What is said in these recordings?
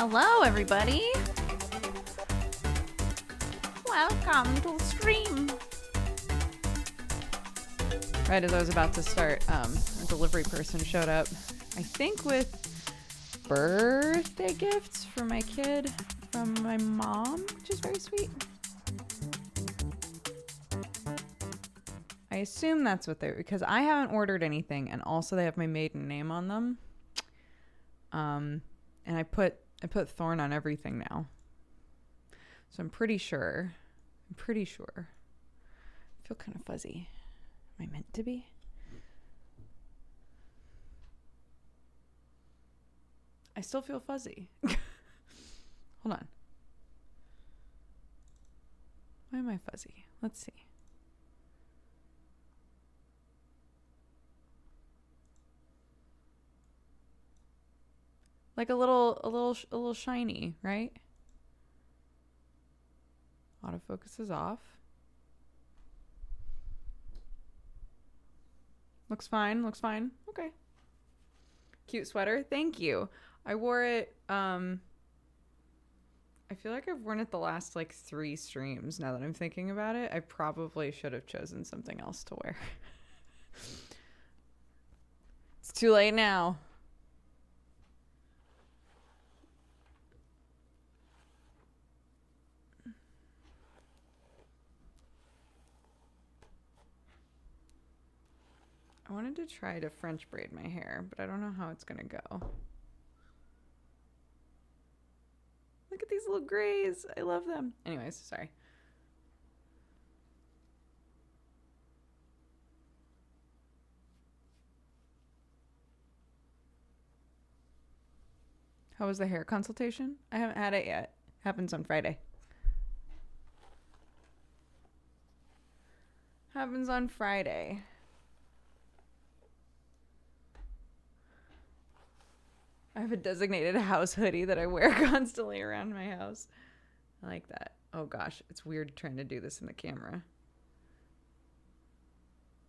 Hello, everybody. Welcome to the stream. Right as I was about to start, a delivery person showed up, I think with birthday gifts for my kid from my mom, which is very sweet. I assume that's what they're, because I haven't ordered anything, and also they have my maiden name on them. And I put Thorn on everything now. So I'm pretty sure. I feel kind of fuzzy. Am I meant to be? I still feel fuzzy. Hold on. Why am I fuzzy? Let's see. Like a little shiny, right? Autofocus is off. Looks fine. Okay. Cute sweater. Thank you. I wore it, I feel like I've worn it the last like 3 streams now that I'm thinking about it. I probably should have chosen something else to wear. It's too late now. I wanted to try to French braid my hair, but I don't know how it's gonna go. Look at these little grays. I love them. Anyways, sorry. How was the hair consultation? I haven't had it yet. Happens on Friday. Happens on Friday. I have a designated house hoodie that I wear constantly around my house. I like that. Oh gosh, it's weird trying to do this in the camera.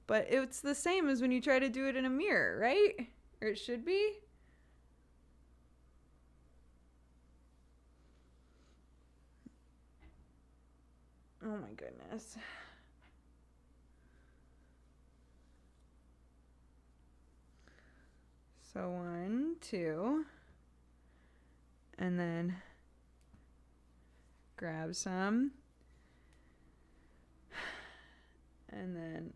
But it's the same as when you try to do it in a mirror, right? Or it should be. Oh my goodness. So 1, 2, and then grab some, and then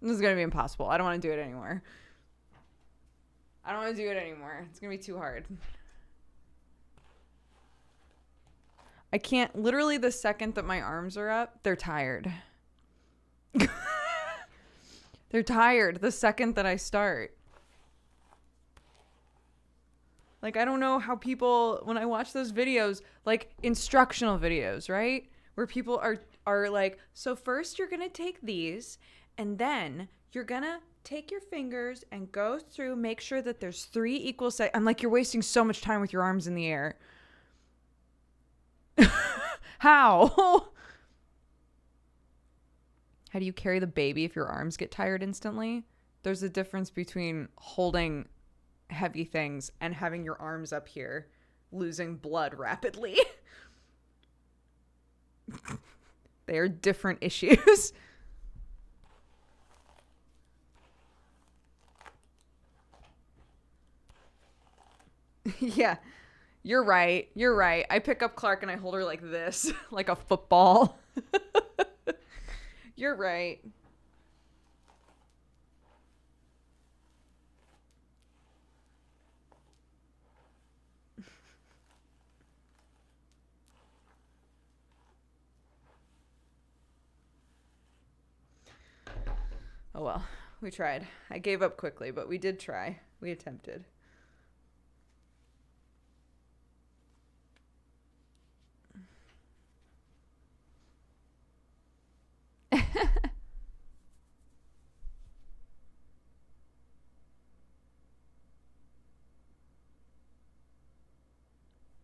this is gonna be impossible. I don't want to do it anymore. It's gonna be too hard. I can't, literally the second that my arms are up, they're tired. They're tired the second that I start. Like, I don't know how people, when I watch those videos, like instructional videos, right? Where people are like, so first you're going to take these, and then you're going to take your fingers and go through, make sure that there's 3 equal sides. I'm like, you're wasting so much time with your arms in the air. How? How do you carry the baby if your arms get tired instantly? There's a difference between holding heavy things and having your arms up here losing blood rapidly. They are different issues. Yeah, you're right. I pick up Clark and I hold her like this, like a football. You're right. Oh well, we tried. I gave up quickly, but we did try. We attempted.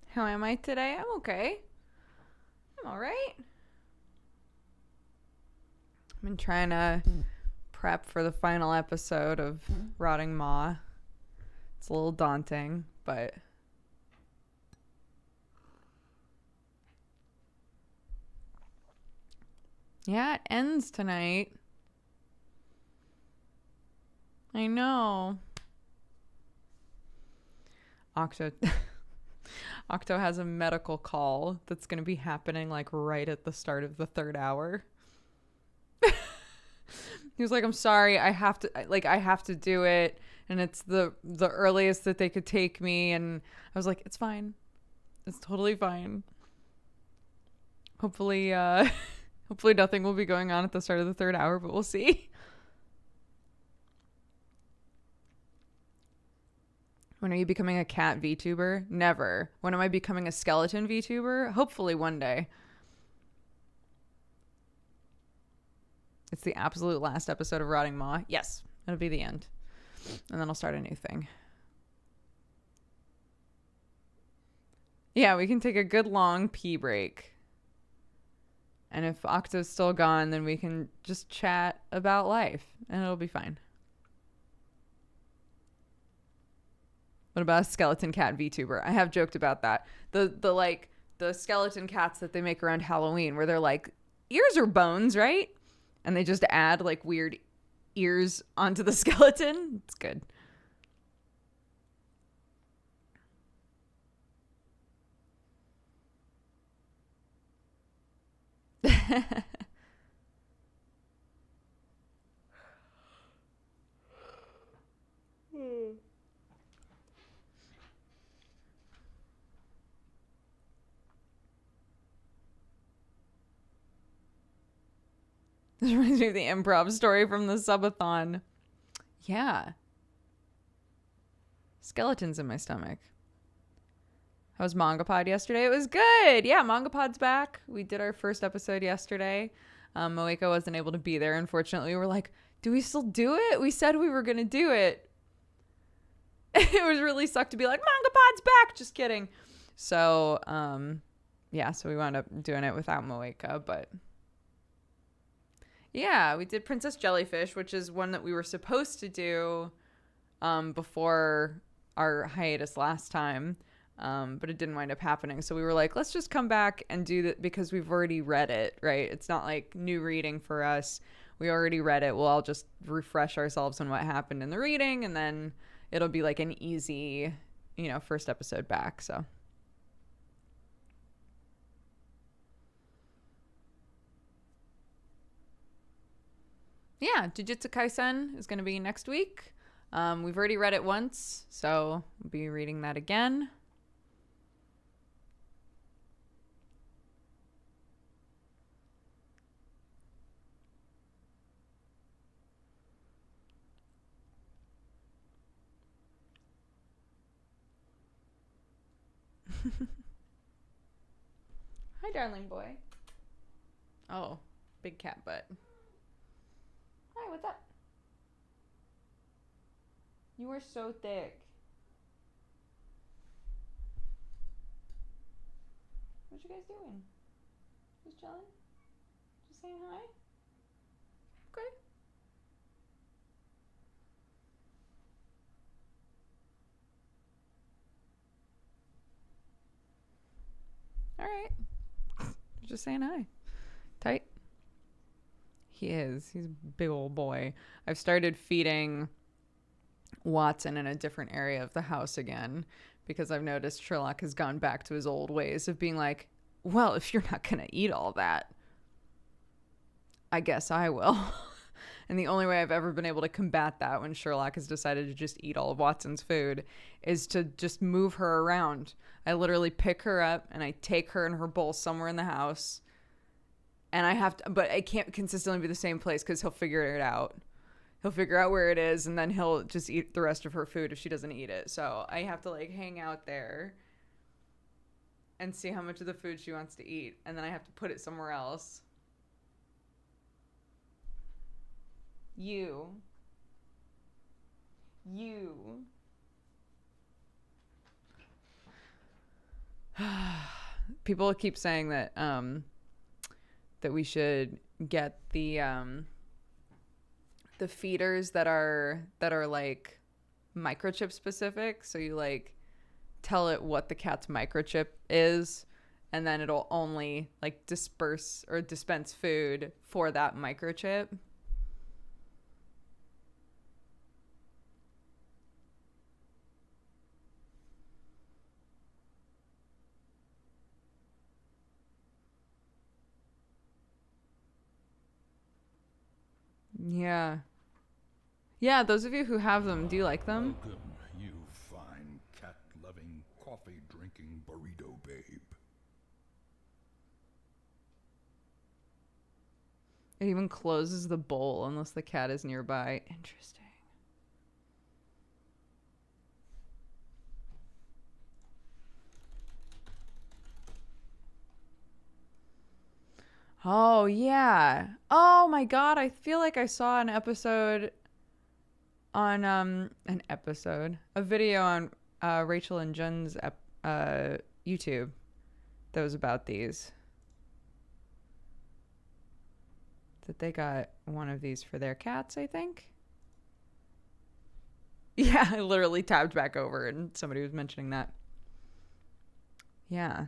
How am I today? I'm okay. I'm all right. I've been trying to prep for the final episode of Rotting Maw. It's a little daunting, but Yeah, it ends tonight. I know. Octo Octo has a medical call that's going to be happening like right at the start of the third hour. He was like, "I'm sorry, I have to do it, and it's the earliest that they could take me." And I was like, "It's fine. It's totally fine. Hopefully hopefully nothing will be going on at the start of the third hour, but we'll see." When are you becoming a cat VTuber? Never. When am I becoming a skeleton VTuber? Hopefully one day. It's the absolute last episode of Rotting Maw. Yes, it'll be the end. And then I'll start a new thing. Yeah, we can take a good long pee break. And if Octo's still gone, then we can just chat about life. And it'll be fine. What about a skeleton cat VTuber? I have joked about that. The skeleton cats that they make around Halloween, where they're like, ears are bones, right? And they just add like weird ears onto the skeleton. It's good. This reminds me of the improv story from the subathon. Yeah. Skeletons in my stomach. How was MangaPod yesterday? It was good. Yeah, MangaPod's back. We did our first episode yesterday. Moeko wasn't able to be there, unfortunately. We were like, do we still do it? We said we were going to do it. It was really sucked to be like, MangaPod's back. Just kidding. So, yeah, so we wound up doing it without Moeko, but... Yeah, we did Princess Jellyfish, which is one that we were supposed to do before our hiatus last time, but it didn't wind up happening. So we were like, let's just come back and do that because we've already read it, right? It's not like new reading for us. We already read it. We'll all just refresh ourselves on what happened in the reading, and then it'll be like an easy, first episode back, so... Yeah, Jujutsu Kaisen is going to be next week. We've already read it once, so we'll be reading that again. Hi, darling boy. Oh, big cat butt. Hi, what's up? You are so thick. What you guys doing? Just chilling? Just saying hi? Okay. All right. Just saying hi. Tight. He is. He's a big old boy. I've started feeding Watson in a different area of the house again because I've noticed Sherlock has gone back to his old ways of being like, well, if you're not going to eat all that, I guess I will. And the only way I've ever been able to combat that when Sherlock has decided to just eat all of Watson's food is to just move her around. I literally pick her up and I take her in her bowl somewhere in the house. And I have to, but it can't consistently be the same place because he'll figure it out. He'll figure out where it is and then he'll just eat the rest of her food if she doesn't eat it. So I have to like hang out there and see how much of the food she wants to eat. And then I have to put it somewhere else. You. People keep saying that that we should get the feeders that are like microchip specific, so you like tell it what the cat's microchip is and then it'll only like disperse or dispense food for that microchip. Yeah. Yeah, those of you who have them, do you like them? Welcome, you fine, cat-loving, coffee-drinking burrito babe. It even closes the bowl unless the cat is nearby. Interesting. Oh, yeah. Oh my God. I feel like I saw an episode on a video on Rachel and Jen's YouTube that was about these. That they got one of these for their cats, I think. Yeah, I literally tabbed back over and somebody was mentioning that. Yeah.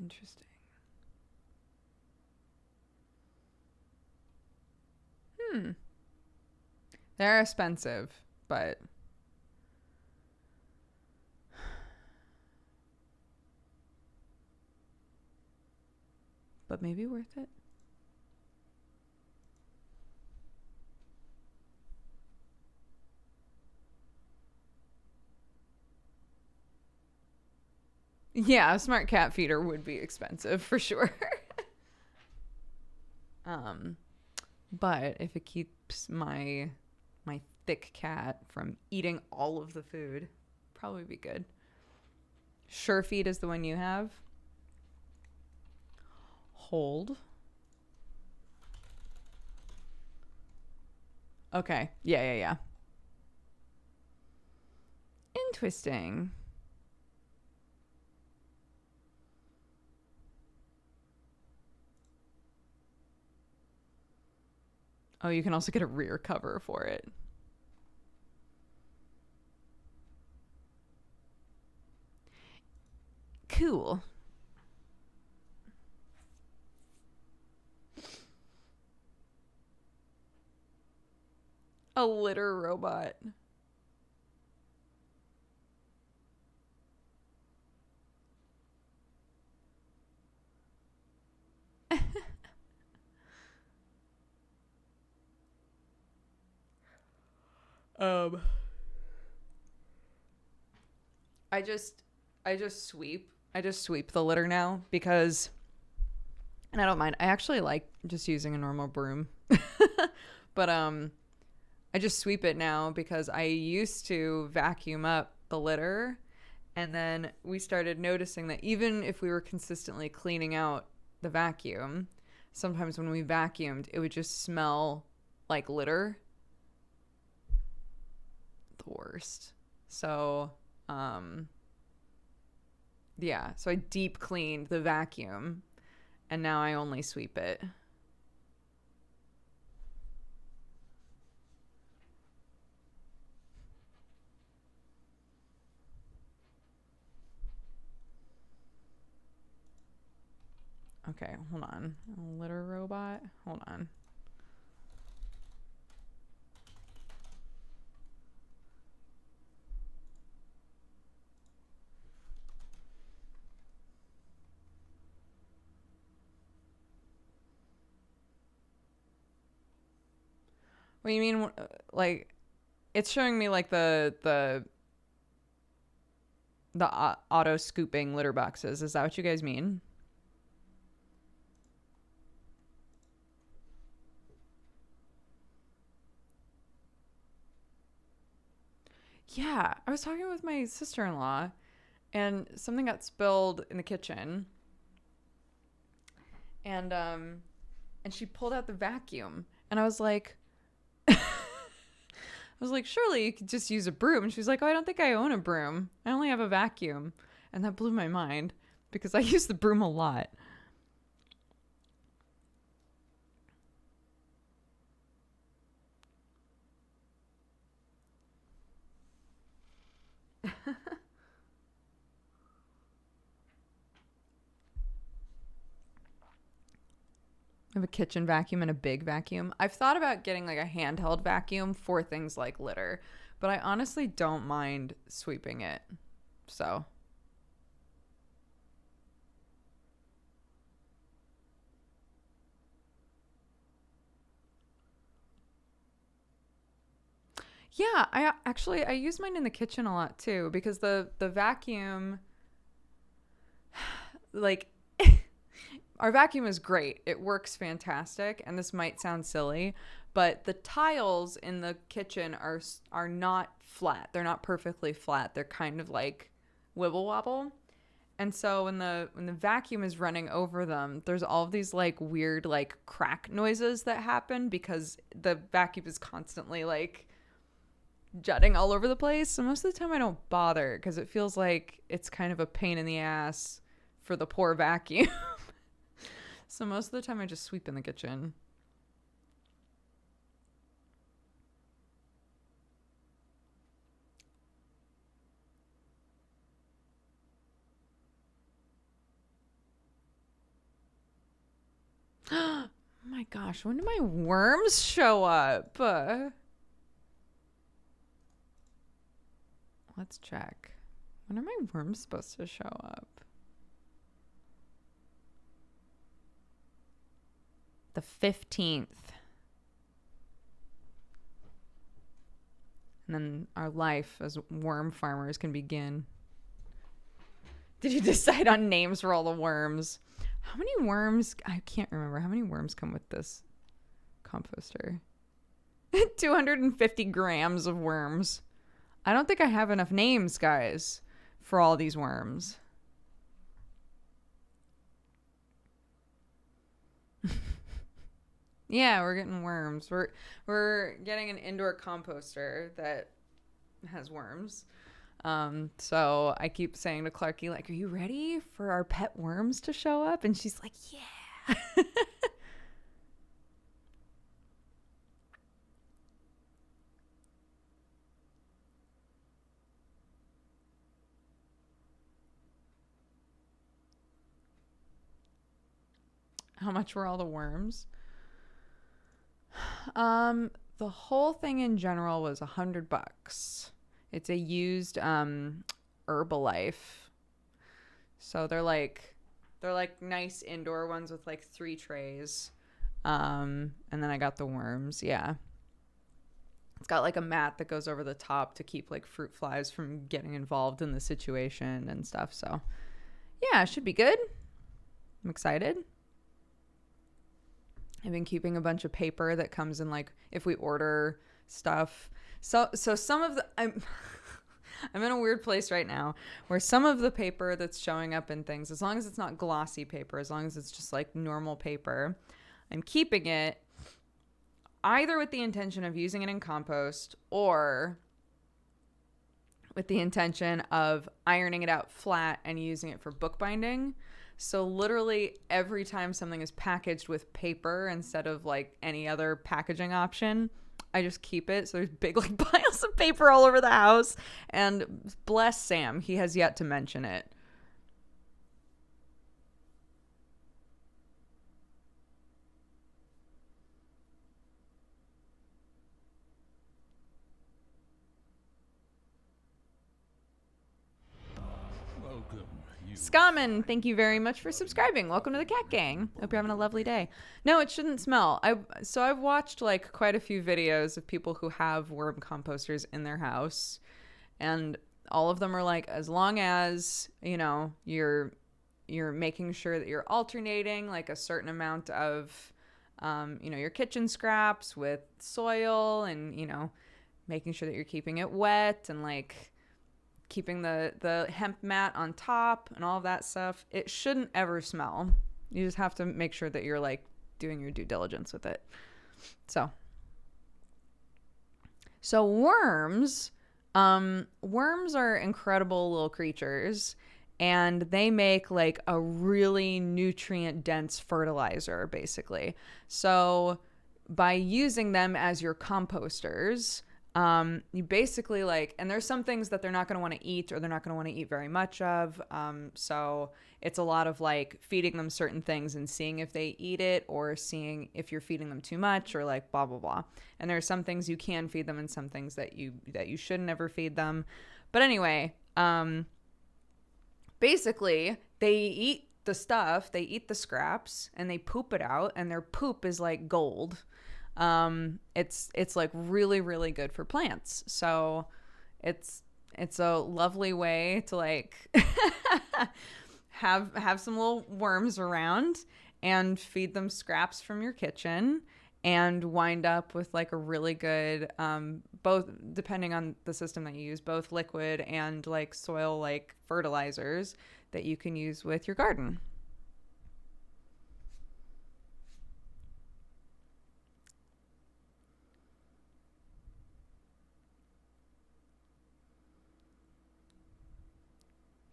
Interesting. They're expensive, but maybe worth it. Yeah, a smart cat feeder would be expensive for sure. But if it keeps my thick cat from eating all of the food, probably be good. Sure Feed is the one you have. Hold. Okay. Yeah. Interesting. Oh, you can also get a rear cover for it. Cool. A litter robot. Um, I just sweep. I just sweep the litter now because, and I don't mind. I actually like just using a normal broom. But I just sweep it now because I used to vacuum up the litter, and then we started noticing that even if we were consistently cleaning out the vacuum, sometimes when we vacuumed, it would just smell like litter. The worst. So, yeah, so I deep cleaned the vacuum and now I only sweep it. Okay, hold on. A litter robot? Hold on. What do you mean? Like, it's showing me like the auto scooping litter boxes. Is that what you guys mean? Yeah, I was talking with my sister-in-law and something got spilled in the kitchen. And she pulled out the vacuum and I was like was like, surely you could just use a broom. And she's like, oh, I don't think I own a broom. I only have a vacuum. And that blew my mind because I use the broom a lot. I have a kitchen vacuum and a big vacuum. I've thought about getting like a handheld vacuum for things like litter, but I honestly don't mind sweeping it. So, yeah, I use mine in the kitchen a lot too because the vacuum like our vacuum is great. It works fantastic, and this might sound silly, but the tiles in the kitchen are not flat. They're not perfectly flat. They're kind of like wibble wobble. And so when the vacuum is running over them, there's all of these like weird like crack noises that happen because the vacuum is constantly like jutting all over the place. So most of the time I don't bother because it feels like it's kind of a pain in the ass for the poor vacuum. So most of the time I just sweep in the kitchen. Oh my gosh, when do my worms show up? Let's check. When are my worms supposed to show up? The 15th. And then our life as worm farmers can begin. Did you decide on names for all the worms? How many worms? I can't remember. How many worms come with this composter? 250 grams of worms. I don't think I have enough names, guys, for all these worms. Yeah, we're getting worms. We're getting an indoor composter that has worms. So I keep saying to Clarky, like, are you ready for our pet worms to show up? And she's like, yeah. How much were all the worms? The whole thing in general was $100. It's a used Herbalife. So they're like nice indoor ones with like 3 trays. And then I got the worms. Yeah. It's got like a mat that goes over the top to keep like fruit flies from getting involved in the situation and stuff. So yeah, it should be good. I'm excited. I've been keeping a bunch of paper that comes in like if we order stuff. So some of the I'm in a weird place right now where some of the paper that's showing up in things, as long as it's not glossy paper, as long as it's just like normal paper, I'm keeping it either with the intention of using it in compost or with the intention of ironing it out flat and using it for bookbinding. So literally every time something is packaged with paper instead of like any other packaging option, I just keep it. So there's big like piles of paper all over the house. And bless Sam, he has yet to mention it. Scaman, thank you very much for subscribing. Welcome to the Cat Gang. Hope you're having a lovely day. No, it shouldn't smell. I've watched like quite a few videos of people who have worm composters in their house, and all of them are like, as long as you're making sure that you're alternating like a certain amount of your kitchen scraps with soil, and making sure that you're keeping it wet and like keeping the hemp mat on top and all of that stuff, it shouldn't ever smell. You just have to make sure that you're like doing your due diligence with it. So So worms are incredible little creatures, and they make like a really nutrient dense fertilizer, basically. So by using them as your composters, you basically like, and there's some things that they're not going to want to eat, or they're not going to want to eat very much of. So it's a lot of like feeding them certain things and seeing if they eat it, or seeing if you're feeding them too much, or like blah blah blah. And there are some things you can feed them and some things that you should never feed them. But anyway, basically they eat the stuff, they eat the scraps, and they poop it out, and their poop is like gold. It's like really really good for plants. So it's a lovely way to like have some little worms around and feed them scraps from your kitchen, and wind up with like a really good both, depending on the system that you use, both liquid and like soil like fertilizers that you can use with your garden.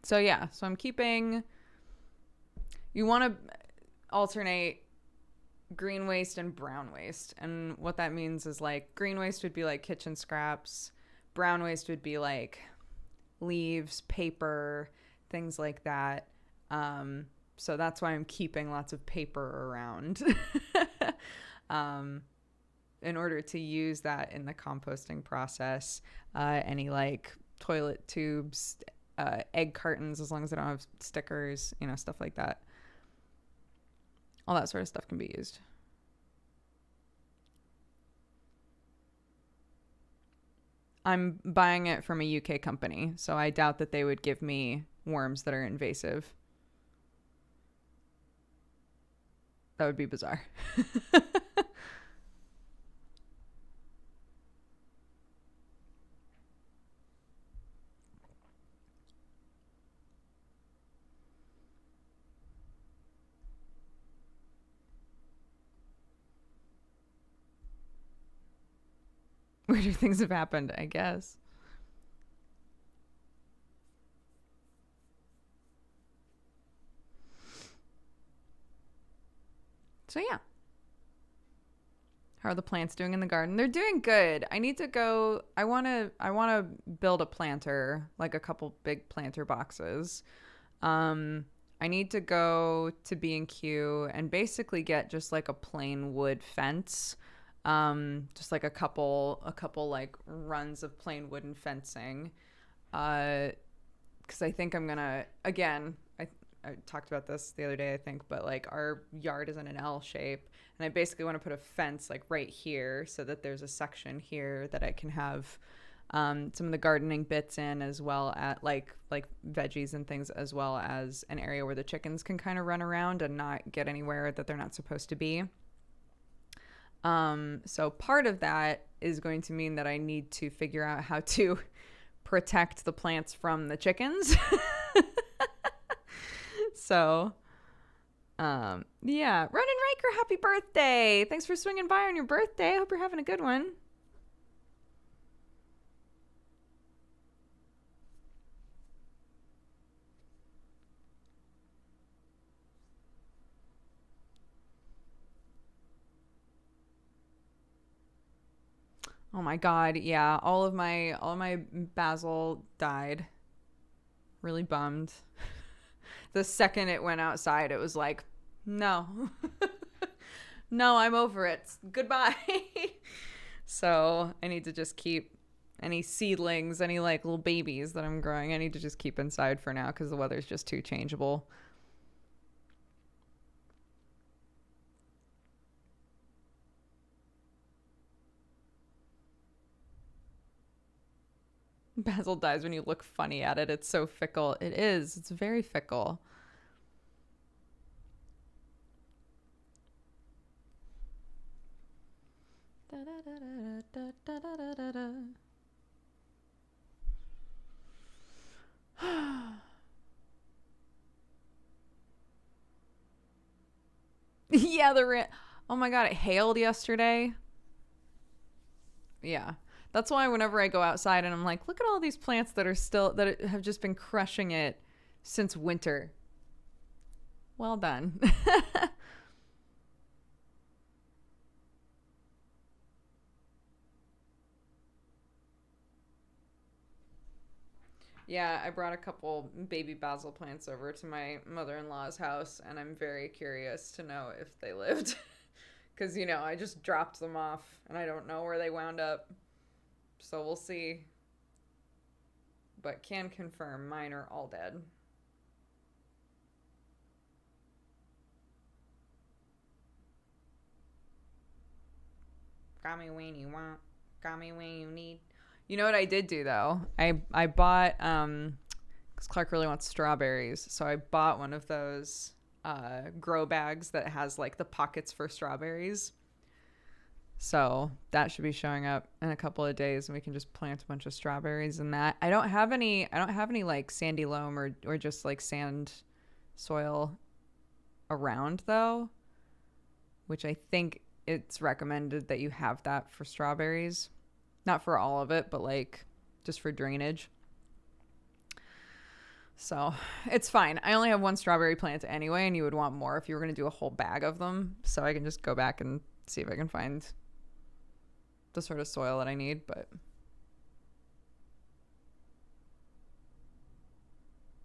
So yeah, so I'm keeping, you want to alternate green waste and brown waste. And what that means is like green waste would be like kitchen scraps, brown waste would be like leaves, paper, things like that. So that's why I'm keeping lots of paper around. um, in order to use that in the composting process. Any like toilet tubes, egg cartons, as long as they don't have stickers, stuff like that. All that sort of stuff can be used. I'm buying it from a UK company, so I doubt that they would give me worms that are invasive. That would be bizarre. Weirder things have happened, I guess. So yeah. How are the plants doing in the garden? They're doing good. I need to go. I want to build a planter, like a couple big planter boxes. I need to go to B&Q and basically get just like a plain wood fence. Just like a couple like runs of plain wooden fencing. Because I think I'm gonna, again, I talked about this the other day, I think, but like our yard is in an L shape, and I basically want to put a fence like right here so that there's a section here that I can have some of the gardening bits in, as well as like veggies and things, as well as an area where the chickens can kind of run around and not get anywhere that they're not supposed to be. So part of that is going to mean that I need to figure out how to protect the plants from the chickens. So, yeah. Ronan Riker, happy birthday. Thanks for swinging by on your birthday. I hope you're having a good one. Oh my God. Yeah. All of my basil died. Really bummed. The second it went outside, it was like, no, no, I'm over it. Goodbye. So I need to just keep any seedlings, any like little babies that I'm growing, I need to just keep inside for now because the weather's just too changeable. Basil dies when you look funny at it. It's so fickle. It is. It's very fickle. Yeah, oh my God, it hailed yesterday. Yeah. That's why whenever I go outside and I'm like, look at all these plants that are still, that have just been crushing it since winter. Well done. Yeah, I brought a couple baby basil plants over to my mother-in-law's house, and I'm very curious to know if they lived. Because, you know, I just dropped them off, and I don't know where they wound up. So we'll see. But can confirm mine are all dead. Got me when you want, got me when you need. You know what I did do though? I bought because Clark really wants strawberries, so I bought one of those grow bags that has like the pockets for strawberries. So that should be showing up in a couple of days, and we can just plant a bunch of strawberries in that. I don't have any like sandy loam or just like sand soil around though, which I think it's recommended that you have that for strawberries. Not for all of it, but like just for drainage. So it's fine. I only have one strawberry plant anyway, and you would want more if you were going to do a whole bag of them. So I can just go back and see if I can find the sort of soil that I need. But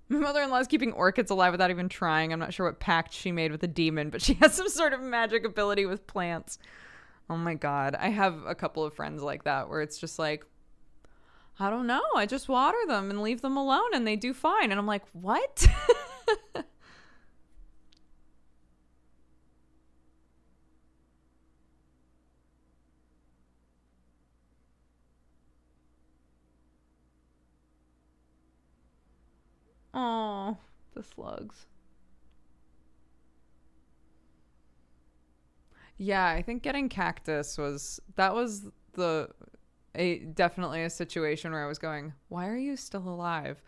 my mother-in-law is keeping orchids alive without even trying. I'm not sure what pact she made with a demon, but she has some sort of magic ability with plants. Oh my God. I have a couple of friends like that where it's just like, I don't know. I just water them and leave them alone and they do fine. And I'm like, what? Oh, the slugs. Yeah, I think getting cactus was definitely a situation where I was going, why are you still alive?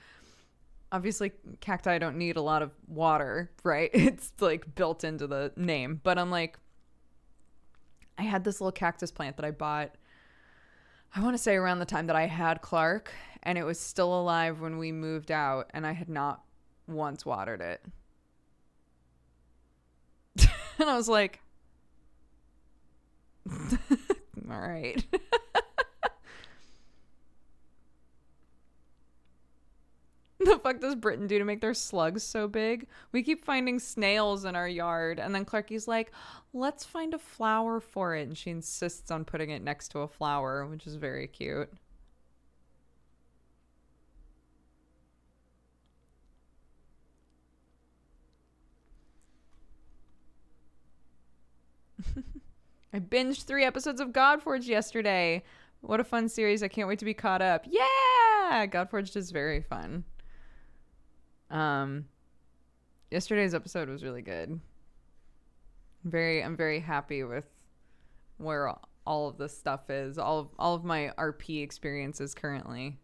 Obviously, cacti don't need a lot of water, right? It's like built into the name. But I'm like, I had this little cactus plant that I bought, I want to say around the time that I had Clark, and it was still alive when we moved out, and I had not once watered it. And I was like, all right. The fuck does Britain do to make their slugs so big? We keep finding snails in our yard, and then Clarky's like, let's find a flower for it. And she insists on putting it next to a flower, which is very cute. I binged 3 episodes of Godforged yesterday. What a fun series. I can't wait to be caught up. Yeah! Godforged is very fun. Yesterday's episode was really good. I'm very happy with where all of this stuff is. All of my RP experiences currently.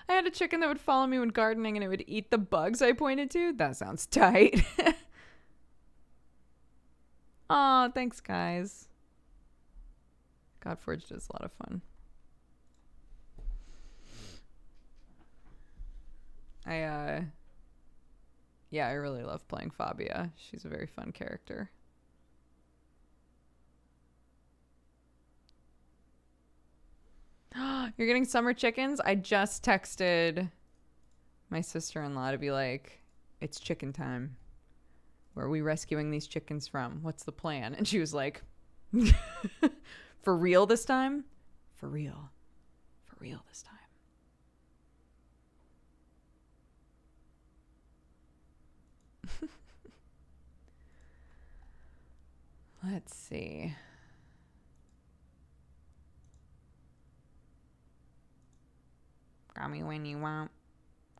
I had a chicken that would follow me when gardening and it would eat the bugs I pointed to. That sounds tight. Aw, thanks, guys. Godforged is a lot of fun. Yeah, I really love playing Fabia. She's a very fun character. You're getting summer chickens? I just texted my sister-in-law to be like, it's chicken time. Where are we rescuing these chickens from? What's the plan? And she was like, for real this time? For real. For real this time. Let's see. Call me when you want.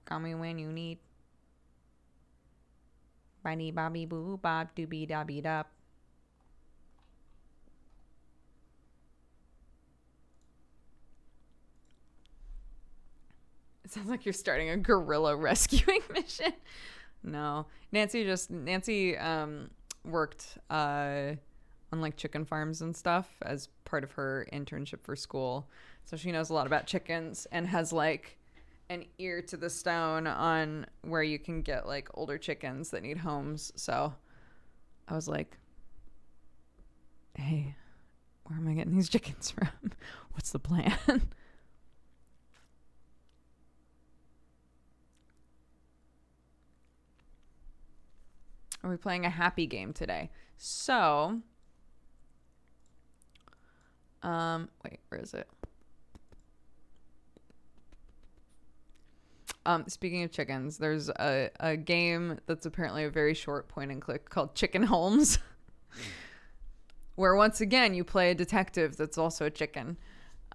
Call me when you need. Buddy bobby boo bob doobie dobby dub. Sounds like you're starting a gorilla rescuing mission. No, Nancy worked on like chicken farms and stuff as part of her internship for school. So she knows a lot about chickens and has like an ear to the stone on where you can get like older chickens that need homes. So I was like, hey, where am I getting these chickens from? What's the plan? Are we playing a happy game today? So, wait, where is it? Speaking of chickens, there's a game that's apparently a very short point and click called Chicken Holmes, where once again you play a detective that's also a chicken.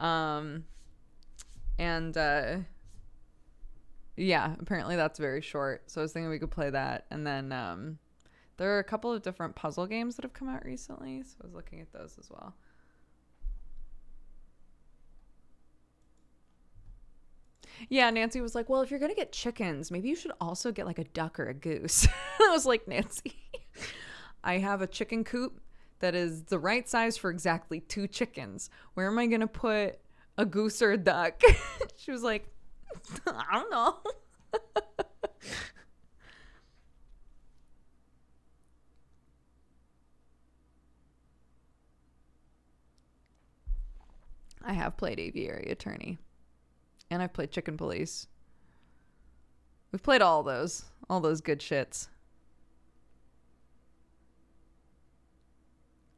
Yeah, apparently that's very short. So I was thinking we could play that. And then there are a couple of different puzzle games that have come out recently. So I was looking at those as well. Yeah, Nancy was like, well, if you're going to get chickens, maybe you should also get like a duck or a goose. I was like, Nancy, I have a chicken coop that is the right size for exactly 2 chickens. Where am I going to put a goose or a duck? She was like, I don't know. I have played Aviary Attorney. And I've played Chicken Police. We've played all those good shits.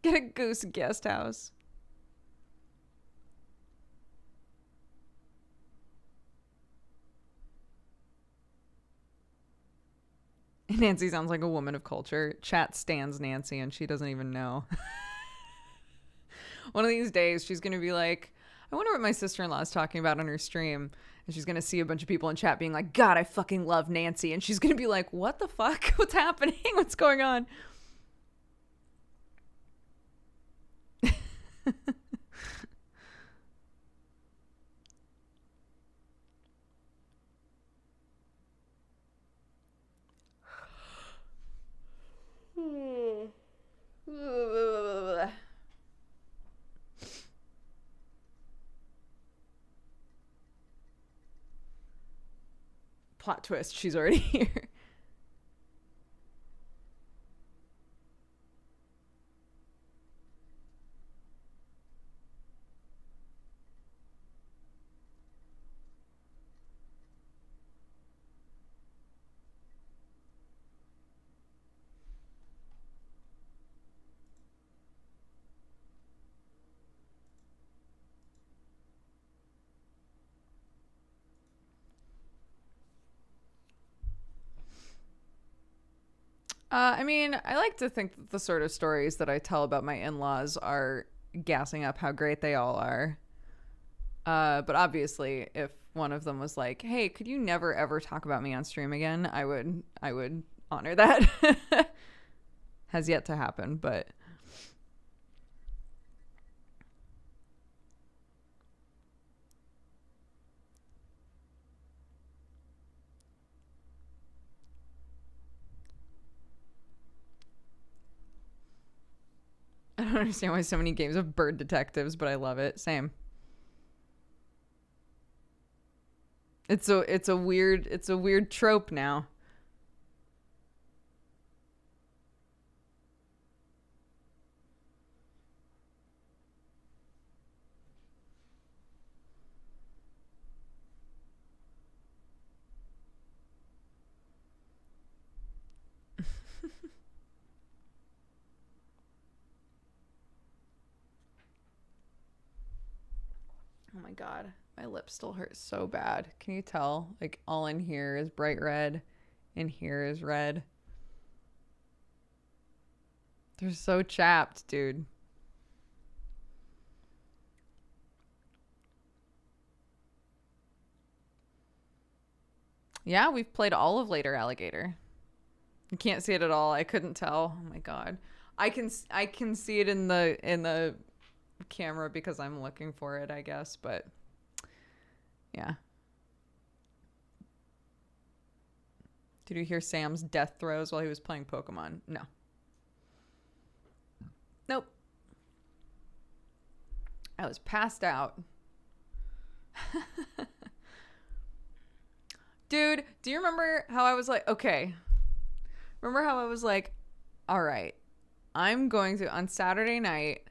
Get a goose guest house. Nancy sounds like a woman of culture. Chat stands Nancy and she doesn't even know. One of these days she's going to be like, I wonder what my sister-in-law is talking about on her stream. And she's going to see a bunch of people in chat being like, God, I fucking love Nancy. And she's going to be like, what the fuck? What's happening? What's going on? Plot twist, she's already here. I mean, I like to think that the sort of stories that I tell about my in-laws are gassing up how great they all are. But obviously, if one of them was like, "Hey, could you never ever talk about me on stream again?" I would honor that. Has yet to happen, but I don't understand why so many games have bird detectives, but I love it. Same. It's a weird trope now. Oh my god, my lips still hurt so bad. Can you tell? Like all in here is bright red, in here is red. They're so chapped, dude. Yeah, we've played all of Later Alligator. You can't see it at all. I couldn't tell. Oh my god. I can see it in the camera because I'm looking for it, I guess, but yeah. Did you hear Sam's death throes while he was playing Pokemon? No. Nope. I was passed out. Dude, do you remember how I was like, okay. Remember how I was like, all right, I'm going to, on Saturday night,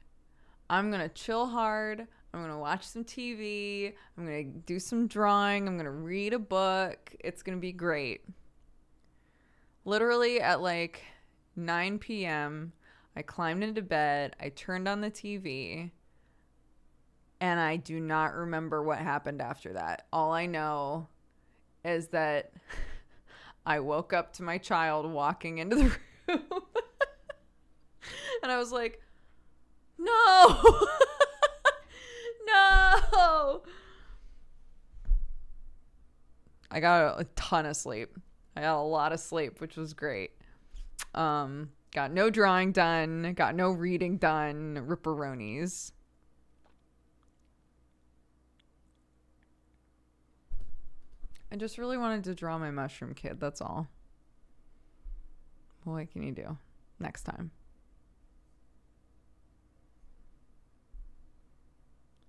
I'm going to chill hard. I'm going to watch some TV. I'm going to do some drawing. I'm going to read a book. It's going to be great. Literally at like 9 p.m., I climbed into bed. I turned on the TV. And I do not remember what happened after that. All I know is that I woke up to my child walking into the room. And I was like, no. No. I got a ton of sleep. I got a lot of sleep, which was great. Got no drawing done. Got no reading done. Ripperonis. I just really wanted to draw my mushroom kid. That's all. What can you do next time?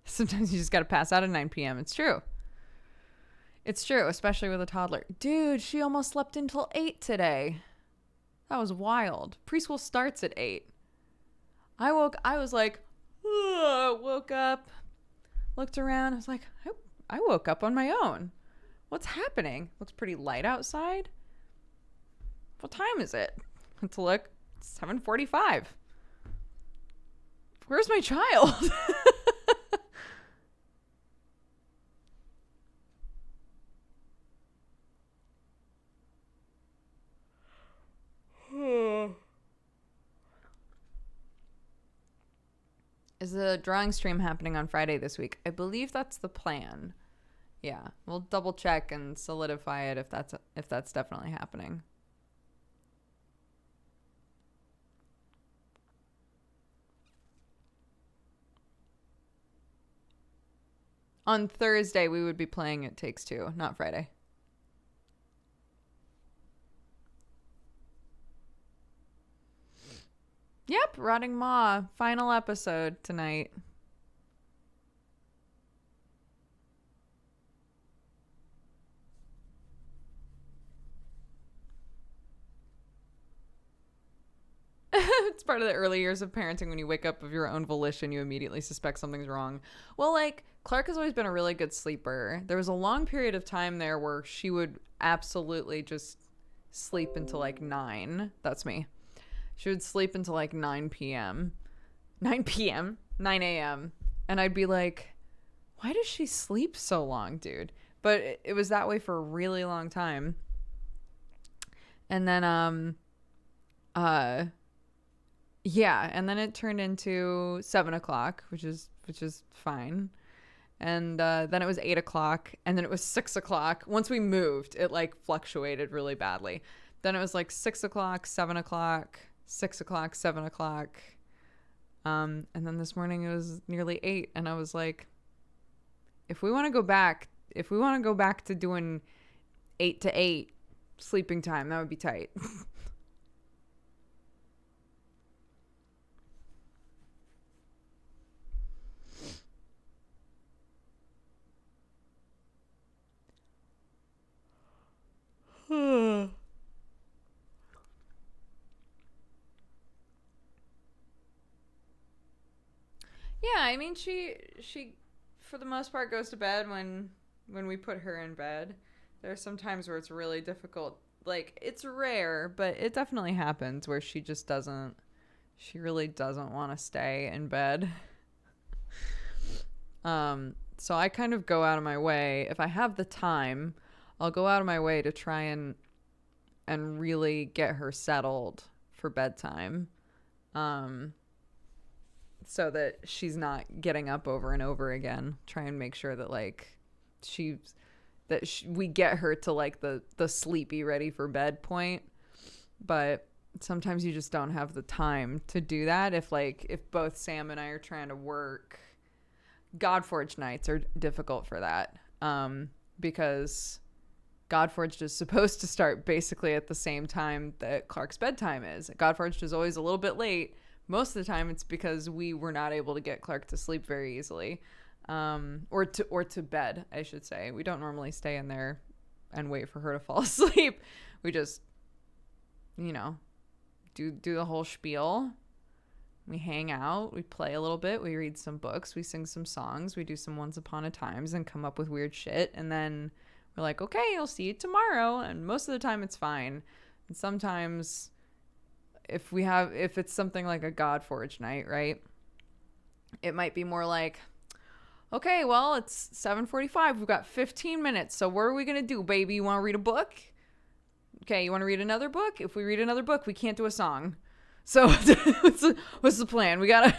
Sometimes you just got to pass out at 9 p.m. It's true. It's true, especially with a toddler. Dude, she almost slept until 8 today. That was wild. Preschool starts at 8. I was like, woke up, looked around. I was like, I woke up on my own. What's happening? Looks pretty light outside. What time is it? Let's look. 7:45. Where's my child? Is the drawing stream happening on Friday this week? I believe that's the plan. Yeah, we'll double check and solidify it if that's definitely happening. On Thursday, we would be playing It Takes Two, not Friday. Yep, Rotting Maw, final episode tonight. It's part of the early years of parenting. When you wake up of your own volition, you immediately suspect something's wrong. Well, like, Clark has always been a really good sleeper. There was a long period of time there where she would absolutely just sleep until like 9. That's me. She would sleep until like 9 p.m. 9 p.m. 9 a.m. And I'd be like, why does she sleep so long, dude? But it was that way for a really long time. And then, yeah, and then it turned into 7 o'clock, which is fine. And then it was 8 o'clock, and then it was 6 o'clock. Once we moved, it like fluctuated really badly. Then it was like 6 o'clock, 7 o'clock, 6 o'clock, 7 o'clock. And then this morning it was nearly 8, and I was like, if we want to go back to doing 8 to 8 sleeping time, that would be tight. Yeah, I mean, she for the most part goes to bed when we put her in bed. There are some times where it's really difficult. Like, it's rare, but it definitely happens where she really doesn't want to stay in bed. So I kind of go out of my way. If I have the time, I'll go out of my way to try and really get her settled for bedtime. So that she's not getting up over and over again. Try and make sure that like we get her to like the sleepy ready for bed point. But sometimes you just don't have the time to do that. If both Sam and I are trying to work, Godforge nights are difficult for that. Because Godforged is supposed to start basically at the same time that Clark's bedtime is. Godforged is always a little bit late. Most of the time it's because we were not able to get Clark to sleep very easily. Or to bed, I should say. We don't normally stay in there and wait for her to fall asleep. We just, do the whole spiel. We hang out, we play a little bit, we read some books, we sing some songs, we do some Once Upon a Times and come up with weird shit, and then we're like, okay, I'll see you tomorrow. And most of the time it's fine. And sometimes if it's something like a Godforged night, right, it might be more like, okay, well, it's 7:45, we've got 15 minutes, so what are we gonna do, baby? You want to read a book? Okay, you want to read another book? If we read another book, we can't do a song. So what's the plan? We gotta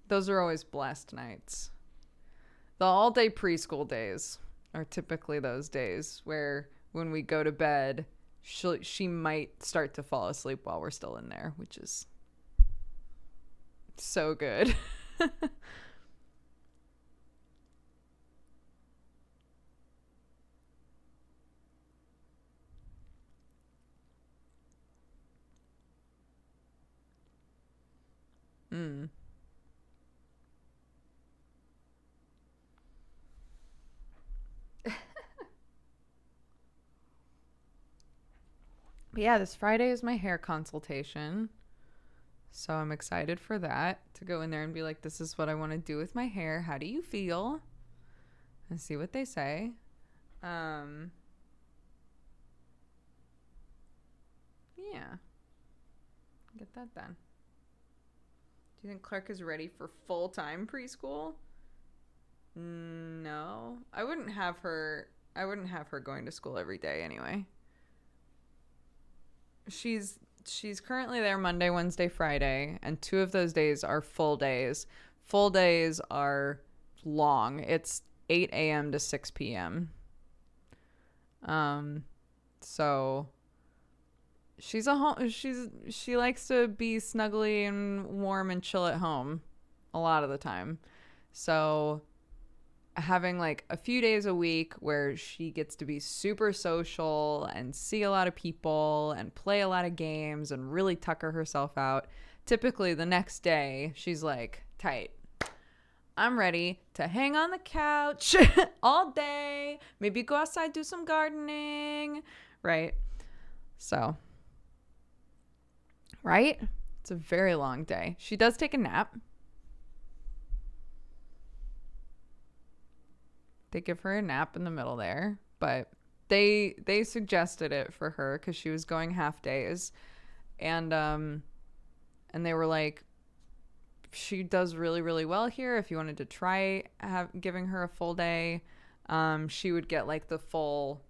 those are always blessed nights. The all-day preschool days are typically those days where when we go to bed, she might start to fall asleep while we're still in there, which is so good. Mm. But yeah, this Friday is my hair consultation. So I'm excited for that, to go in there and be like, this is what I want to do with my hair. How do you feel? And see what they say. Yeah. Get that done. Do you think Clark is ready for full-time preschool? No. I wouldn't have her going to school every day anyway. She's currently there Monday, Wednesday, Friday, and 2 of those days are full days. Full days are long. It's 8 a.m. to 6 p.m. So she likes to be snuggly and warm and chill at home a lot of the time. So having like a few days a week where she gets to be super social and see a lot of people and play a lot of games and really tucker herself out. Typically the next day she's like, tight, I'm ready to hang on the couch all day, maybe go outside, do some gardening, right? So, right? It's a very long day. She does take a nap. They give her a nap in the middle there, but they suggested it for her because she was going half days, and they were like, she does really, really well here. If you wanted to try giving her a full day, she would get like the full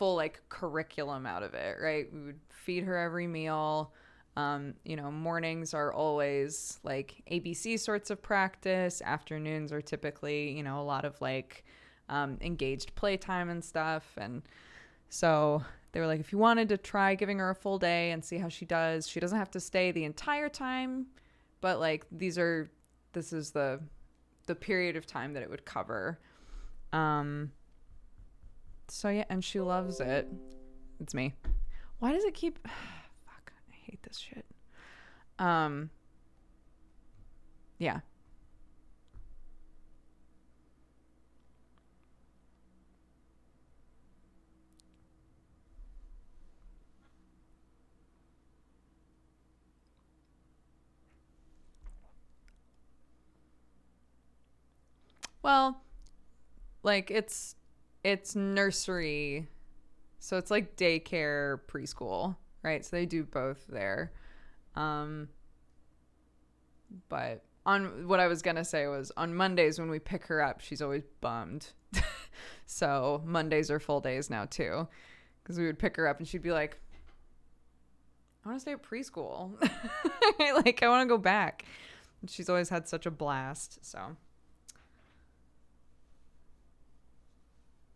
like curriculum out of it, right? We would feed her every meal. Mornings are always like ABC sorts of practice. Afternoons are typically, a lot of like engaged playtime and stuff. And so they were like, if you wanted to try giving her a full day and see how she does, she doesn't have to stay the entire time, but like this is the period of time that it would cover. So yeah, and she loves it. It's me. Why does it keep fuck, I hate this shit. Yeah. Well, like it's nursery, so it's like daycare, preschool, right? So they do both there. But on what I was gonna say was on Mondays when we pick her up, she's always bummed. So Mondays are full days now too, because we would pick her up and she'd be like, I want to stay at preschool. Like, I want to go back. And she's always had such a blast. So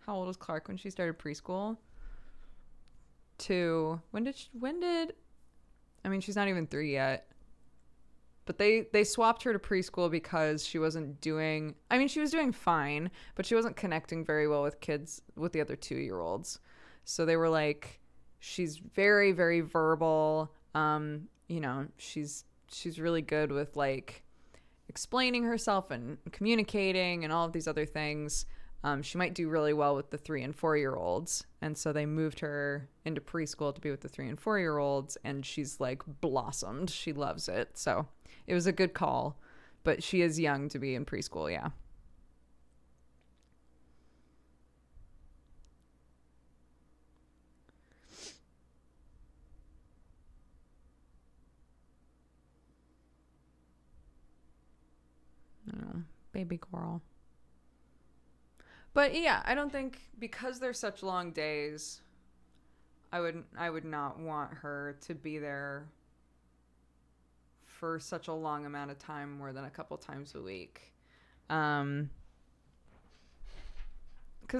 how old was Clark when she started preschool? To I mean, she's not even 3 yet. But they swapped her to preschool because she wasn't doing, I mean, she was doing fine, but she wasn't connecting very well with kids, with the other 2-year-olds. So they were like, she's very, very verbal. You know, she's really good with like explaining herself and communicating and all of these other things. She might do really well with the 3 and 4-year-olds. And so they moved her into preschool to be with the 3 and 4-year-olds. And she's like blossomed. She loves it. So it was a good call. But she is young to be in preschool. Yeah. I don't know. Baby coral. But yeah, I don't think, because they're such long days, I would not want her to be there for such a long amount of time, more than a couple times a week. Because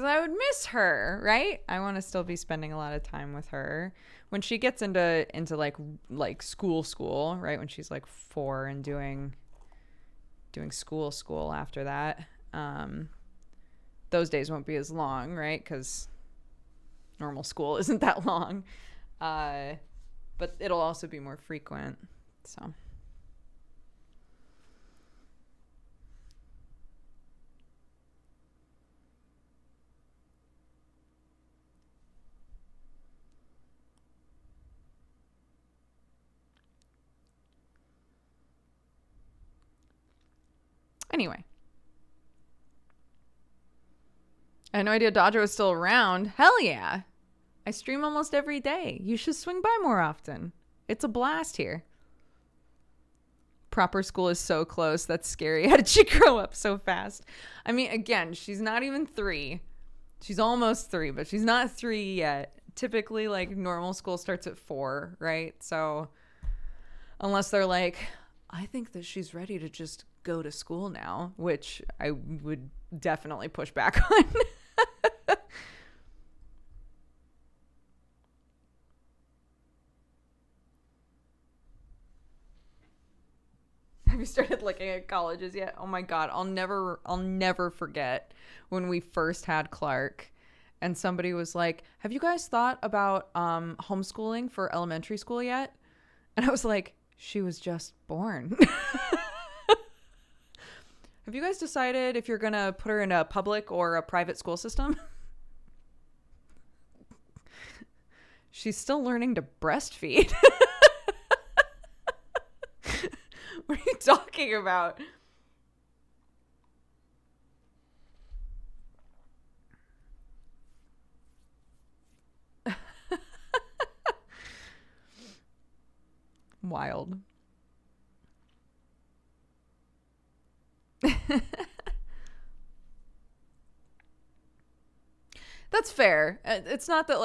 I would miss her, right? I want to still be spending a lot of time with her. When she gets into like school, right? When she's like 4 and doing school after that. Those days won't be as long, right? Because normal school isn't that long. But it'll also be more frequent. So. Anyway. I had no idea Dodger was still around. Hell yeah. I stream almost every day. You should swing by more often. It's a blast here. Proper school is so close. That's scary. How did she grow up so fast? I mean, again, she's not even 3. She's almost 3, but she's not 3 yet. Typically, like, normal school starts at 4, right? So unless they're like, I think that she's ready to just go to school now, which I would definitely push back on. Have you started looking at colleges yet? Oh my God. I'll never forget when we first had Clark and somebody was like, have you guys thought about homeschooling for elementary school yet? And I was like, she was just born. Have you guys decided if you're going to put her in a public or a private school system? She's still learning to breastfeed. What are you talking about? Wild. That's fair. It's not that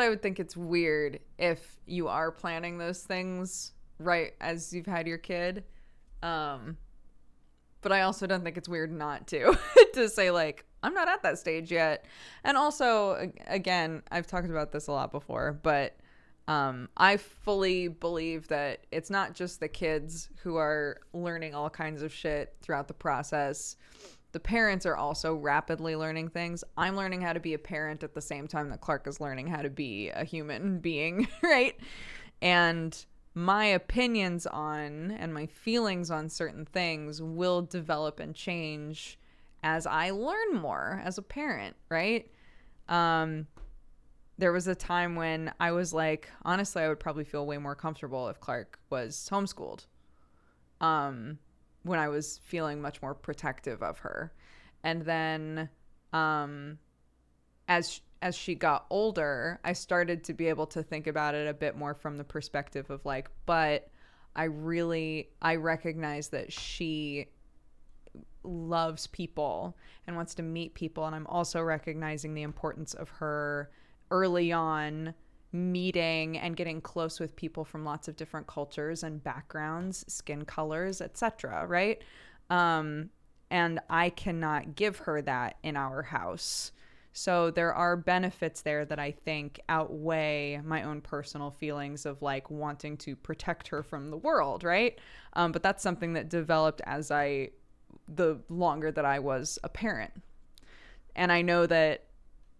I would think it's weird if you are planning those things right as you've had your kid. But I also don't think it's weird not to to say like, I'm not at that stage yet. And also, again, I've talked about this a lot before, but I fully believe that it's not just the kids who are learning all kinds of shit throughout the process. The parents are also rapidly learning things. I'm learning how to be a parent at the same time that Clark is learning how to be a human being, right? And my opinions on and my feelings on certain things will develop and change as I learn more as a parent, right? There was a time when I was like, honestly, I would probably feel way more comfortable if Clark was homeschooled. When I was feeling much more protective of her. And then as she got older, I started to be able to think about it a bit more from the perspective of like, but I recognize that she loves people and wants to meet people. And I'm also recognizing the importance of her early on meeting and getting close with people from lots of different cultures and backgrounds, skin colors, etc., right? and I cannot give her that in our house. So there are benefits there that I think outweigh my own personal feelings of like wanting to protect her from the world, right? But that's something that developed the longer that I was a parent. And I know that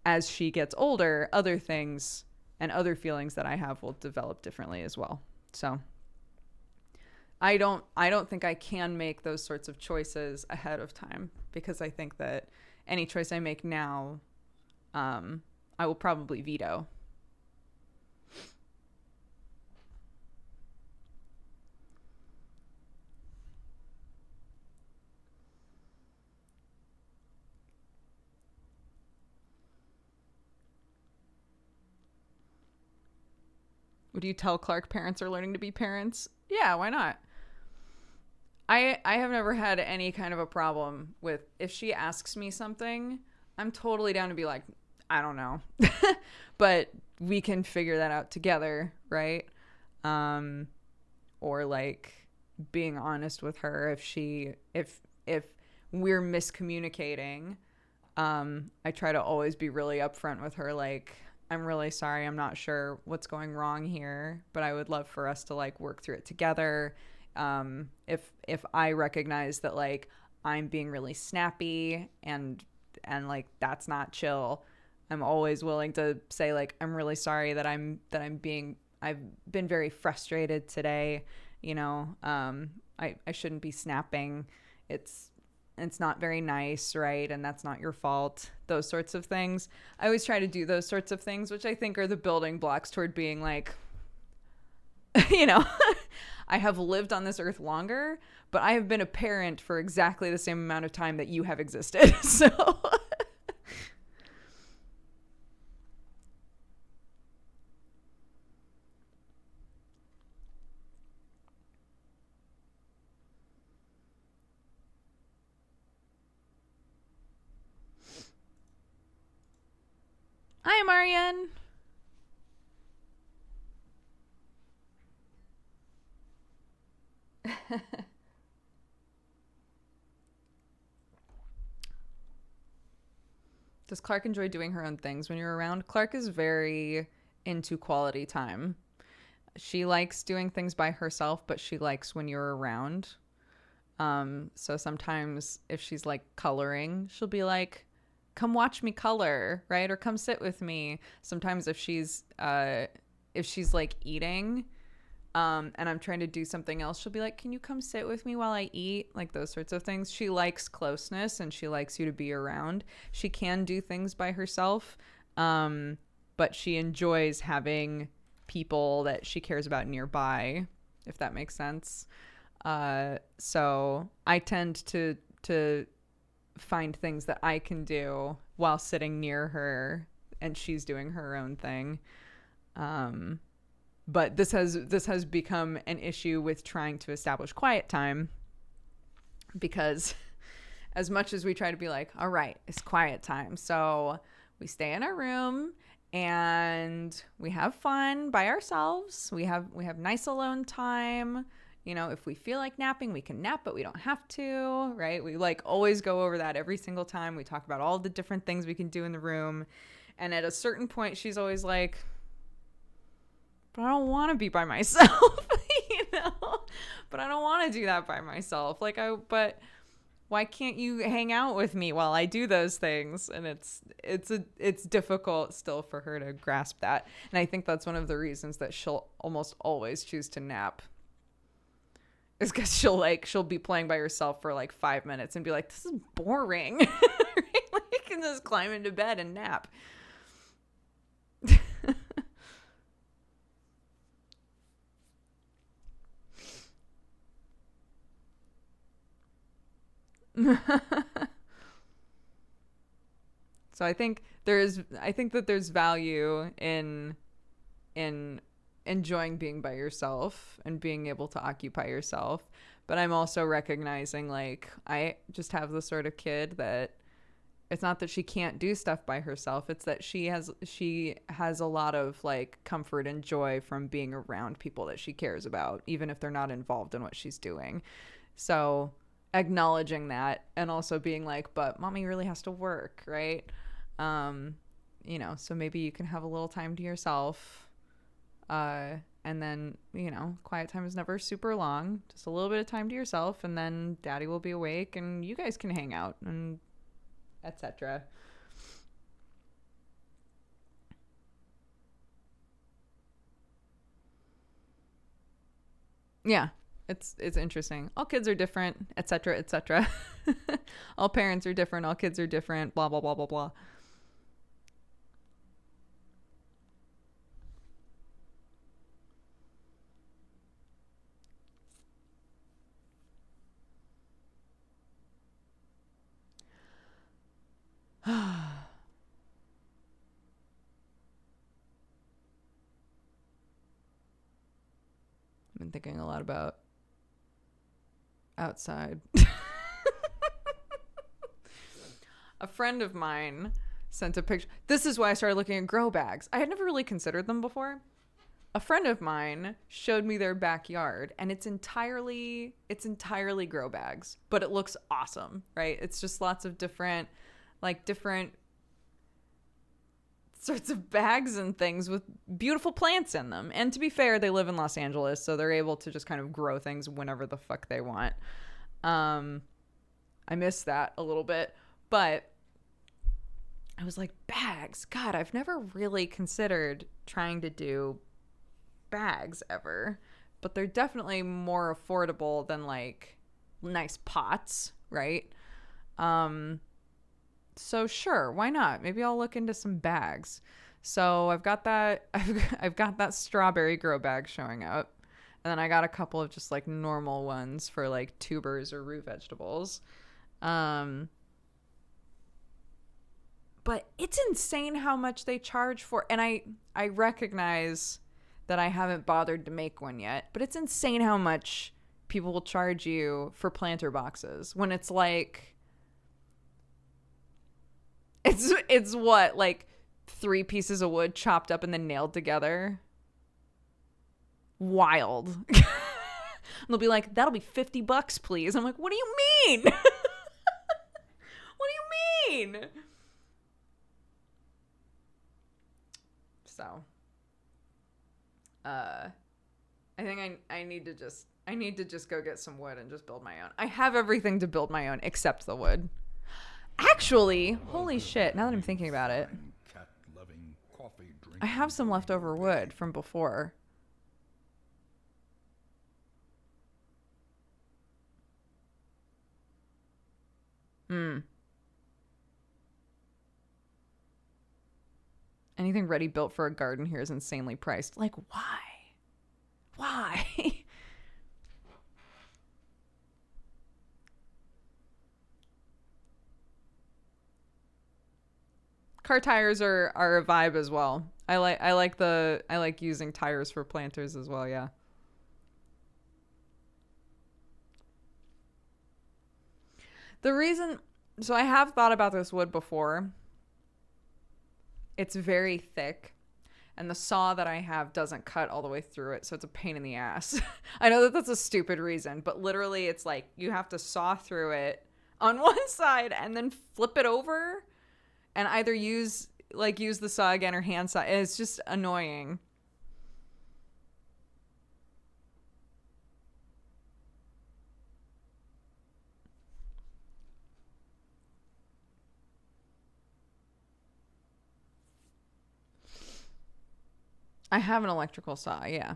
as she gets older, other things and other feelings that I have will develop differently as well. So I don't think I can make those sorts of choices ahead of time, because I think that any choice I make now, I will probably veto. Would you tell Clark parents are learning to be parents? Yeah, why not? I have never had any kind of a problem with, if she asks me something, I'm totally down to be like, I don't know. But we can figure that out together, right? Or like being honest with her if we're miscommunicating. I try to always be really upfront with her, like, I'm really sorry, I'm not sure what's going wrong here, but I would love for us to like work through it together. If I recognize that like I'm being really snappy and like that's not chill, I'm always willing to say like, I'm really sorry that I've been very frustrated today. I shouldn't be snapping. It's not very nice, right? And that's not your fault. Those sorts of things. I always try to do those sorts of things, which I think are the building blocks toward being like, I have lived on this earth longer, but I have been a parent for exactly the same amount of time that you have existed. So hi, Marianne. Does Clark enjoy doing her own things when you're around? Clark is very into quality time. She likes doing things by herself, but she likes when you're around. So sometimes if she's like coloring, she'll be like, come watch me color, right? Or come sit with me. Sometimes if she's like eating, and I'm trying to do something else, she'll be like, can you come sit with me while I eat? Like those sorts of things. She likes closeness and she likes you to be around. She can do things by herself, but she enjoys having people that she cares about nearby, if that makes sense. So I tend to find things that I can do while sitting near her and she's doing her own thing. But this has become an issue with trying to establish quiet time, because as much as we try to be like, all right, it's quiet time, so we stay in our room and we have fun by ourselves. We have nice alone time. If we feel like napping, we can nap, but we don't have to, right? We like always go over that every single time. We talk about all the different things we can do in the room. And at a certain point, she's always like, but I don't want to be by myself, but I don't want to do that by myself. But why can't you hang out with me while I do those things? And it's difficult still for her to grasp that. And I think that's one of the reasons that she'll almost always choose to nap, is because she'll be playing by herself for like 5 minutes and be like, this is boring. Right? Like, you can just climb into bed and nap. So I think that there's value in enjoying being by yourself and being able to occupy yourself. But I'm also recognizing, like, I just have the sort of kid that it's not that she can't do stuff by herself. It's that she has a lot of like comfort and joy from being around people that she cares about, even if they're not involved in what she's doing. So acknowledging that and also being like, but mommy really has to work, right? You know, so maybe you can have a little time to yourself. And then, you know, quiet time is never super long, just a little bit of time to yourself, and then daddy will be awake and you guys can hang out and etc. Yeah, it's interesting. All kids are different, etc., etc. All parents are different, all kids are different, blah blah blah blah blah. I've been thinking a lot about outside. A friend of mine sent a picture. This is why I started looking at grow bags. I had never really considered them before. A friend of mine showed me their backyard, and it's entirely grow bags, but it looks awesome, right? It's just lots of different sorts of bags and things with beautiful plants in them. And to be fair, they live in Los Angeles, so they're able to just kind of grow things whenever the fuck they want. I miss that a little bit, but I was like, bags. God, I've never really considered trying to do bags ever, but they're definitely more affordable than like nice pots, right? So sure, why not? Maybe I'll look into some bags. So I've got that I've got that strawberry grow bag showing up. And then I got a couple of just like normal ones for like tubers or root vegetables. But it's insane how much they charge for, and I recognize that I haven't bothered to make one yet, but it's insane how much people will charge you for planter boxes when it's like it's what, like 3 pieces of wood chopped up and then nailed together. Wild. And they'll be like, that'll be $50, please. I'm like, what do you mean? What do you mean? So, I think I need to just go get some wood and just build my own. I have everything to build my own except the wood. Actually, holy shit, now that I'm thinking about it, I have some leftover wood from before. Anything ready built for a garden here is insanely priced. Like, why? Why? Car tires are a vibe as well. I like using tires for planters as well, yeah. The reason, so I have thought about this wood before. It's very thick, and the saw that I have doesn't cut all the way through it, so it's a pain in the ass. I know that that's a stupid reason, but literally it's like you have to saw through it on one side and then flip it over and either use the saw again or hand saw. It's just annoying. I have an electrical saw, yeah.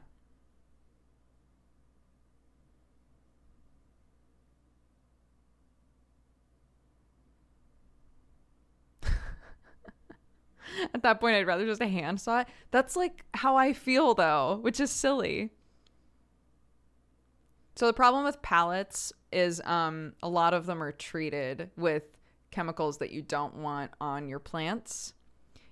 At that point, I'd rather just a hand saw it. That's like how I feel though, which is silly. So the problem with pallets is a lot of them are treated with chemicals that you don't want on your plants.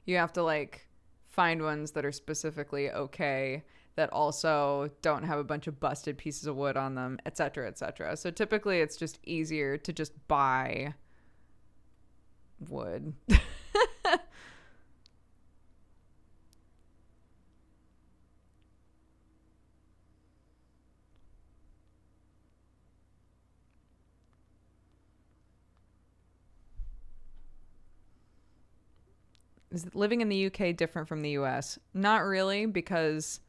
You have to like find ones that are specifically okay, that also don't have a bunch of busted pieces of wood on them, etc., etc. So typically it's just easier to just buy wood. Is living in the UK different from the US? Not really, because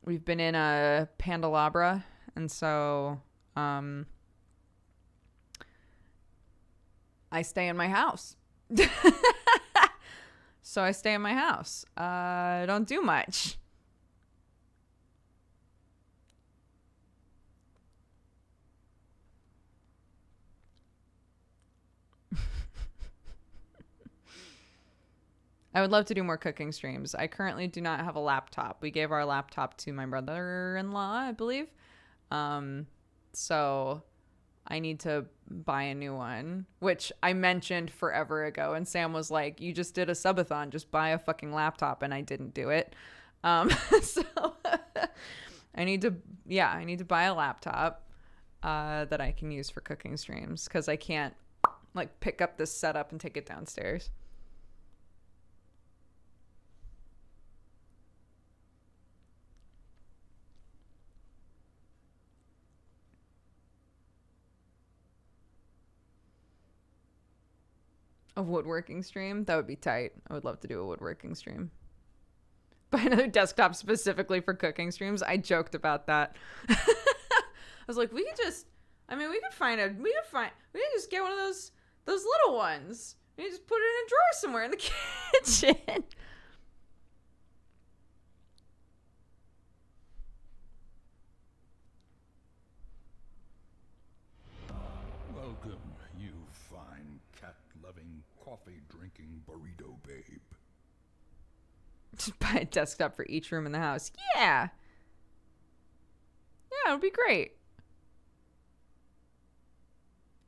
we've been in a candelabra, and so I stay in my house. So I stay in my house. I don't do much. I would love to do more cooking streams. I currently do not have a laptop. We gave our laptop to my brother-in-law, I believe. So I need to buy a new one, which I mentioned forever ago. And Sam was like, you just did a subathon. Just buy a fucking laptop. And I didn't do it. So I need to buy a laptop that I can use for cooking streams, because I can't like pick up this setup and take it downstairs. A woodworking stream? That would be tight. I would love to do a woodworking stream. Buy another desktop specifically for cooking streams. I joked about that. I was like, we could just get one of those little ones. We could just put it in a drawer somewhere in the kitchen. Welcome, you fine cat-loving, coffee-drinking burrito babe. Just buy a desktop for each room in the house. Yeah. Yeah, it would be great.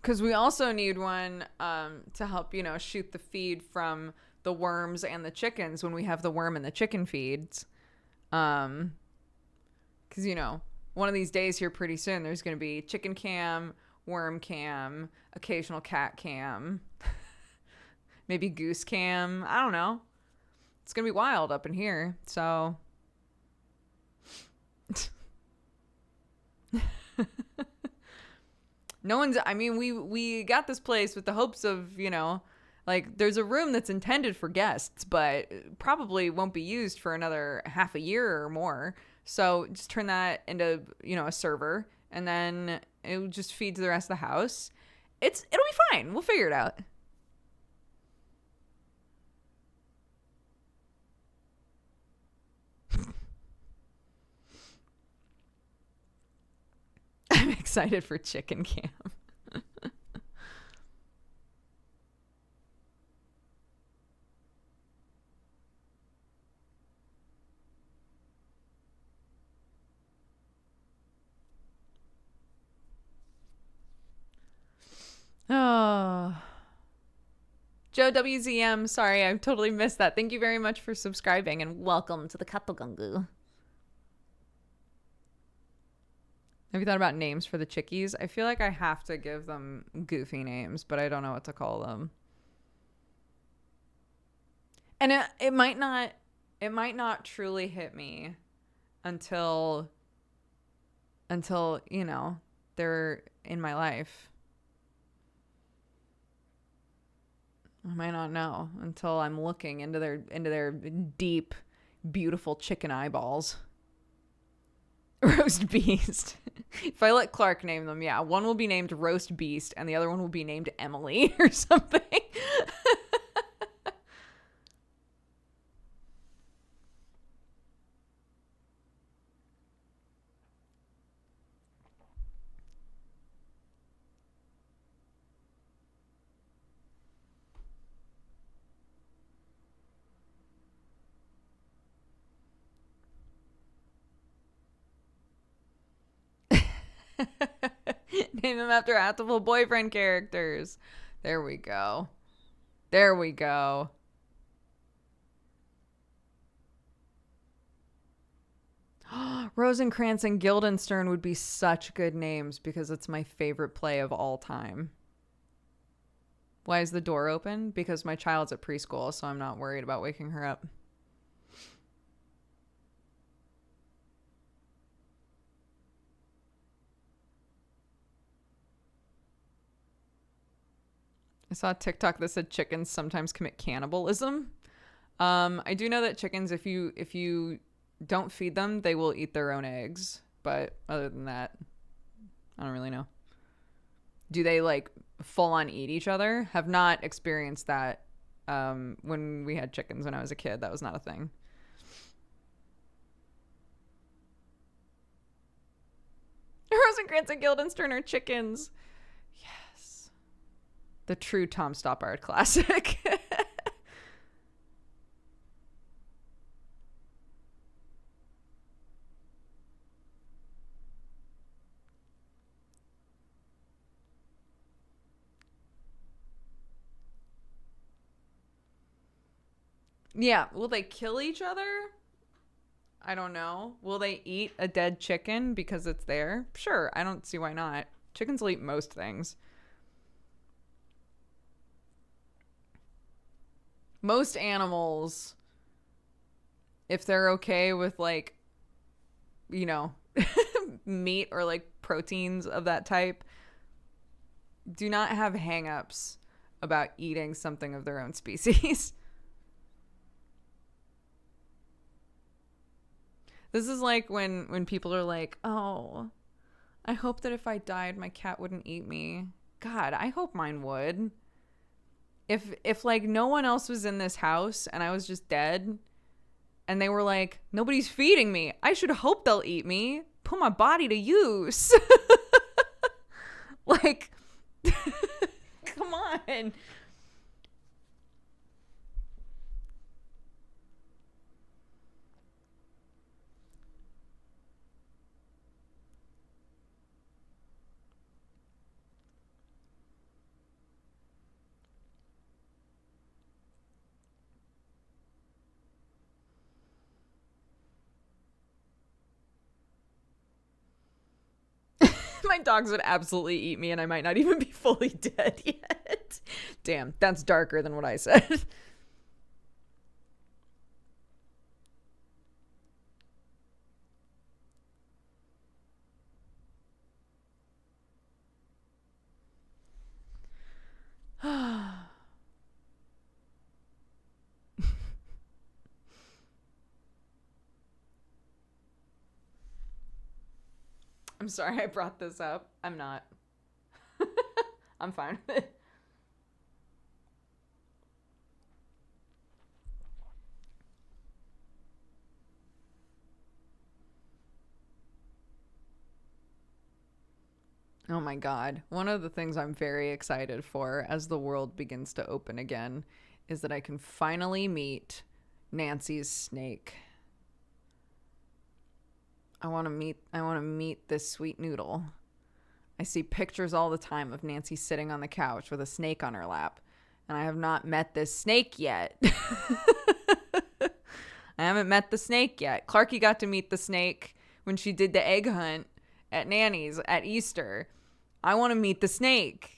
Because we also need one to help, shoot the feed from the worms and the chickens when we have the worm and the chicken feeds. Because, one of these days here pretty soon, there's going to be chicken cam, worm cam, occasional cat cam, maybe goose cam. I don't know. It's going to be wild up in here. So we got this place with the hopes of, there's a room that's intended for guests, but probably won't be used for another half a year or more. So just turn that into, a server, and then it will just feed to the rest of the house. It'll be fine. We'll figure it out. I'm excited for chicken cam. Oh. Joe WZM, sorry, I totally missed that. Thank you very much for subscribing, and welcome to the Katogangu. Have you thought about names for the chickies? I feel like I have to give them goofy names, but I don't know what to call them. And it might not truly hit me until they're in my life. I might not know until I'm looking into their deep, beautiful chicken eyeballs. Roast Beast. If I let Clark name them, yeah, one will be named Roast Beast and the other one will be named Emily or something. Name them after Actable boyfriend characters. There we go. There we go. Rosencrantz and Guildenstern would be such good names because it's my favorite play of all time. Why is the door open? Because my child's at preschool, so I'm not worried about waking her up. I saw a TikTok that said chickens sometimes commit cannibalism. I do know that chickens, if you don't feed them, they will eat their own eggs. But other than that, I don't really know. Do they like full on eat each other? Have not experienced that. When we had chickens when I was a kid, that was not a thing. Rosencrantz and Guildenstern are chickens. Yes. The true Tom Stoppard classic. Yeah. Will they kill each other? I don't know. Will they eat a dead chicken because it's there? Sure. I don't see why not. Chickens will eat most things. Most animals, if they're okay with like, you know, meat or like proteins of that type, do not have hang-ups about eating something of their own species. This is like when people are like, "Oh, I hope that if I died, my cat wouldn't eat me." God, I hope mine would. If like no one else was in this house and I was just dead and they were like, "Nobody's feeding me. I should hope they'll eat me. Put my body to use." Like, come on. My dogs would absolutely eat me and I might not even be fully dead yet. Damn, that's darker than what I said. I'm sorry I brought this up. I'm not. I'm fine with it. Oh my God. One of the things I'm very excited for as the world begins to open again is that I can finally meet Nancy's snake. I want to meet this sweet noodle. I see pictures all the time of Nancy sitting on the couch with a snake on her lap, and I have not met this snake yet. I haven't met the snake yet. Clarky got to meet the snake when she did the egg hunt at Nanny's at Easter. I want to meet the snake.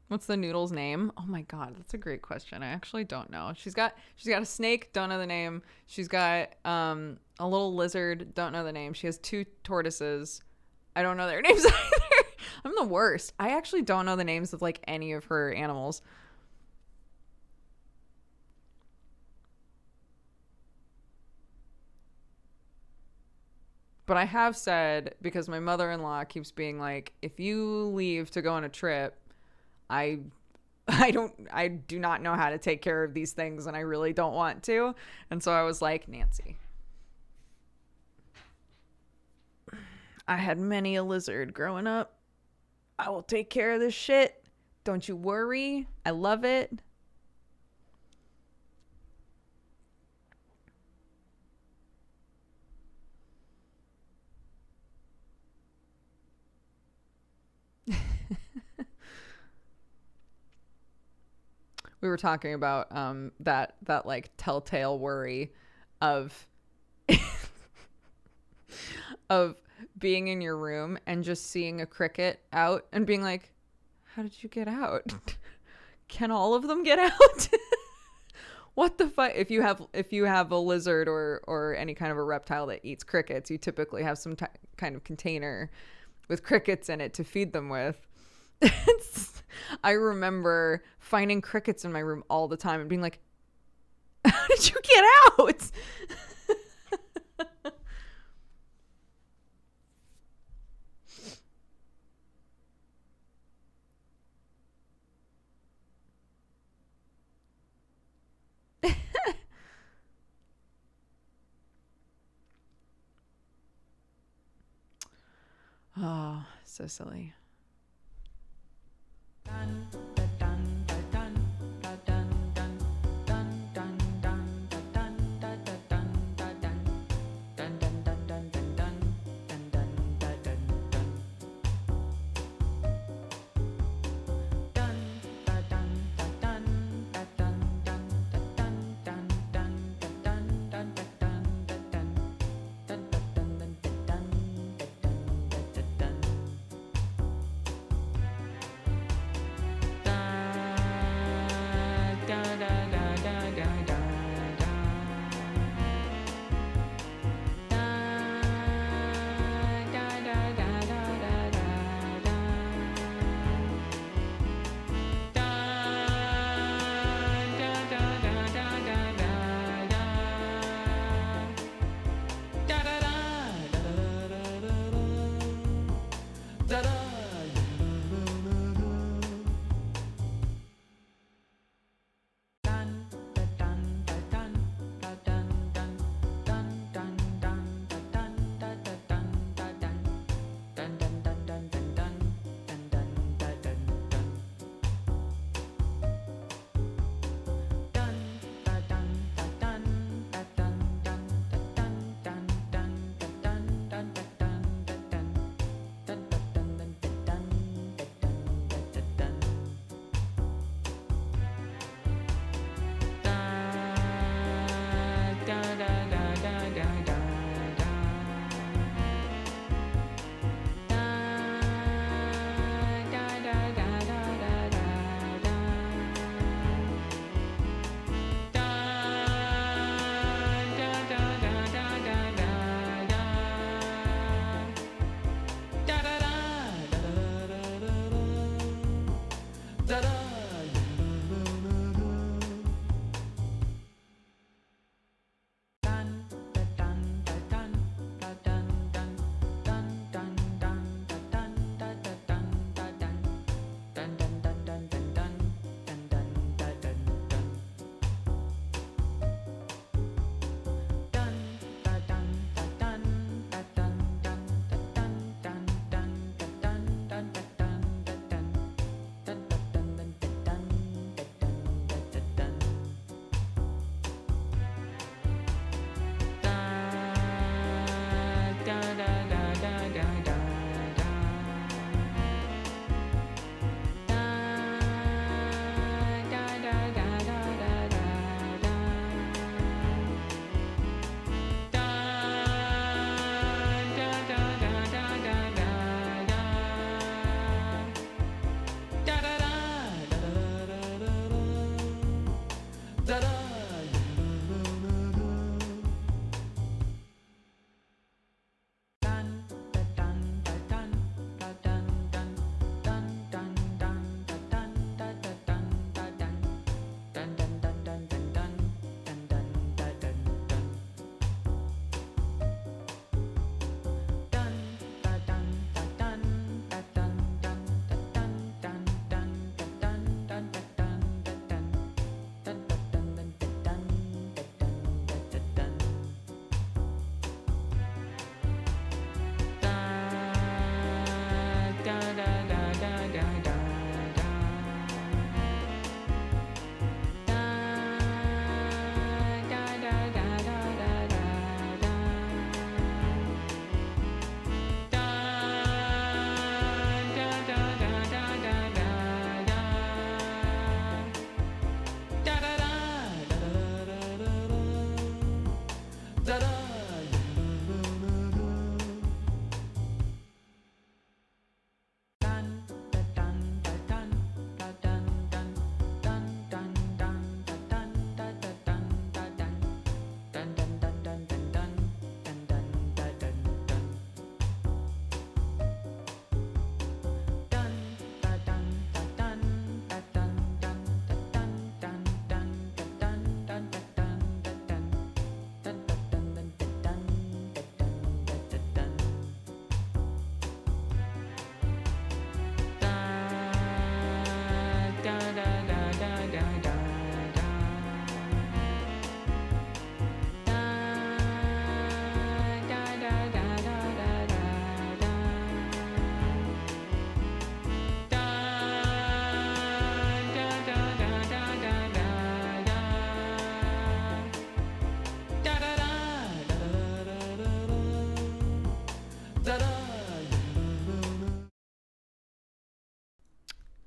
What's the noodle's name? Oh my God, that's a great question. I actually don't know. She's got a snake, don't know the name. She's got a little lizard, don't know the name. She has two tortoises. I don't know their names either. I'm the worst. I actually don't know the names of like any of her animals. But I have said, because my mother-in-law keeps being like, if you leave to go on a trip, I I do not know how to take care of these things and I really don't want to. And so I was like, Nancy, I had many a lizard growing up. I will take care of this shit. Don't you worry. I love it. We were talking about that like telltale worry of of being in your room and just seeing a cricket out and being like, how did you get out? Can all of them get out? What the fuck? If you have a lizard or any kind of a reptile that eats crickets, you typically have some kind of container with crickets in it to feed them with. I remember finding crickets in my room all the time and being like, "How did you get out?" Oh, so silly.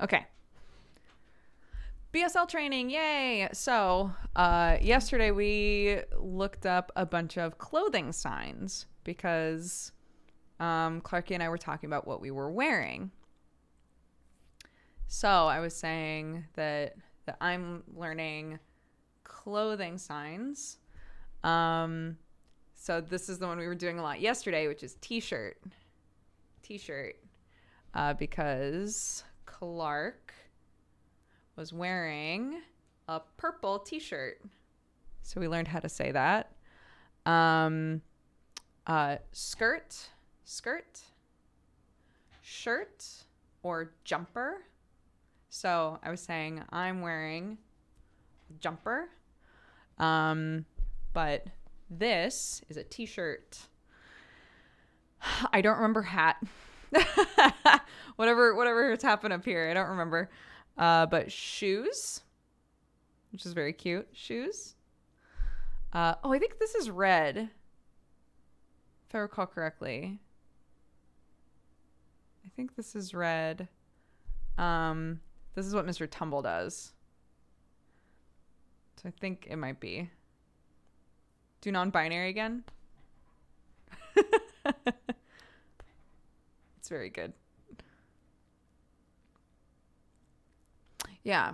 Okay. BSL training, yay! So, yesterday we looked up a bunch of clothing signs because Clarky and I were talking about what we were wearing. So I was saying that I'm learning clothing signs. So this is the one we were doing a lot yesterday, which is t-shirt. Because Clark was wearing a purple t-shirt. So we learned how to say that. Skirt, shirt, or jumper. So I was saying I'm wearing a jumper. But this is a t-shirt. I don't remember hat. whatever has happened up here. I don't remember. But shoes, which is very cute. Shoes. I think this is red. If I recall correctly. I think this is red. This is what Mr. Tumble does. So I think it might be. Do non-binary again. It's very good. Yeah.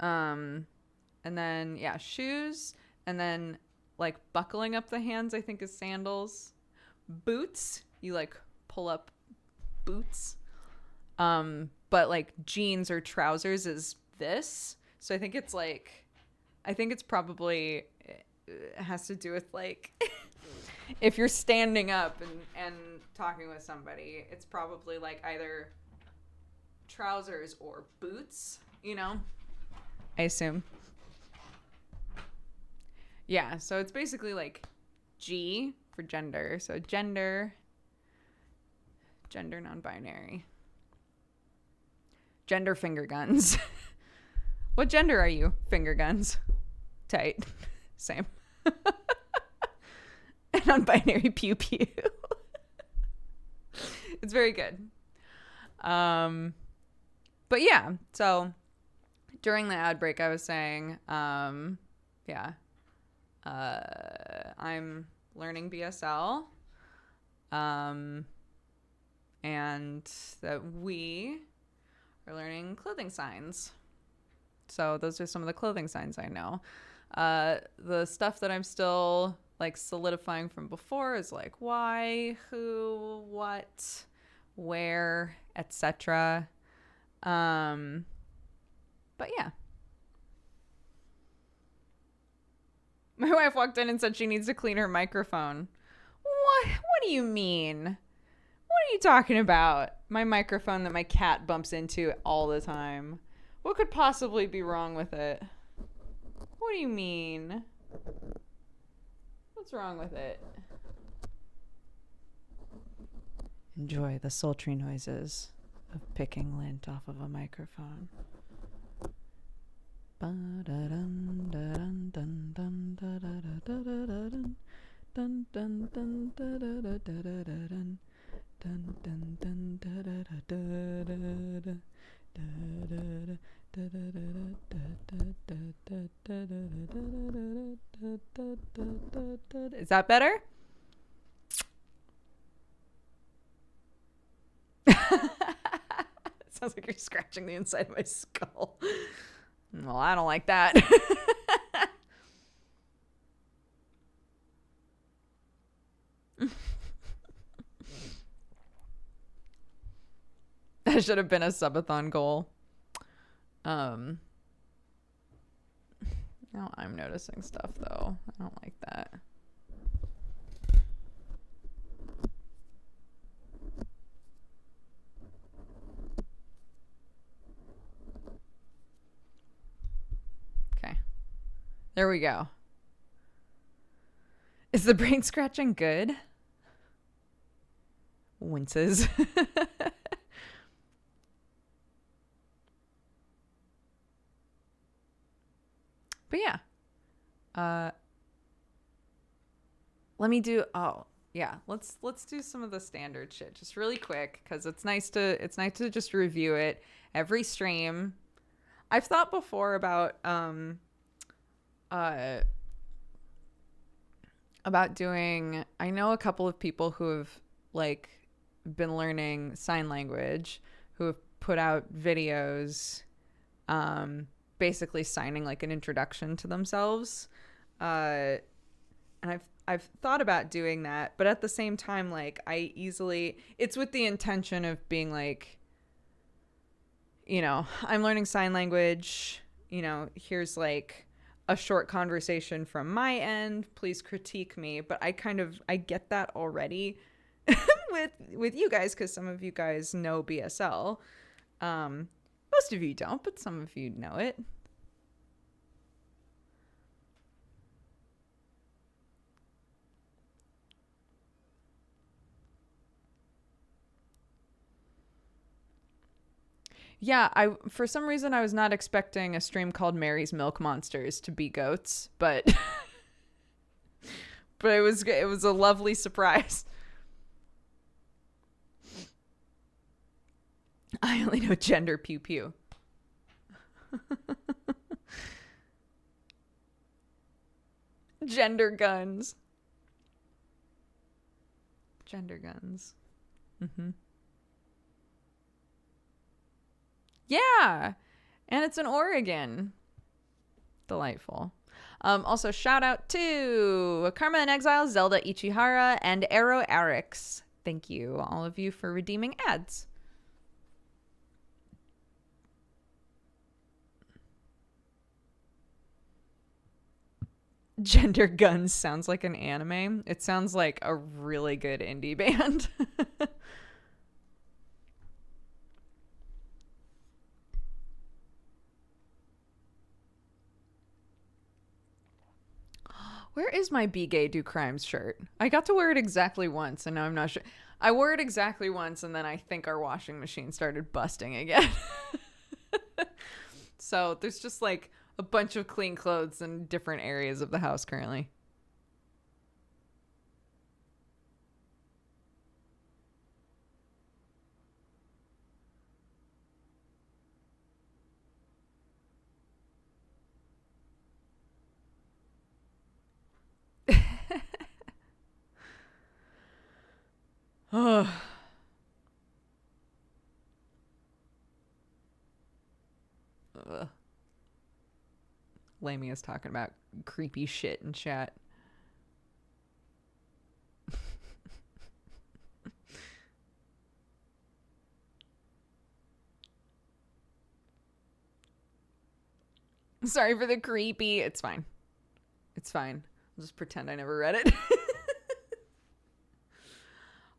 And then, yeah, shoes. And then, like, buckling up the hands, I think, is sandals. Boots. You, like, pull up boots. But, like, jeans or trousers is this. So I think it's, like... I think it's probably... It has to do with, like... if you're standing up and talking with somebody, it's probably, like, either... trousers or boots, you know, I assume. Yeah, so it's basically like G for gender. So gender non-binary. Gender finger guns. What gender are you? Finger guns. Tight. Same. Non-binary pew pew. It's very good. But yeah, so during the ad break, I was saying, I'm learning BSL, and that we are learning clothing signs. So those are some of the clothing signs I know. The stuff that I'm still like solidifying from before is like why, who, what, where, etc. But yeah. My wife walked in and said she needs to clean her microphone. What do you mean? What are you talking about? My microphone that my cat bumps into all the time. What could possibly be wrong with it? What do you mean? What's wrong with it? Enjoy the sultry noises of picking lint off of a microphone. Is that better? Sounds like you're scratching the inside of my skull. Well, I don't like that. That should have been a subathon goal. Now I'm noticing stuff though. I don't like that. Okay. There we go. Is the brain scratching good? Winces. But yeah. Let me do, Yeah, let's do some of the standard shit just really quick because it's nice to just review it every stream. I've thought before uh about doing. I know a couple of people who have like been learning sign language who have put out videos basically signing like an introduction to themselves. And I've thought about doing that, but at the same time, like it's with the intention of being like, I'm learning sign language, here's like a short conversation from my end, please critique me. But I get that already with you guys, because some of you guys know BSL. Most of you don't, but some of you know it. Yeah, for some reason I was not expecting a stream called Mary's Milk Monsters to be goats, but but it was a lovely surprise. I only know gender pew pew. Gender guns. Gender guns. Mm-hmm. Yeah. And it's in Oregon. Delightful. Also, shout out to Karma in Exile, Zelda Ichihara, and Arrow Arix. Thank you, all of you, for redeeming ads. Gender Guns sounds like an anime. It sounds like a really good indie band. Where is my Be Gay Do Crimes shirt? I got to wear it exactly once, and now I'm not sure. I wore it exactly once, and then I think our washing machine started busting again. So there's just like a bunch of clean clothes in different areas of the house currently. Oh. Lamia's talking about creepy shit in chat. Sorry for the creepy. It's fine. It's fine. I'll just pretend I never read it.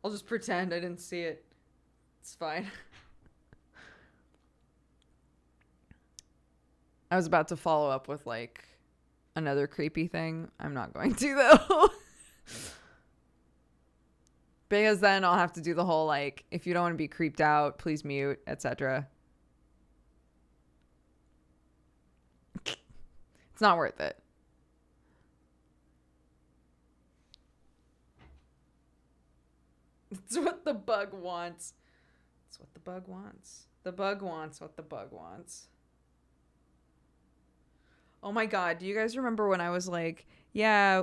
I'll just pretend I didn't see it. It's fine. I was about to follow up with like another creepy thing. I'm not going to though. Because then I'll have to do the whole like, if you don't want to be creeped out, please mute, etc. It's not worth it. It's what the bug wants. It's what the bug wants. The bug wants what the bug wants. Oh my god, do you guys remember when I was like, yeah,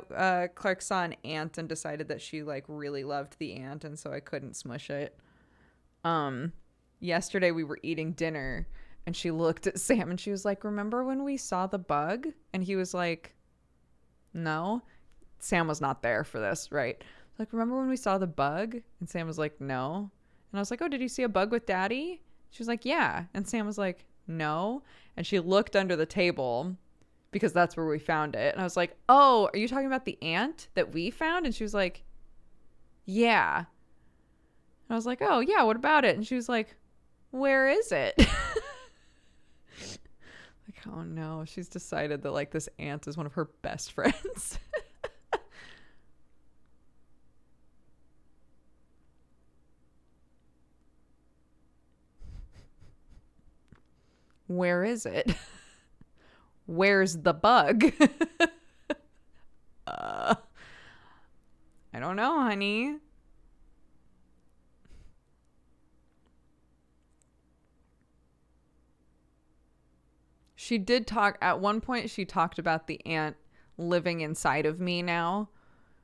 Clark saw an ant and decided that she like really loved the ant and so I couldn't smush it. Yesterday we were eating dinner and she looked at Sam and she was like, remember when we saw the bug? And he was like, no. Sam was not there for this, right? Like, remember when we saw the bug? And Sam was like, no. And I was like, oh, did you see a bug with Daddy? She was like, yeah. And Sam was like, no. And she looked under the table because that's where we found it. And I was like, oh, are you talking about the ant that we found? And she was like, yeah. And I was like, oh, yeah, what about it? And she was like, where is it? Like, oh no, she's decided that like this ant is one of her best friends. Where is it? Where's the bug? I don't don't know, honey. She did talk at one point. She talked about the ant living inside of me now,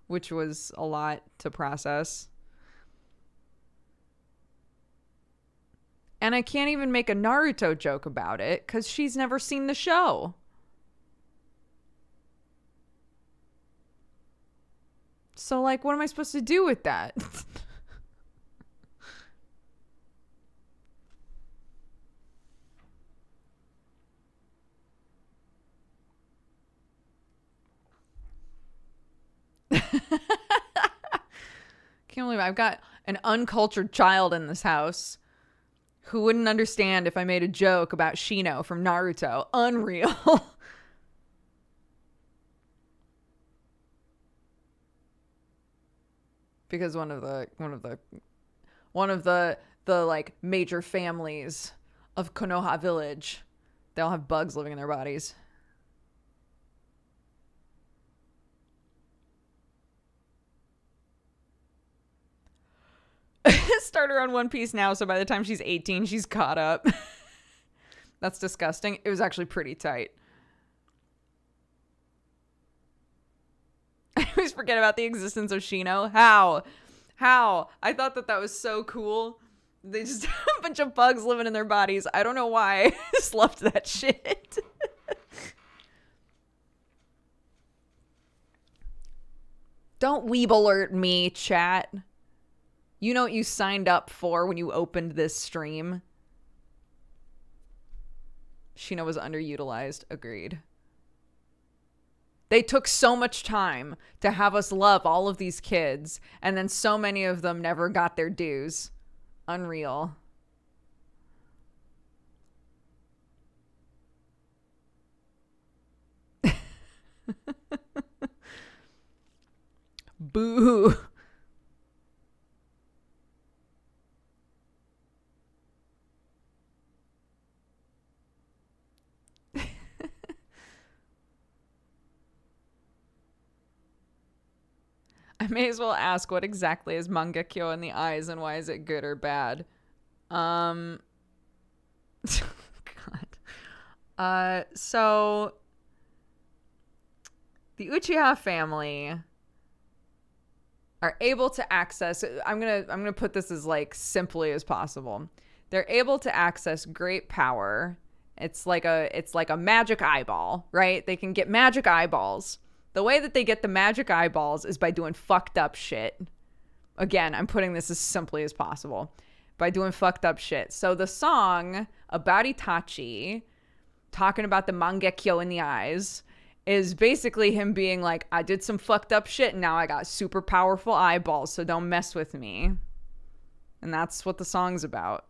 which was a lot to process. And I can't even make a Naruto joke about it because she's never seen the show. So, like, what am I supposed to do with that? Can't believe I've got an uncultured child in this house who wouldn't understand if I made a joke about Shino from Naruto. Unreal. Because one of the like major families of Konoha village, they all have bugs living in their bodies. Start her on One Piece now, so by the time she's 18, she's caught up. That's disgusting. It was actually pretty tight. I always forget about the existence of Shino. How? I thought that was so cool. They just have a bunch of bugs living in their bodies. I don't know why. I just loved that shit. Don't weeb alert me, chat. You know what you signed up for when you opened this stream. Shino was underutilized. Agreed. They took so much time to have us love all of these kids, and then so many of them never got their dues. Unreal. Boo. I may as well ask, what exactly is Mangekyo in the eyes and why is it good or bad? God. So the Uchiha family are able to access, I'm going to put this as like simply as possible. They're able to access great power. It's like a magic eyeball, right? They can get magic eyeballs. The way that they get the magic eyeballs is by doing fucked up shit. Again, I'm putting this as simply as possible. By doing fucked up shit. So the song about Itachi, talking about the Mangekyo in the eyes, is basically him being like, I did some fucked up shit and now I got super powerful eyeballs, so don't mess with me. And that's what the song's about.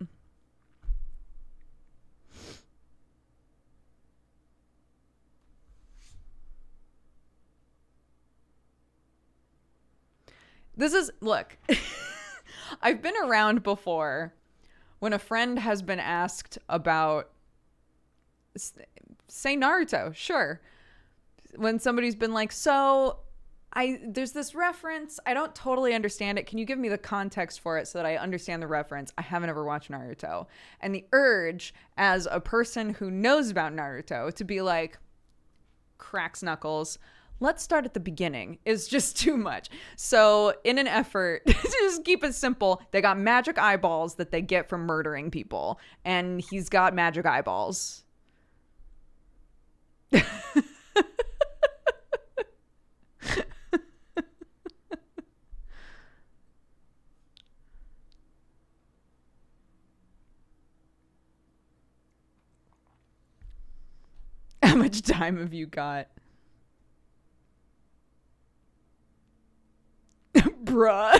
Look, I've been around before when a friend has been asked about, say, Naruto, sure. When somebody's been like, so there's this reference, I don't totally understand it. Can you give me the context for it so that I understand the reference? I haven't ever watched Naruto. And the urge as a person who knows about Naruto to be like, cracks knuckles, let's start at the beginning, is just too much. So in an effort to just keep it simple, they got magic eyeballs that they get from murdering people. And he's got magic eyeballs. How much time have you got? Bruh.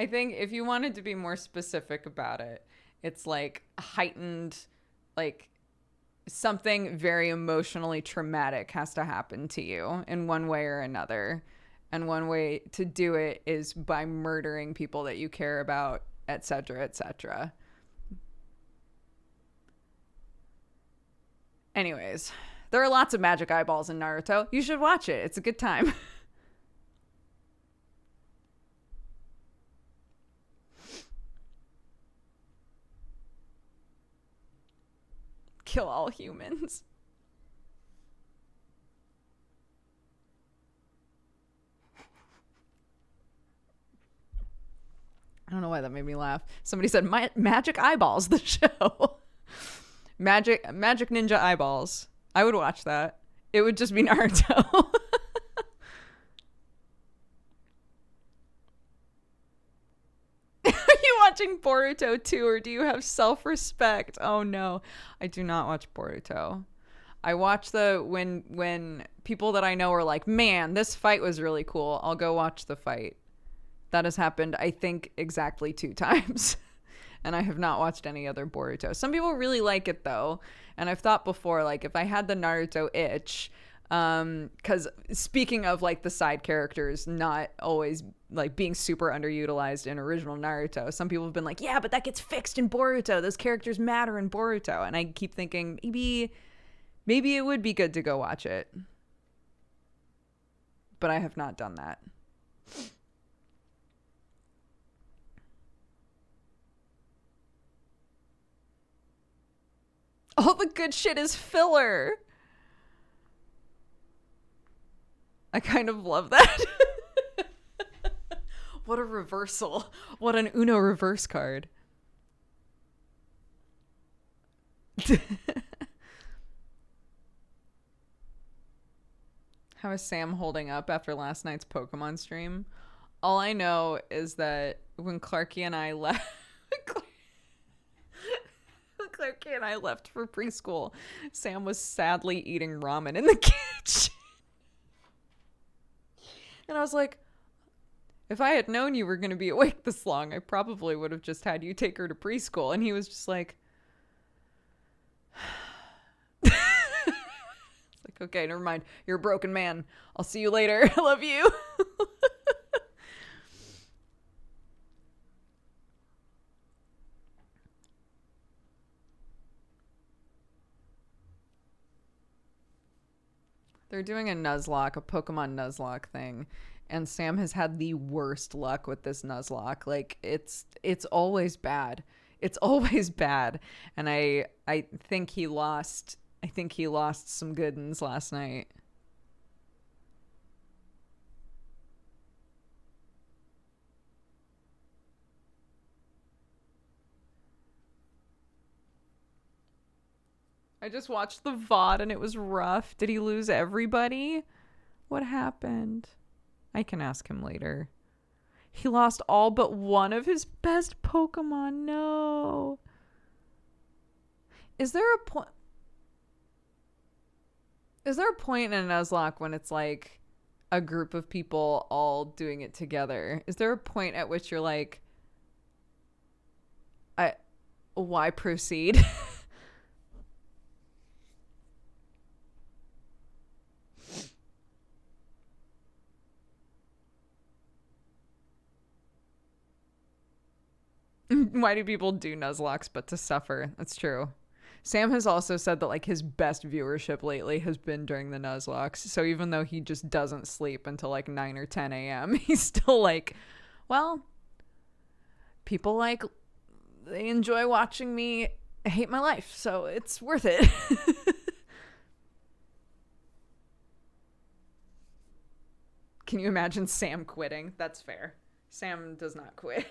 I think if you wanted to be more specific about it, it's like heightened, like something very emotionally traumatic has to happen to you in one way or another. And one way to do it is by murdering people that you care about, etc., etc. Anyways, there are lots of magic eyeballs in Naruto. You should watch it. It's a good time. Kill all humans. I don't know why that made me laugh. Somebody said Magic Eyeballs, the show. Magic Ninja Eyeballs. I would watch that. It would just be Naruto. Are you watching Boruto too, or do you have self-respect? Oh no, I do not watch Boruto. I watch when people that I know are like, man, this fight was really cool. I'll go watch the fight. That has happened, I think, exactly 2 times. And I have not watched any other Boruto. Some people really like it, though. And I've thought before, like, if I had the Naruto itch, because speaking of, like, the side characters not always, like, being super underutilized in original Naruto, some people have been like, yeah, but that gets fixed in Boruto. Those characters matter in Boruto. And I keep thinking, maybe it would be good to go watch it. But I have not done that. All the good shit is filler. I kind of love that. What a reversal. What an Uno reverse card. How is Sam holding up after last night's Pokemon stream? All I know is that when Clarky and I left... Clarky and I left for preschool, Sam was sadly eating ramen in the kitchen. And I was like, if I had known you were going to be awake this long, I probably would have just had you take her to preschool. And he was just like, it's like, okay, never mind. You're a broken man. I'll see you later. I love you. They're doing a Nuzlocke, a Pokemon Nuzlocke thing, and Sam has had the worst luck with this Nuzlocke. Like it's always bad. It's always bad. And I think he lost some good ones last night. I just watched the VOD and it was rough. Did he lose everybody? What happened? I can ask him later. He lost all but one of his best Pokemon. No. Is there a point? Is there a point in a Nuzlocke when it's like a group of people all doing it together? Is there a point at which you're like, why proceed? Why do people do Nuzlocks but to suffer? That's true. Sam has also said that like his best viewership lately has been during the Nuzlocks. So even though he just doesn't sleep until like 9 or 10 a.m., he's still like, well, people like, they enjoy watching me hate my life. So it's worth it. Can you imagine Sam quitting? That's fair. Sam does not quit.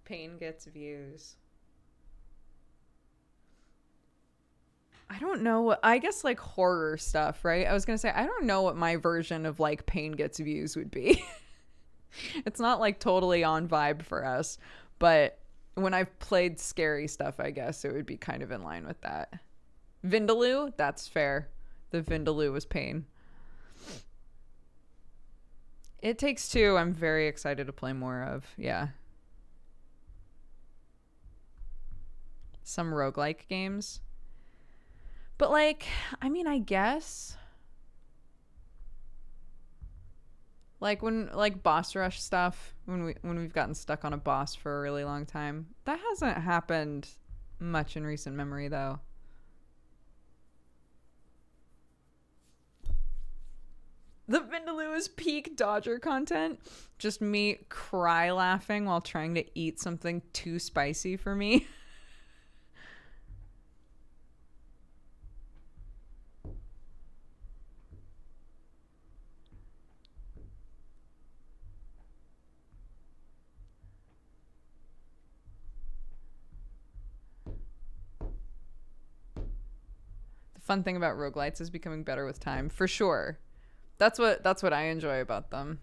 Pain gets views. I don't know. I guess like horror stuff, right? I was going to say, I don't know what my version of like pain gets views would be. It's not like totally on vibe for us, but when I've played scary stuff, I guess it would be kind of in line with that. Vindaloo, that's fair. The Vindaloo was pain. It Takes Two, I'm very excited to play more of. Yeah. Some roguelike games. But like, I mean, I guess like when like boss rush stuff, when we've gotten stuck on a boss for a really long time. That hasn't happened much in recent memory though. The Vindaloo is peak Dodger content. Just me cry laughing while trying to eat something too spicy for me. The fun thing about roguelites is becoming better with time, for sure. That's what I enjoy about them.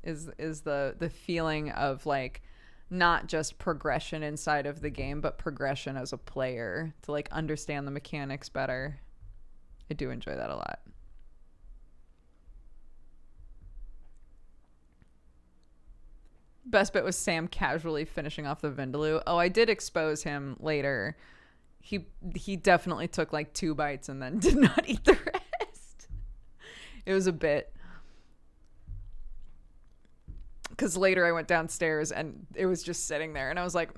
Is the feeling of like not just progression inside of the game, but progression as a player to like understand the mechanics better. I do enjoy that a lot. Best bit was Sam casually finishing off the Vindaloo. Oh, I did expose him later. He definitely took like 2 bites and then did not eat the rest. It was a bit. Because later I went downstairs and it was just sitting there and I was like,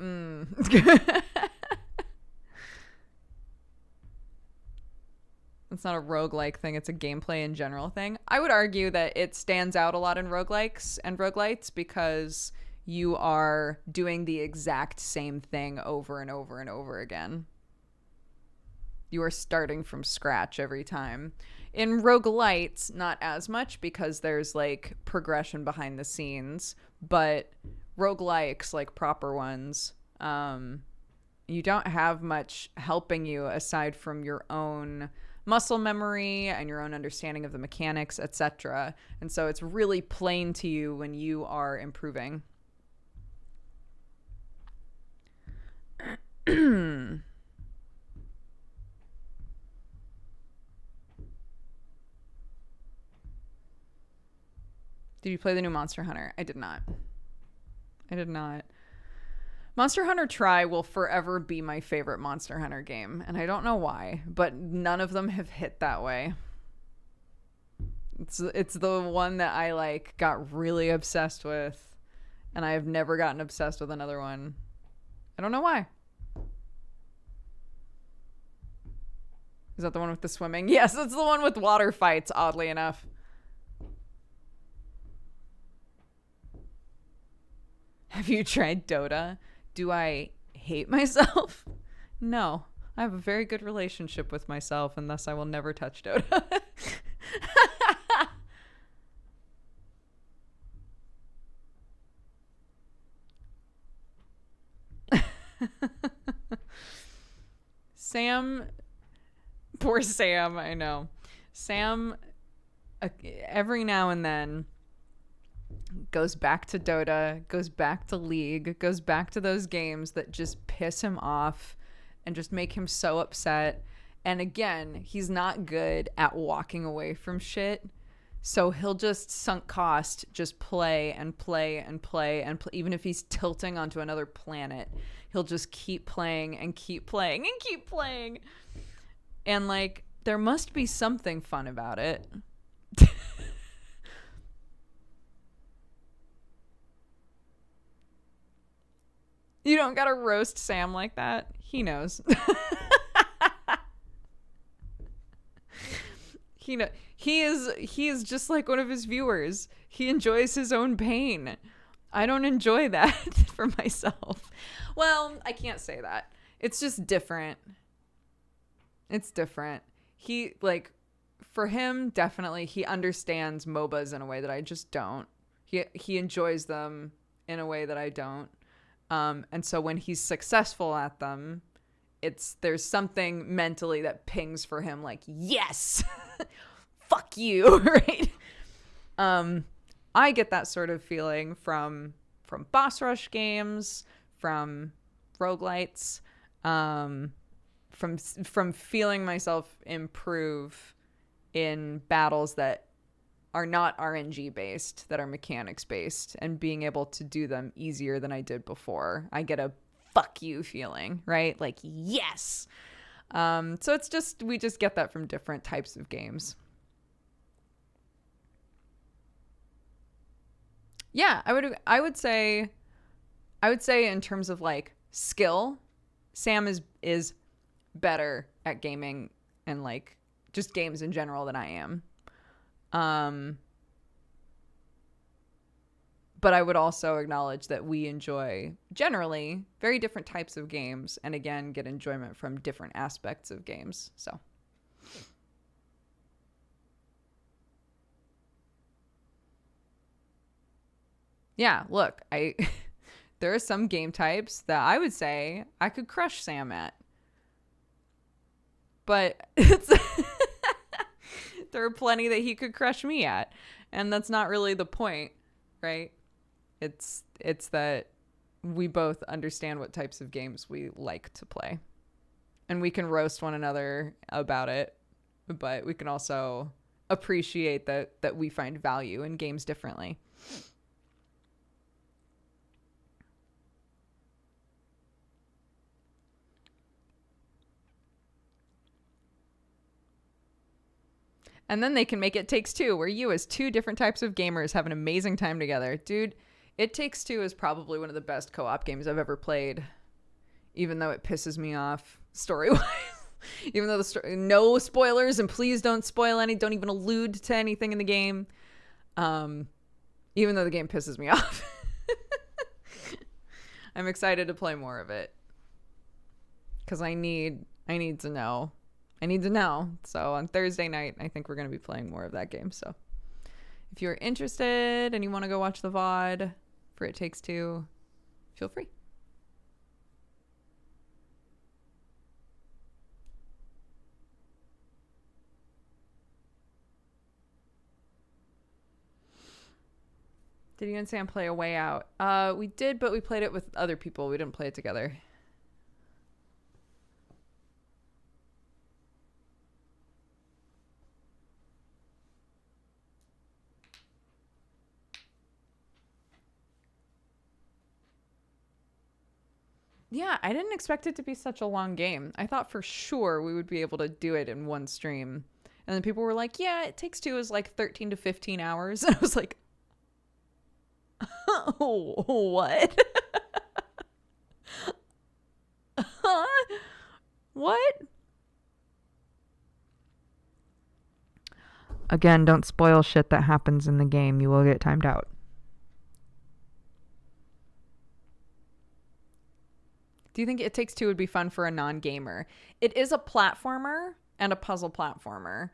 It's not a roguelike thing. It's a gameplay in general thing. I would argue that it stands out a lot in roguelikes and roguelites because you are doing the exact same thing over and over and over again. You are starting from scratch every time. In roguelites, not as much because there's like progression behind the scenes, but roguelikes, like proper ones, you don't have much helping you aside from your own muscle memory and your own understanding of the mechanics, etc. And so it's really plain to you when you are improving. Did you play the new Monster Hunter? I did not. Monster Hunter Tri will forever be my favorite Monster Hunter game, and I don't know why, but none of them have hit that way. It's the one that I like got really obsessed with, and I have never gotten obsessed with another one. I don't know why. Is that the one with the swimming? Yes, it's the one with water fights, oddly enough. Have you tried Dota? Do I hate myself? No. I have a very good relationship with myself, and thus I will never touch Dota. Sam, poor Sam, I know. Sam, every now and then, goes back to Dota, goes back to League, goes back to those games that just piss him off and just make him so upset. And again, he's not good at walking away from shit. So he'll just sunk cost, just play and play and play and play. Even if he's tilting onto another planet, he'll just keep playing and keep playing and keep playing. And like, there must be something fun about it. You don't gotta roast Sam like that. He knows. He is just like one of his viewers. He enjoys his own pain. I don't enjoy that for myself. Well, I can't say that. It's just different. It's different. He like, for him, definitely he understands MOBAs in a way that I just don't. He enjoys them in a way that I don't. And so when he's successful at them, there's something mentally that pings for him like, yes, fuck you, right? I get that sort of feeling from boss rush games, from roguelites, from feeling myself improve in battles that are not RNG based, that are mechanics based, and being able to do them easier than I did before. I get a fuck you feeling, right? Like, yes. So it's just, we just get that from different types of games. Yeah, I would say in terms of like skill, Sam is better at gaming and like just games in general than I am. But I would also acknowledge that we enjoy generally very different types of games, and again get enjoyment from different aspects of games. So yeah, look, I there are some game types that I would say I could crush Sam at. But it's there are plenty that he could crush me at. And that's not really the point, right? It's that we both understand what types of games we like to play. And we can roast one another about it, but we can also appreciate that we find value in games differently. And then they can make It Takes Two, where you as two different types of gamers have an amazing time together. Dude, It Takes Two is probably one of the best co-op games I've ever played, even though it pisses me off story-wise. Even though the story, no spoilers, and please don't spoil any, don't even allude to anything in the game. Even though the game pisses me off. I'm excited to play more of it. Because I need to know. I need to know. So on Thursday night, I think we're going to be playing more of that game. So if you're interested and you want to go watch the VOD for It Takes Two, feel free. Did you and Sam play A Way Out? We did, but we played it with other people. We didn't play it together. Yeah, I didn't expect it to be such a long game. I thought for sure we would be able to do it in one stream. And then people were like, yeah, It Takes Two is like 13 to 15 hours. And I was like, oh, what? Huh? What? Again, don't spoil shit that happens in the game. You will get timed out. Do you think It Takes Two would be fun for a non-gamer? It is a platformer and a puzzle platformer.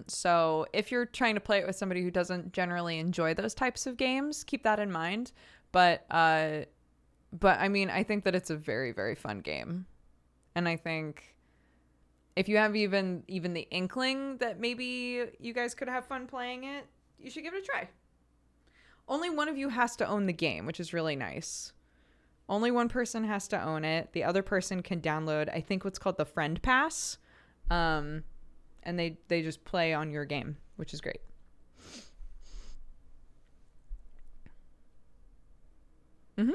So if you're trying to play it with somebody who doesn't generally enjoy those types of games, keep that in mind. But I mean, I think that it's a very, very fun game. And I think if you have even the inkling that maybe you guys could have fun playing it, you should give it a try. Only one of you has to own the game, which is really nice. Only one person has to own it. The other person can download, I think, what's called the Friend Pass. And they just play on your game, which is great. Mm-hmm.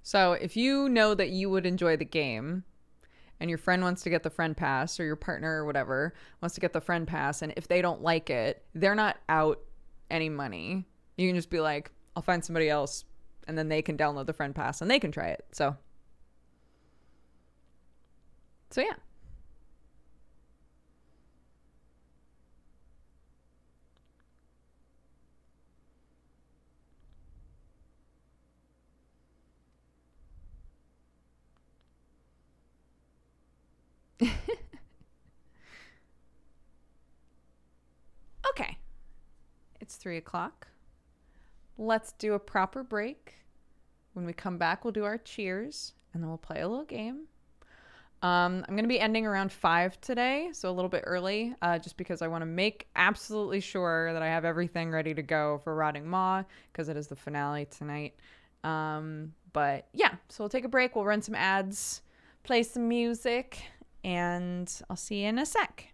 So if you know that you would enjoy the game and your friend wants to get the Friend Pass, or your partner or whatever wants to get the Friend Pass, and if they don't like it, they're not out any money. You can just be like, I'll find somebody else, and then they can download the Friend Pass and they can try it. So yeah. Okay. It's 3:00. Let's do a proper break. When we come back, we'll do our cheers, and then we'll play a little game. I'm going to be ending around 5 today, so a little bit early, just because I want to make absolutely sure that I have everything ready to go for Rotting Maw, because it is the finale tonight. But yeah, so we'll take a break. We'll run some ads, play some music, and I'll see you in a sec.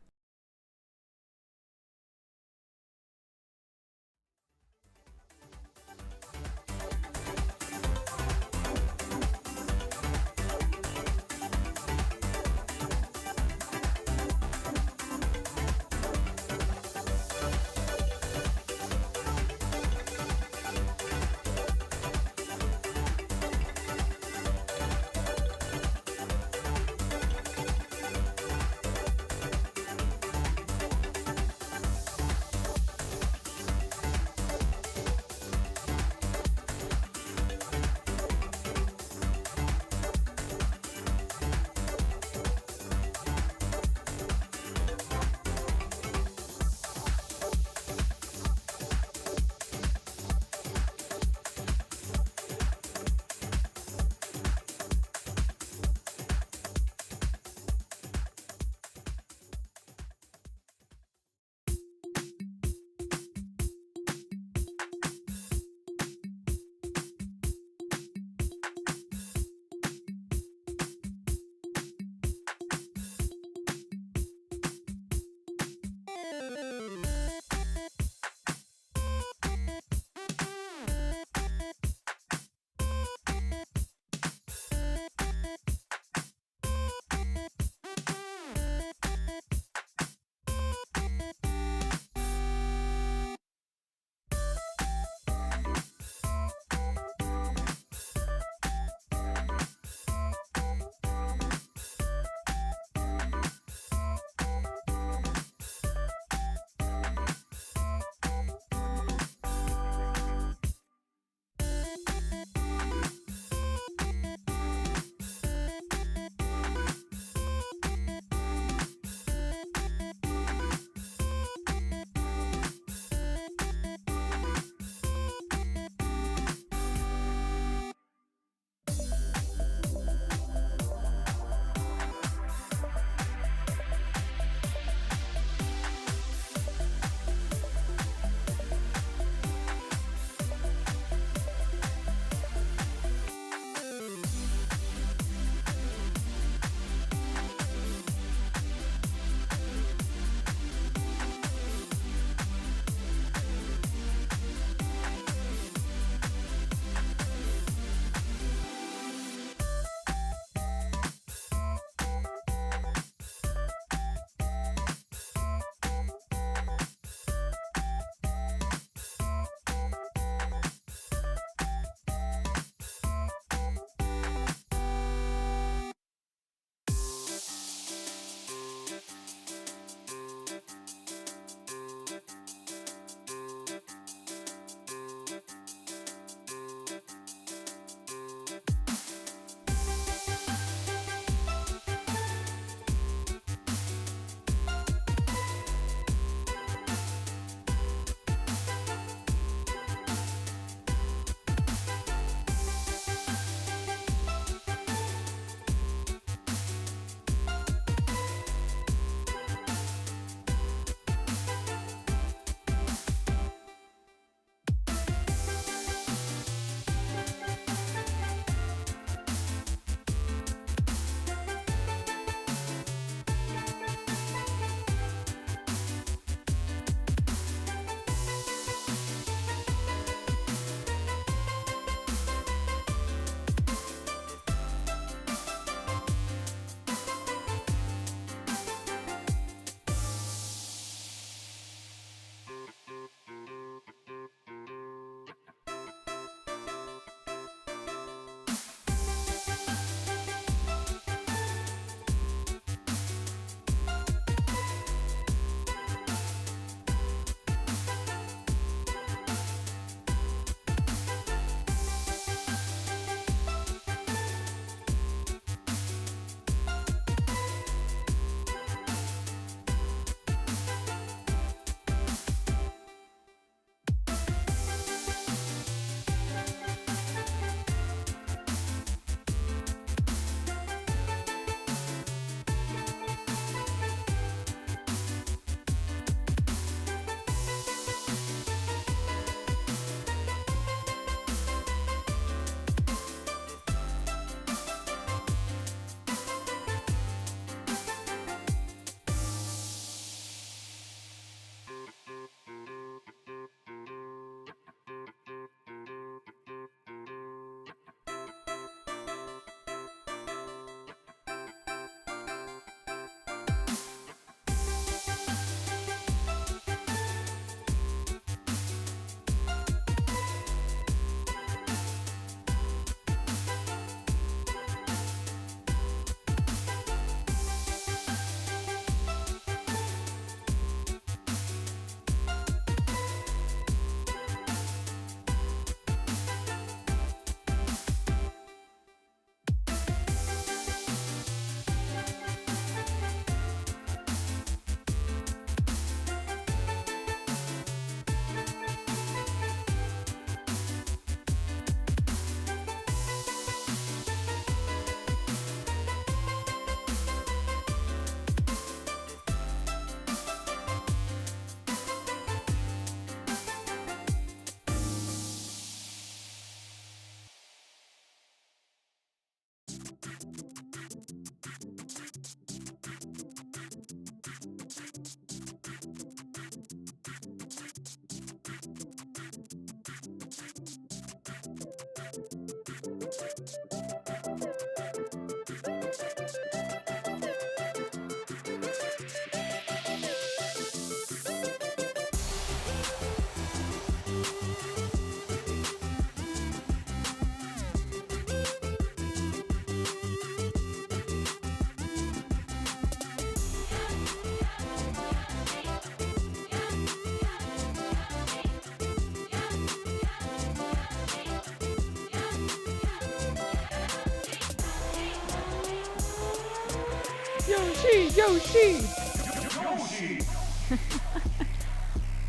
Yoshi, Yoshi.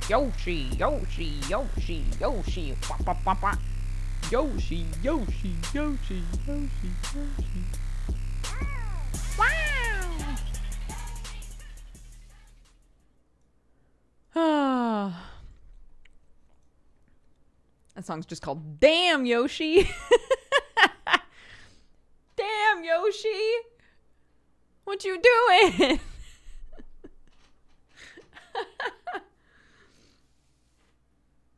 Yoshi, Yoshi, Yoshi, Yoshi. Wah, wah, wah, wah. Yoshi, Yoshi, Yoshi, Yoshi, Yoshi. Wow. Ah. That song's just called Damn Yoshi. Damn Yoshi. What you doing?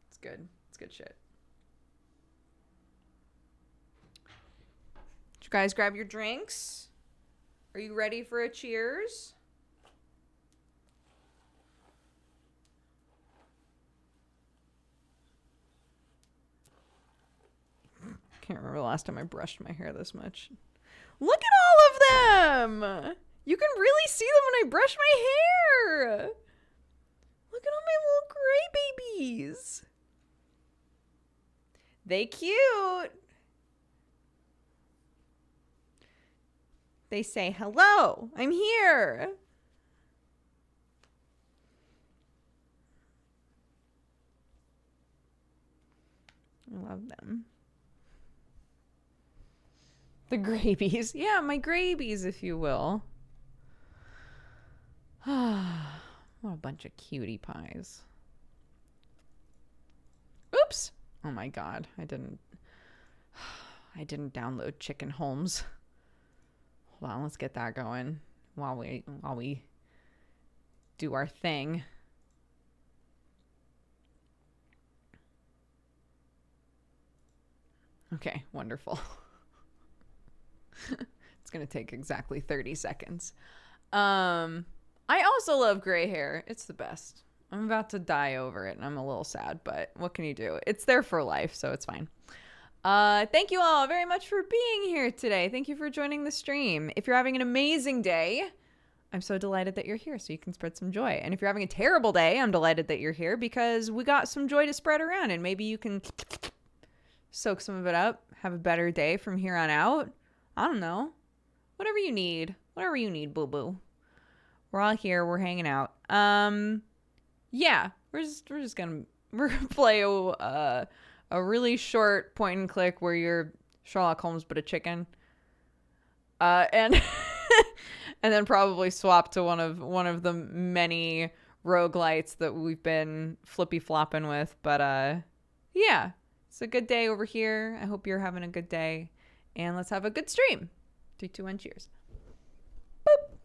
It's good. It's good shit. Did you guys grab your drinks? Are you ready for a cheers? Can't remember the last time I brushed my hair this much. Look at all of them! You can really see them when I brush my hair! Look at all my little gray babies! They cute! They say, hello, I'm here! I love them. The grabies. Yeah, my grabies, if you will. What a bunch of cutie pies. Oops. Oh my god, I didn't download Chicken Holmes. Hold on, let's get that going while we do our thing. Okay, wonderful. It's gonna take exactly 30 seconds. I also love gray hair. It's the best. I'm about to die over it and I'm a little sad, but what can you do? It's there for life, so it's fine. Thank you all very much for being here today. Thank you for joining the stream. If you're having an amazing day, I'm so delighted that you're here so you can spread some joy. And if you're having a terrible day, I'm delighted that you're here because we got some joy to spread around and maybe you can soak some of it up, have a better day from here on out. I don't know. Whatever you need, boo-boo. We're all here. We're hanging out. Yeah, we're gonna play a really short point and click where you're Sherlock Holmes but a chicken, and and then probably swap to one of the many roguelites that we've been flippy flopping with. But yeah, it's a good day over here. I hope you're having a good day, and let's have a good stream. 3, 2, 1, cheers. Boop.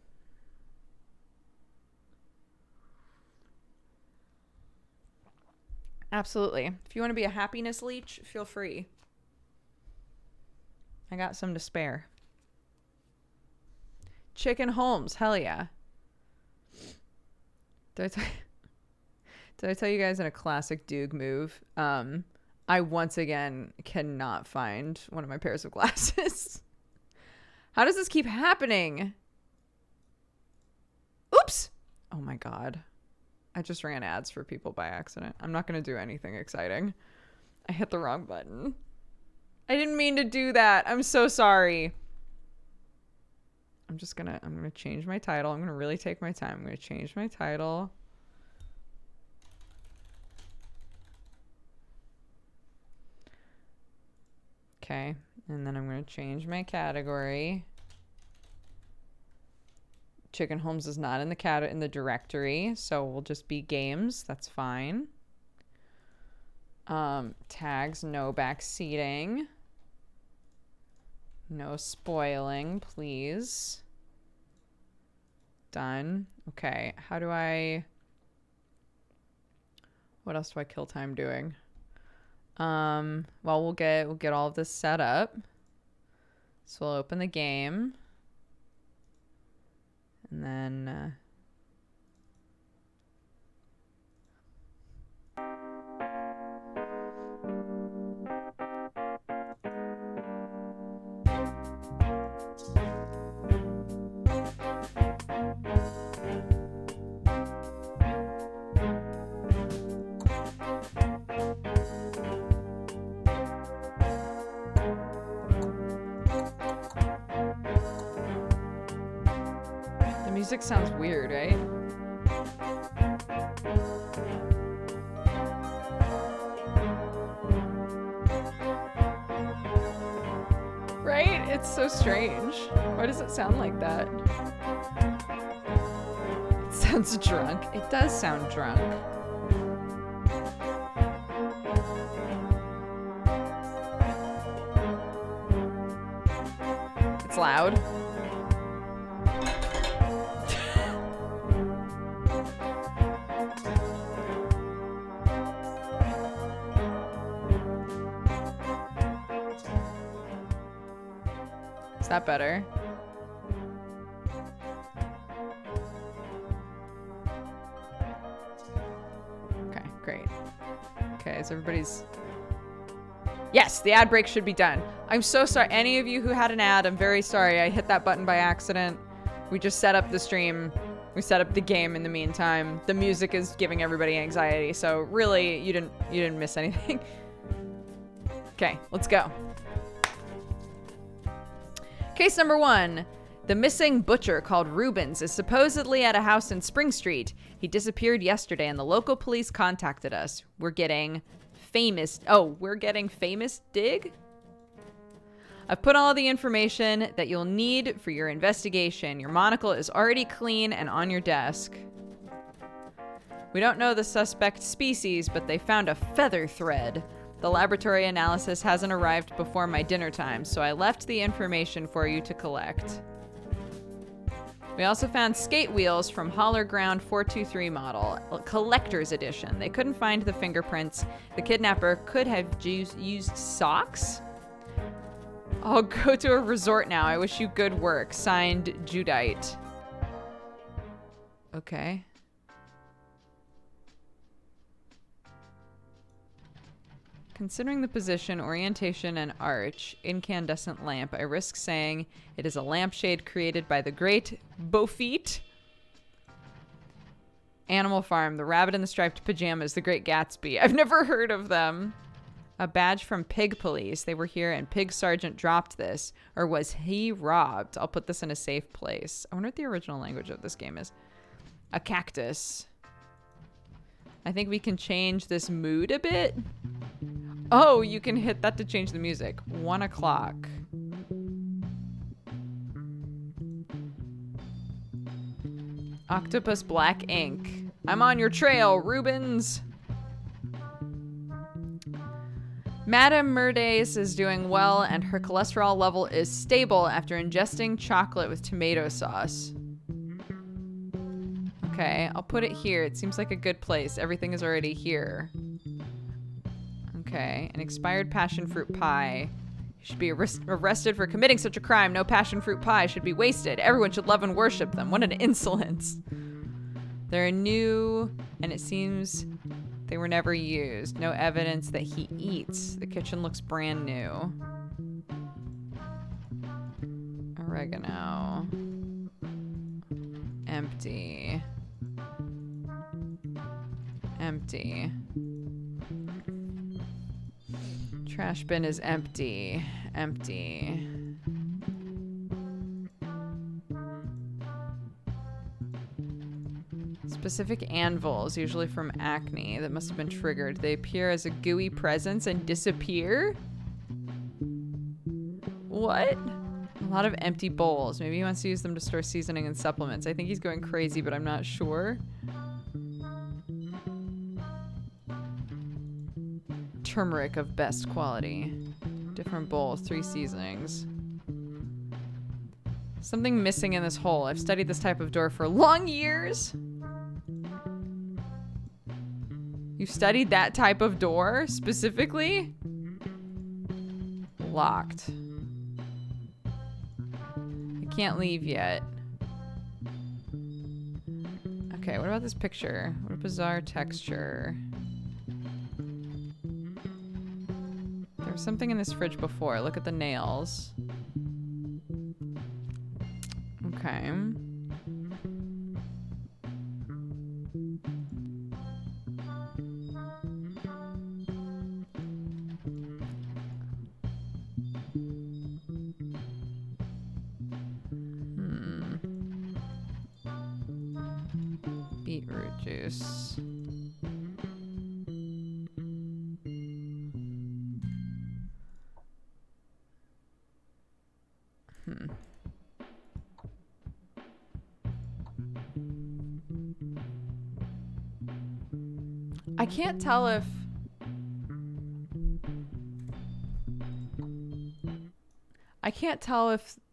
Absolutely. If you want to be a happiness leech, feel free. I got some to spare. Chicken Holmes, hell yeah. Did I tell you guys in a classic Doog move? I once again cannot find one of my pairs of glasses. How does this keep happening? Oops! Oh my god. I just ran ads for people by accident. I'm not going to do anything exciting. I hit the wrong button. I didn't mean to do that. I'm so sorry. I'm going to change my title. I'm going to really take my time. I'm going to change my title. Okay. And then I'm going to change my category. Chicken Holmes is not in the directory, so we'll just be games. That's fine. Tags, no backseating. No spoiling, please. Done. Okay, what else do I kill time doing? Well, we'll get all of this set up. So we'll open the game. And then music sounds weird, right? Right? It's so strange. Why does it sound like that? It sounds drunk. It does sound drunk. It's loud. Is that better? Okay, great. Okay, so everybody's... Yes, the ad break should be done. I'm so sorry. Any of you who had an ad, I'm very sorry. I hit that button by accident. We just set up the stream. We set up the game in the meantime. The music is giving everybody anxiety, so really, you didn't miss anything. Okay, let's go. Case number 1. The missing butcher called Rubens is supposedly at a house in Spring Street. He disappeared yesterday and the local police contacted us. We're getting famous dig? I've put all the information that you'll need for your investigation. Your monocle is already clean and on your desk. We don't know the suspect species, but they found a feather thread. The laboratory analysis hasn't arrived before my dinner time, so I left the information for you to collect. We also found skate wheels from Holler Ground 423 model, collector's edition. They couldn't find the fingerprints. The kidnapper could have used socks? I'll go to a resort now. I wish you good work. Signed, Judite. Okay. Considering the position, orientation, and arch, incandescent lamp, I risk saying it is a lampshade created by the great Beaufort. Animal Farm, the rabbit in the striped pajamas, the Great Gatsby. I've never heard of them. A badge from Pig Police. They were here and Pig Sergeant dropped this. Or was he robbed? I'll put this in a safe place. I wonder what the original language of this game is. A cactus. I think we can change this mood a bit. Oh, you can hit that to change the music. 1 o'clock. Octopus black ink. I'm on your trail, Rubens. Madame Merdes is doing well and her cholesterol level is stable after ingesting chocolate with tomato sauce. Okay, I'll put it here. It seems like a good place. Everything is already here. Okay, an expired passion fruit pie. You should be arrested for committing such a crime. No passion fruit pie should be wasted. Everyone should love and worship them. What an insolence. They're new, and it seems they were never used. No evidence that he eats. The kitchen looks brand new. Oregano. Empty. Empty. Trash bin is empty. Empty. Specific anvils, usually from acne, that must have been triggered. They appear as a gooey presence and disappear? What? A lot of empty bowls. Maybe he wants to use them to store seasoning and supplements. I think he's going crazy, but I'm not sure. Turmeric of best quality. Different bowls, 3 seasonings. Something missing in this hole. I've studied this type of door for long years. You've studied that type of door specifically? Locked. I can't leave yet. Okay, what about this picture? What a bizarre texture. There was something in this fridge before. Look at the nails. Okay. Beetroot juice. I can't tell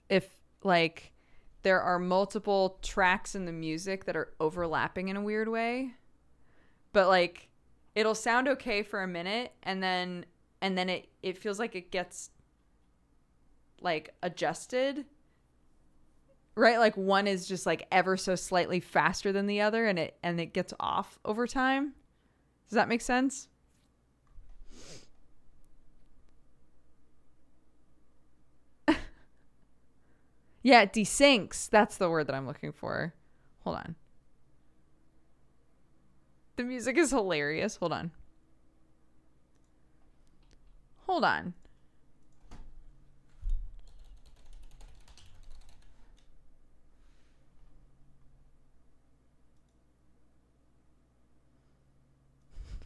if like there are multiple tracks in the music that are overlapping in a weird way. But like it'll sound okay for a minute and then it feels like it gets like adjusted. Right? Like one is just like ever so slightly faster than the other and it gets off over time. Does that make sense? Yeah, it desyncs. That's the word that I'm looking for. Hold on. The music is hilarious. Hold on. Hold on.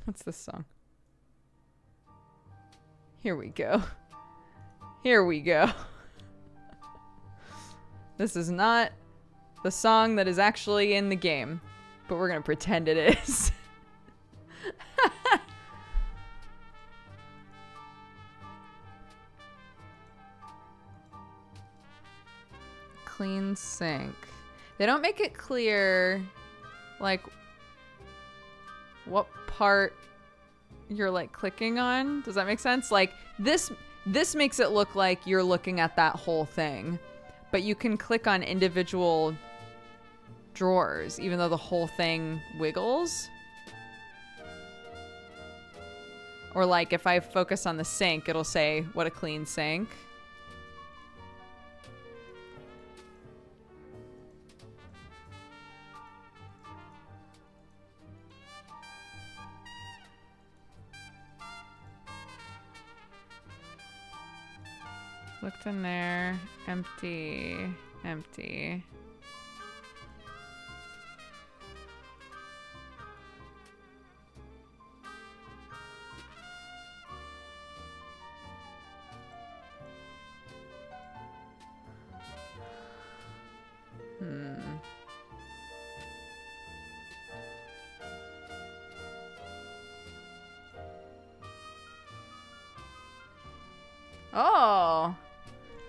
What's this song? Here we go. Here we go. This is not the song that is actually in the game, but we're going to pretend it is. Clean sync. They don't make it clear, like, what part you're, like, clicking on. Does that make sense? Like, this makes it look like you're looking at that whole thing. But you can click on individual drawers, even though the whole thing wiggles. Or like if I focus on the sink, it'll say, what a clean sink. Looked in there. Empty. Empty. Oh.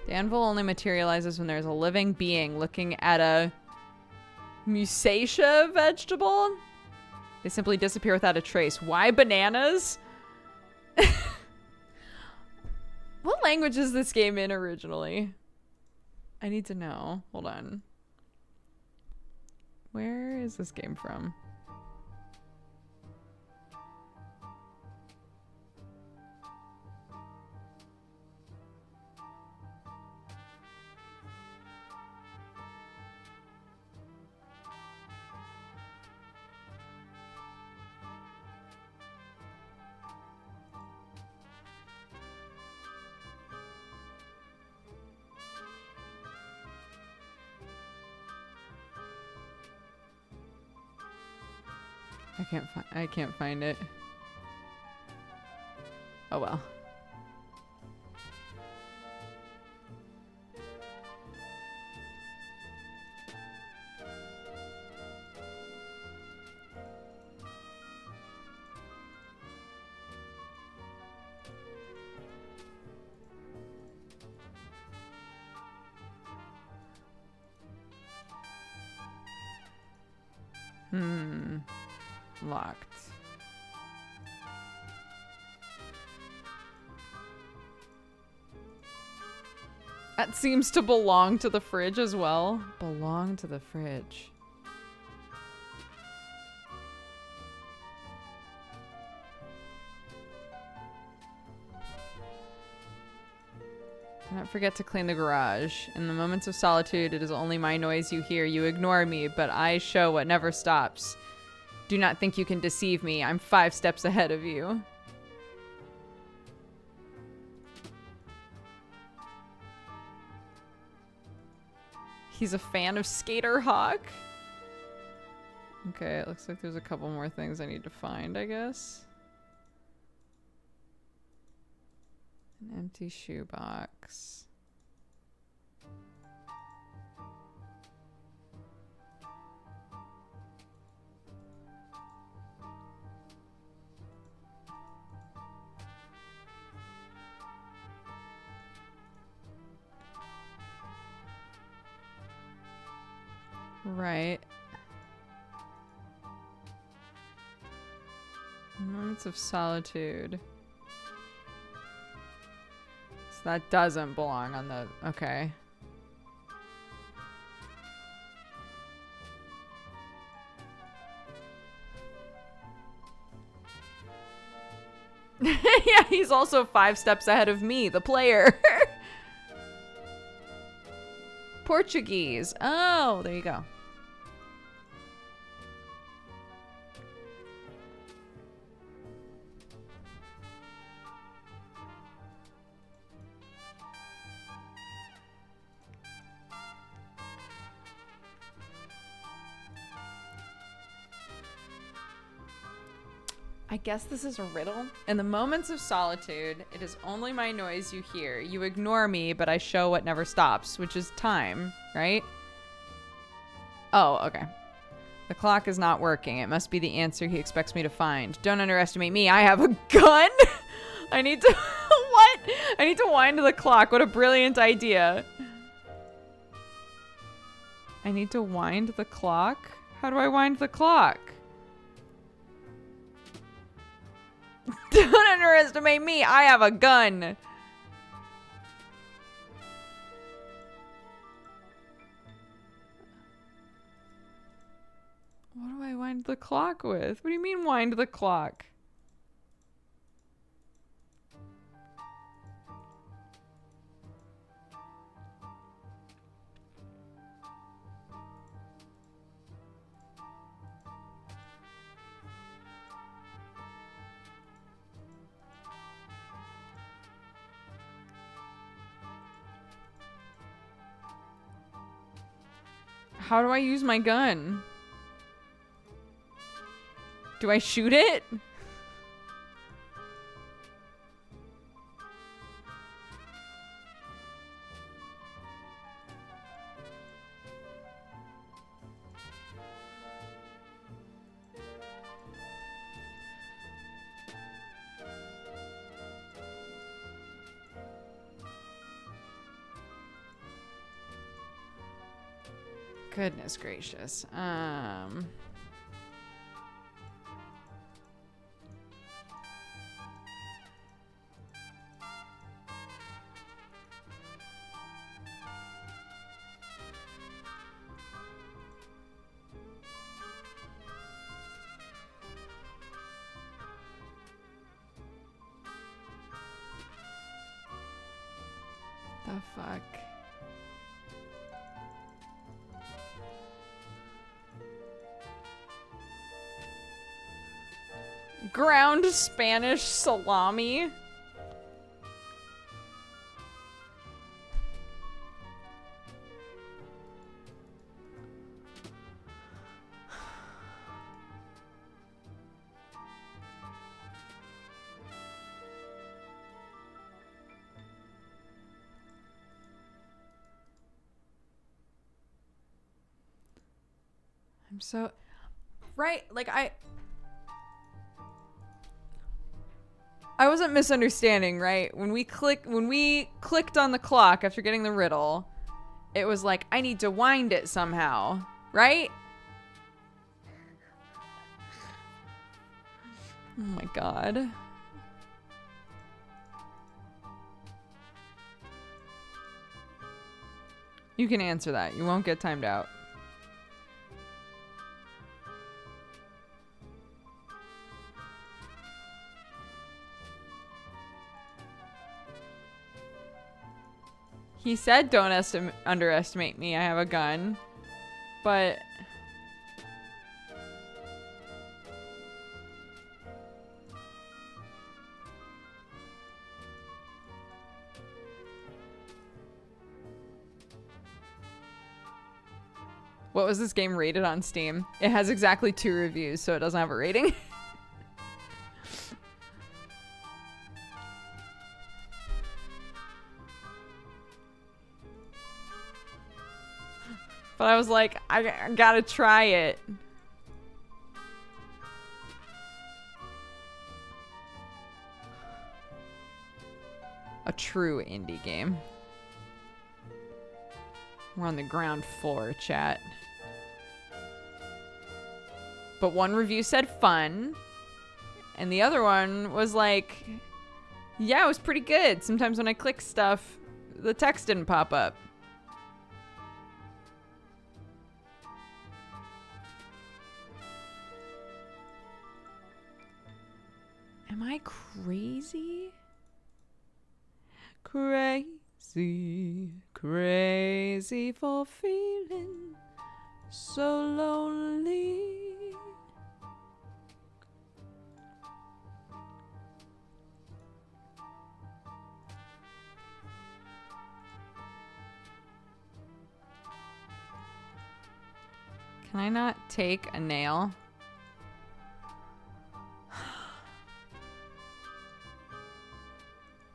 The anvil only materializes when there's a living being looking at a musaceae vegetable. They simply disappear without a trace. Why bananas? What language is this game in originally? I need to know. Hold on. Where is this game from? I can't find it. Oh well. Locked. That seems to belong to the fridge as well. Belong to the fridge. Do not forget to clean the garage. In the moments of solitude, it is only my noise you hear. You ignore me, but I show what never stops. Do not think you can deceive me. I'm 5 steps ahead of you. He's a fan of Skater Hawk. Okay, it looks like there's a couple more things I need to find, I guess. An empty shoebox. Right. Moments of solitude. So that doesn't belong on the... Okay. Yeah, he's also 5 steps ahead of me, the player. Portuguese. Oh, there you go. I guess this is a riddle. In the moments of solitude, it is only my noise you hear. You ignore me, but I show what never stops, which is time, right? Oh, okay. The clock is not working. It must be the answer he expects me to find. Don't underestimate me. I have a gun. I need to... What? I need to wind the clock. What a brilliant idea. I need to wind the clock? How do I wind the clock? Don't underestimate me. I have a gun. What do I wind the clock with? What do you mean wind the clock? How do I use my gun? Do I shoot it? Goodness gracious. The fuck? Ground Spanish salami. I'm so right, like I wasn't misunderstanding, right? When we clicked on the clock after getting the riddle, it was like I need to wind it somehow, right? Oh my god. You can answer that. You won't get timed out. He said don't underestimate me. I have a gun. But... What was this game rated on Steam? It has exactly 2 reviews, so it doesn't have a rating. But I was like, I gotta try it. A true indie game. We're on the ground floor, chat. But one review said fun, and the other one was like, yeah, it was pretty good. Sometimes when I click stuff, the text didn't pop up. Am I crazy? Crazy, crazy for feeling so lonely. Can I not take a nail?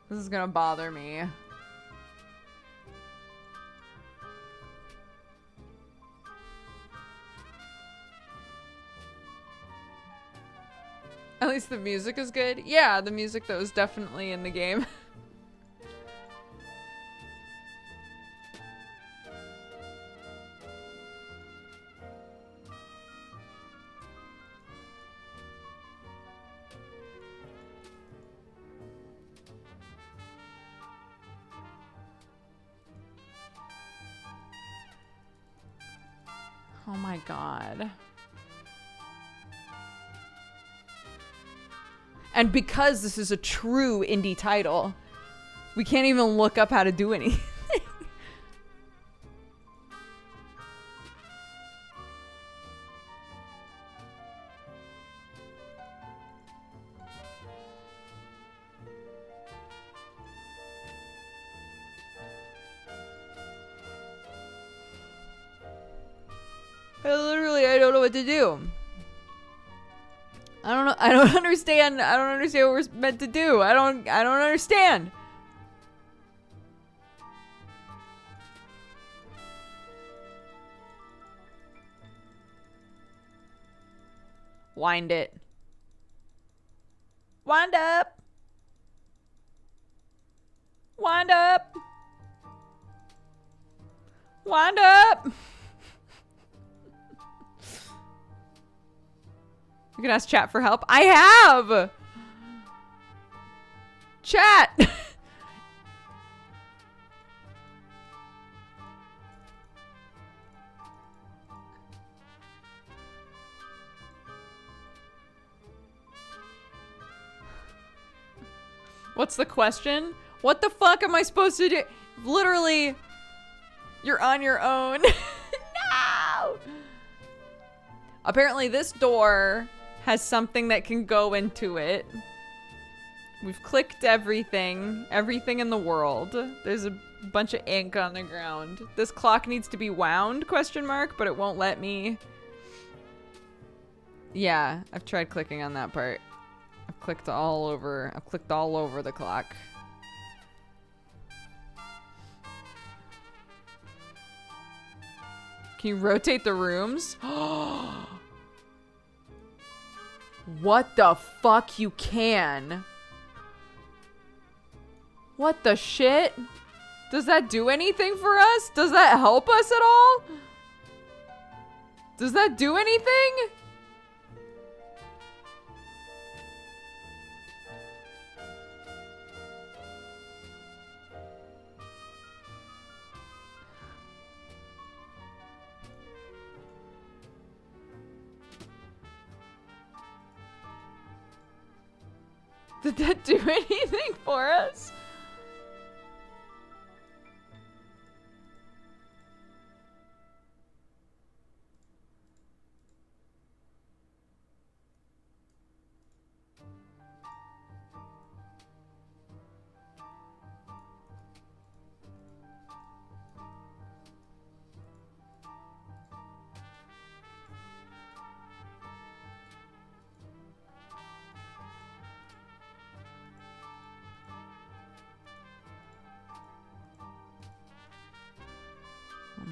This is gonna bother me. At least the music is good. Yeah, the music that was definitely in the game. Oh my god. And because this is a true indie title, we can't even look up how to do anything. I don't know what to do. I don't know. I don't understand. I don't understand what we're meant to do. I don't understand. Wind it. Wind up. Wind up. Wind up. You can ask chat for help. I have! Chat! What's the question? What the fuck am I supposed to do? Literally, you're on your own. No! Apparently this door has something that can go into it. We've clicked everything in the world. There's a bunch of ink on the ground. This clock needs to be wound, question mark, but it won't let me. Yeah, I've tried clicking on that part. I've clicked all over the clock. Can you rotate the rooms? What the fuck, you can? What the shit? Does that do anything for us? Does that help us at all? Does that do anything? Did that do anything for us?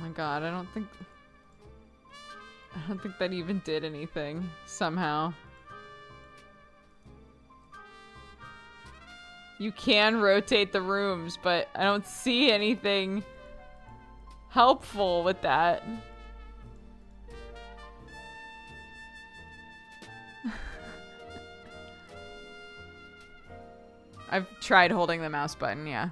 my god, I don't think that even did anything somehow. You can rotate the rooms, but I don't see anything helpful with that. I've tried holding the mouse button, yeah.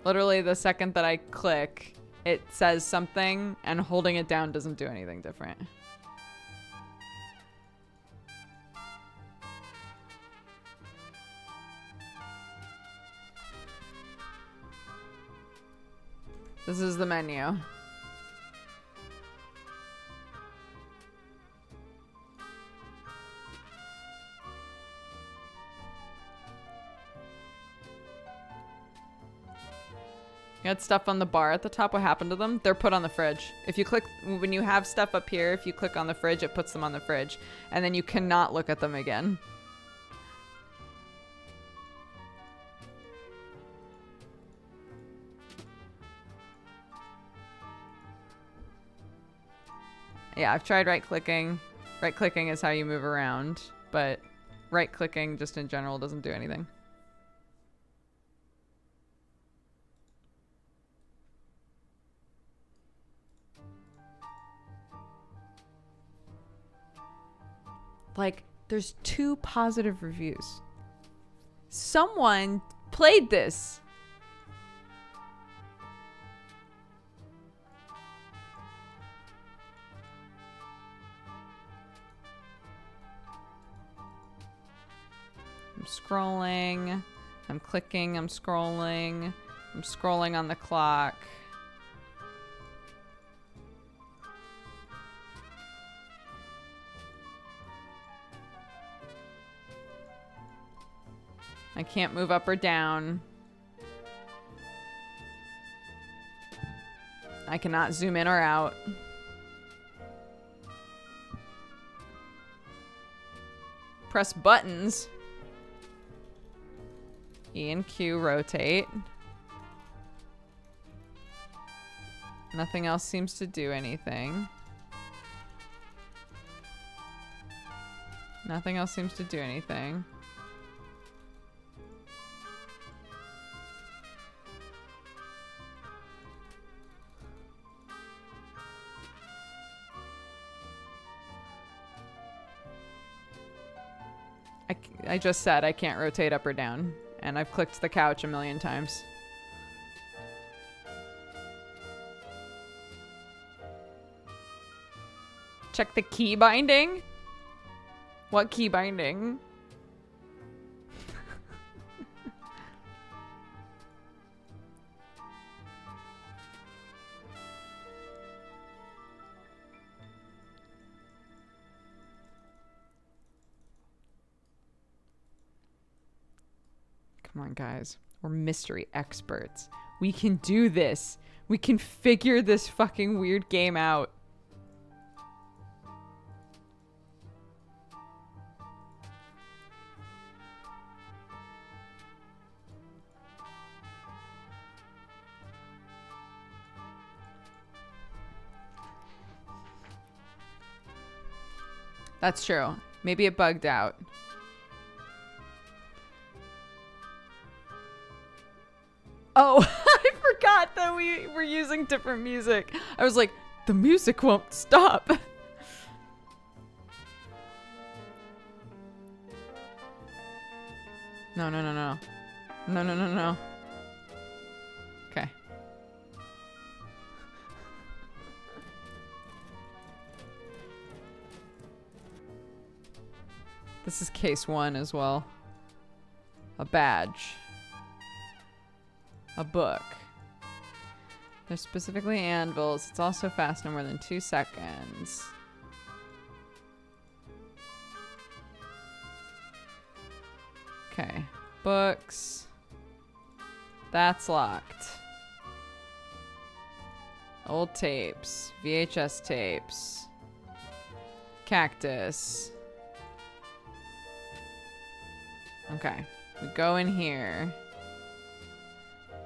Literally the second that I click, it says something, and holding it down doesn't do anything different. This is the menu. You got stuff on the bar at the top. What happened to them? They're put on the fridge. If you click, when you have stuff up here, if you click on the fridge, it puts them on the fridge. And then you cannot look at them again. Yeah, I've tried right-clicking. Right-clicking is how you move around, but right-clicking just in general doesn't do anything. Like, there's 2 positive reviews. Someone played this. I'm scrolling. I'm clicking. I'm scrolling. I'm scrolling on the clock. I can't move up or down. I cannot zoom in or out. Press buttons. E and Q rotate. Nothing else seems to do anything. Nothing else seems to do anything. I just said I can't rotate up or down, and I've clicked the couch a million times. Check the key binding? What key binding? Come on, guys. We're mystery experts. We can do this. We can figure this fucking weird game out. That's true. Maybe it bugged out. Oh, I forgot that we were using different music. I was like, the music won't stop. No, no, no, no. No, no, no, no. Okay. This is case 1 as well. A badge. A book. They're specifically anvils. It's also fast no more than 2 seconds. Okay. Books. That's locked. Old tapes. VHS tapes. Cactus. Okay. We go in here.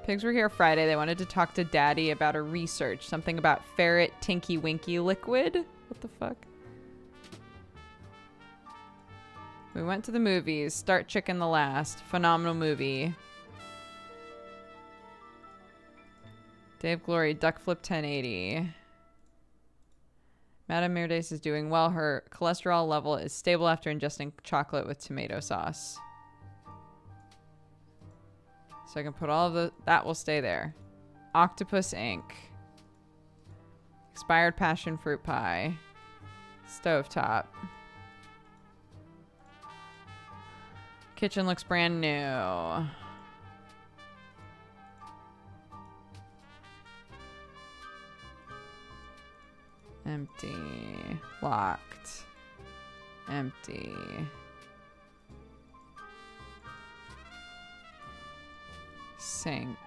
Pigs were here Friday. They wanted to talk to Daddy about a research. Something about ferret Tinky Winky liquid. What the fuck? We went to the movies. Start Chicken the Last. Phenomenal movie. Day of Glory. Duck Flip 1080. Madame Mirdes is doing well. Her cholesterol level is stable after ingesting chocolate with tomato sauce. So I can put all of the... That will stay there. Octopus Ink. Expired passion fruit pie. Stovetop. Kitchen looks brand new. Empty. Locked. Empty. Sink.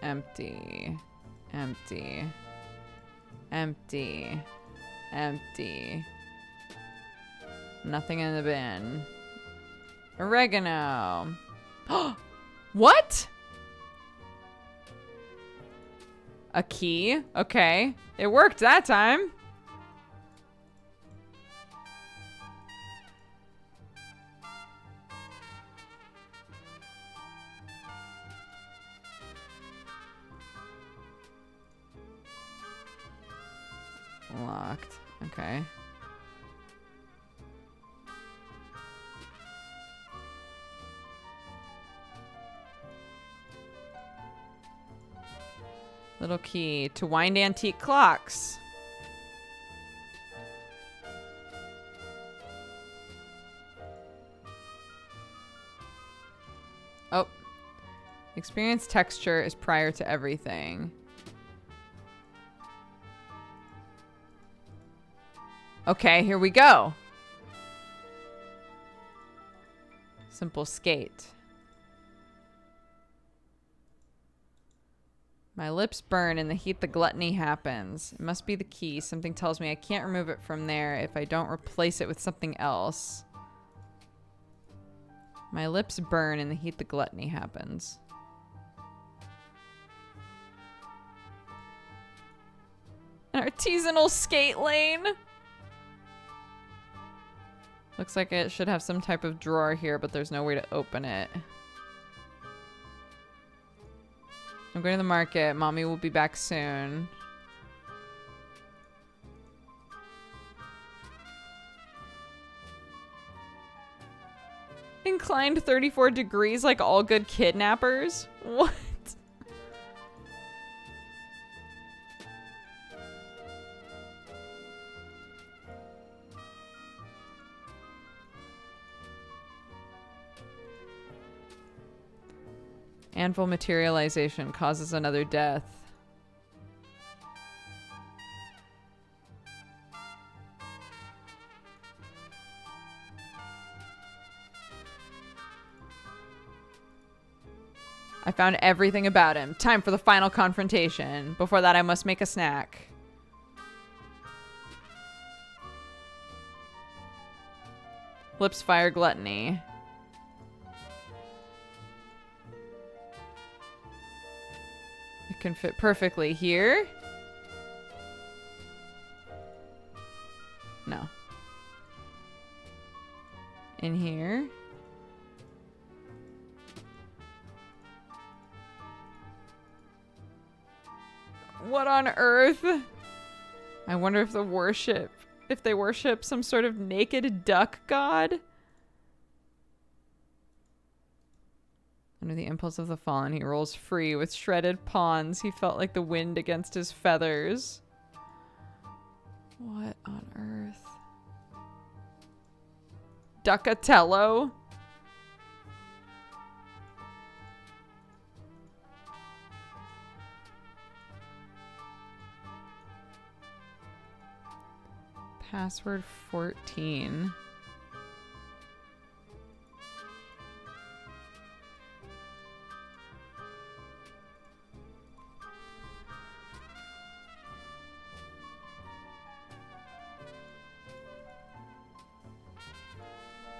Empty. Empty. Empty. Empty. Nothing in the bin. Oregano. What? A key? Okay. It worked that time. Locked. Okay. Little key to wind antique clocks. Oh. Experience texture is prior to everything. Okay, here we go. Simple skate. My lips burn. In the heat, the gluttony happens. It must be the key. Something tells me I can't remove it from there if I don't replace it with something else. My lips burn. In the heat, the gluttony happens. An artisanal skate lane. Looks like it should have some type of drawer here, but there's no way to open it. I'm going to the market. Mommy will be back soon. Inclined 34 degrees like all good kidnappers? What? Anvil materialization causes another death. I found everything about him. Time for the final confrontation. Before that, I must make a snack. Lips fire gluttony. It can fit perfectly here. No. In here. What on earth? I wonder if they worship some sort of naked duck god? Under the impulse of the fallen, he rolls free with shredded pawns. He felt like the wind against his feathers. What on earth? Ducatello? Password 14.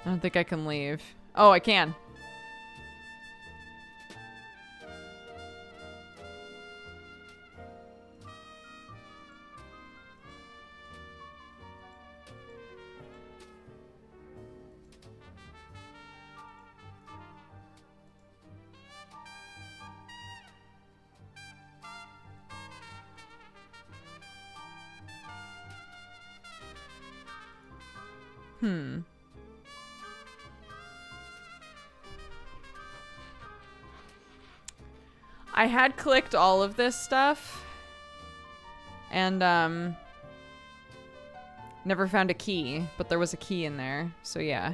I don't think I can leave. Oh, I can. I had clicked all of this stuff and never found a key, but there was a key in there. So yeah.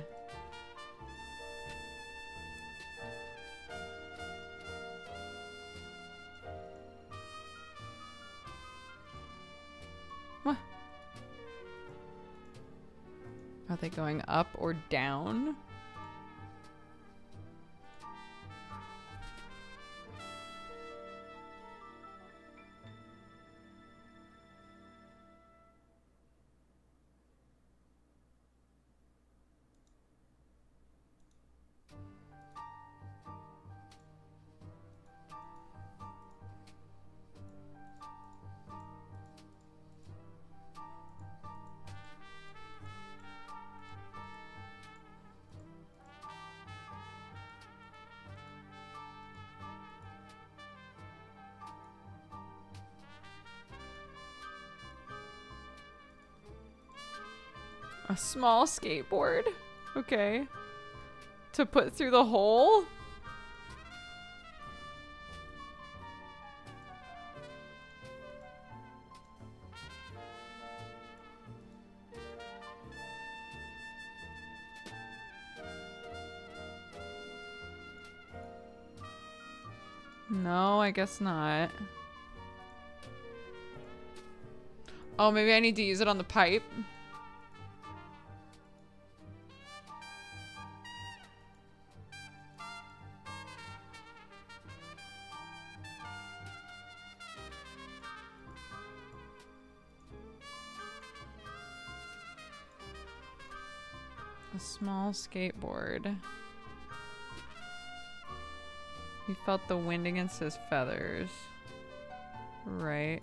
What? Are they going up or down? A small skateboard? Okay. To put through the hole? No, I guess not. Oh, maybe I need to use it on the pipe. A small skateboard. He felt the wind against his feathers. Right.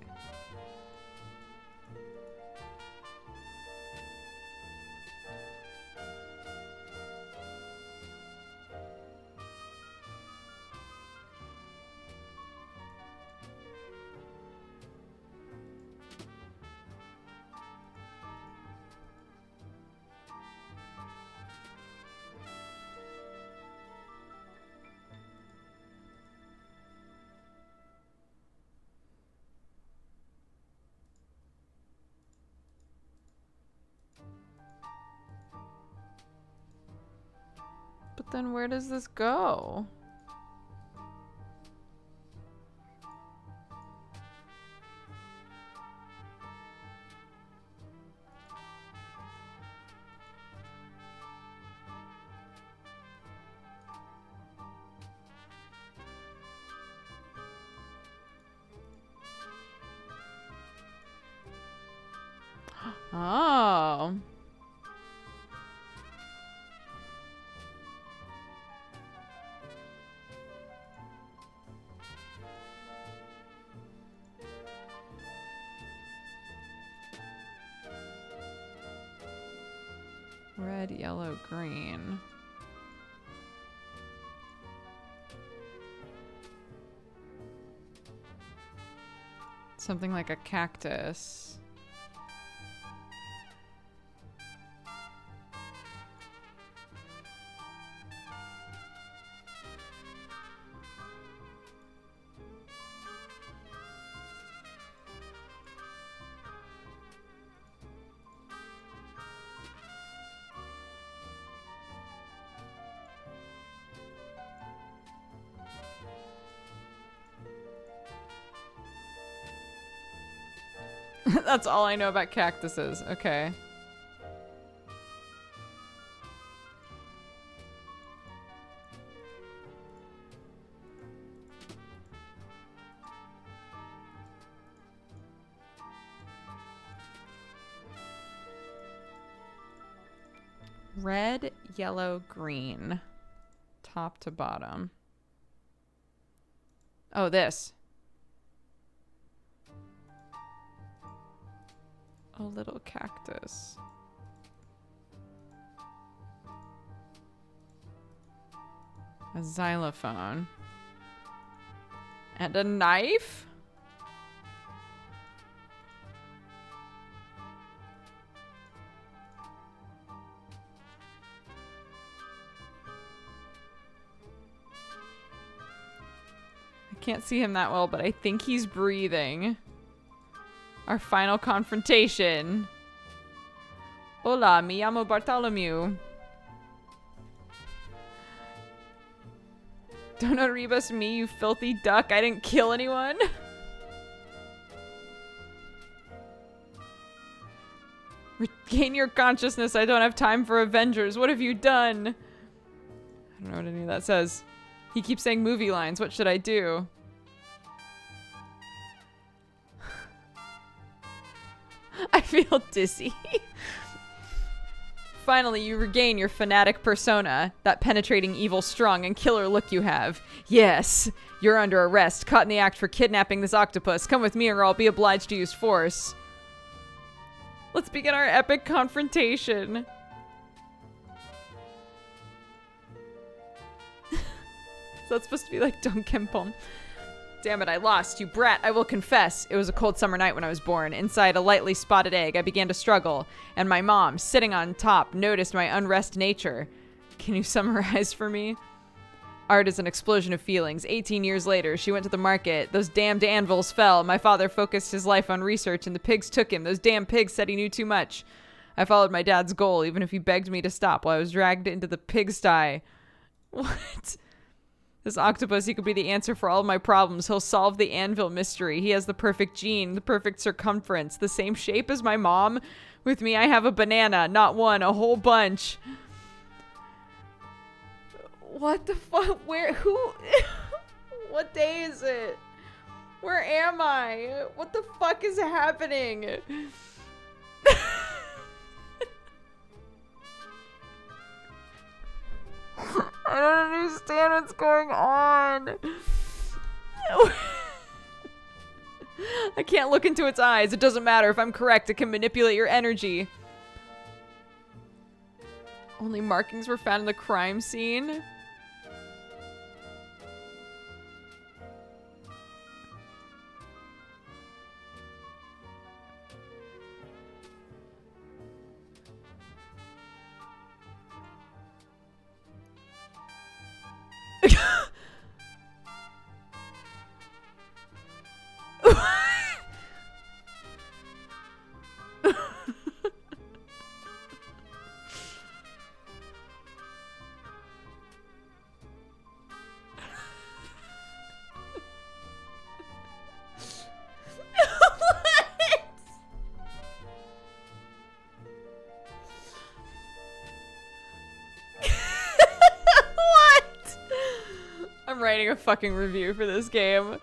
But then where does this go? Oh. Red, yellow, green. Something like a cactus. That's all I know about cactuses. Okay. Red, yellow, green. Top to bottom. Oh, this. A little cactus. A xylophone. And a knife? can't see him that well, but I think he's breathing. Our final confrontation. Hola, me llamo Bartholomew. Don't arribas me, you filthy duck. I didn't kill anyone. Regain your consciousness. I don't have time for Avengers. What have you done? I don't know what any of that says. He keeps saying movie lines. What should I do? I feel dizzy. Finally, you regain your fanatic persona. That penetrating, evil, strong, and killer look you have. Yes, you're under arrest. Caught in the act for kidnapping this octopus. Come with me or I'll be obliged to use force. Let's begin our epic confrontation. So it's supposed to be like Don Kempom. Damn it, I lost. You brat, I will confess. It was a cold summer night when I was born. Inside a lightly spotted egg, I began to struggle. And my mom, sitting on top, noticed my unrest nature. Can you summarize for me? Art is an explosion of feelings. 18 years later, she went to the market. Those damned anvils fell. My father focused his life on research, and the pigs took him. Those damn pigs said he knew too much. I followed my dad's goal, even if he begged me to stop while I was dragged into the pigsty. What? This octopus, he could be the answer for all of my problems. He'll solve the anvil mystery. He has the perfect gene, the perfect circumference, the same shape as my mom. With me, I have a banana. Not one, a whole bunch. What the fuck? Where? Who? What day is it? Where am I? What the fuck is happening? I don't understand what's going on. I can't look into its eyes. It doesn't matter. If I'm correct, it can manipulate your energy. Only markings were found in the crime scene. I'm writing a fucking review for this game.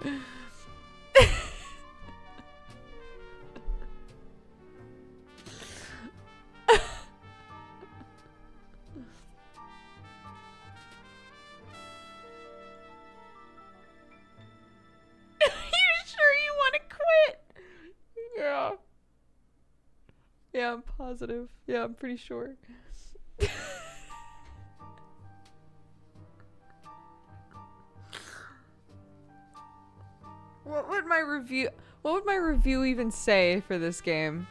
Yeah, I'm positive. Yeah, I'm pretty sure. What would my review even say for this game?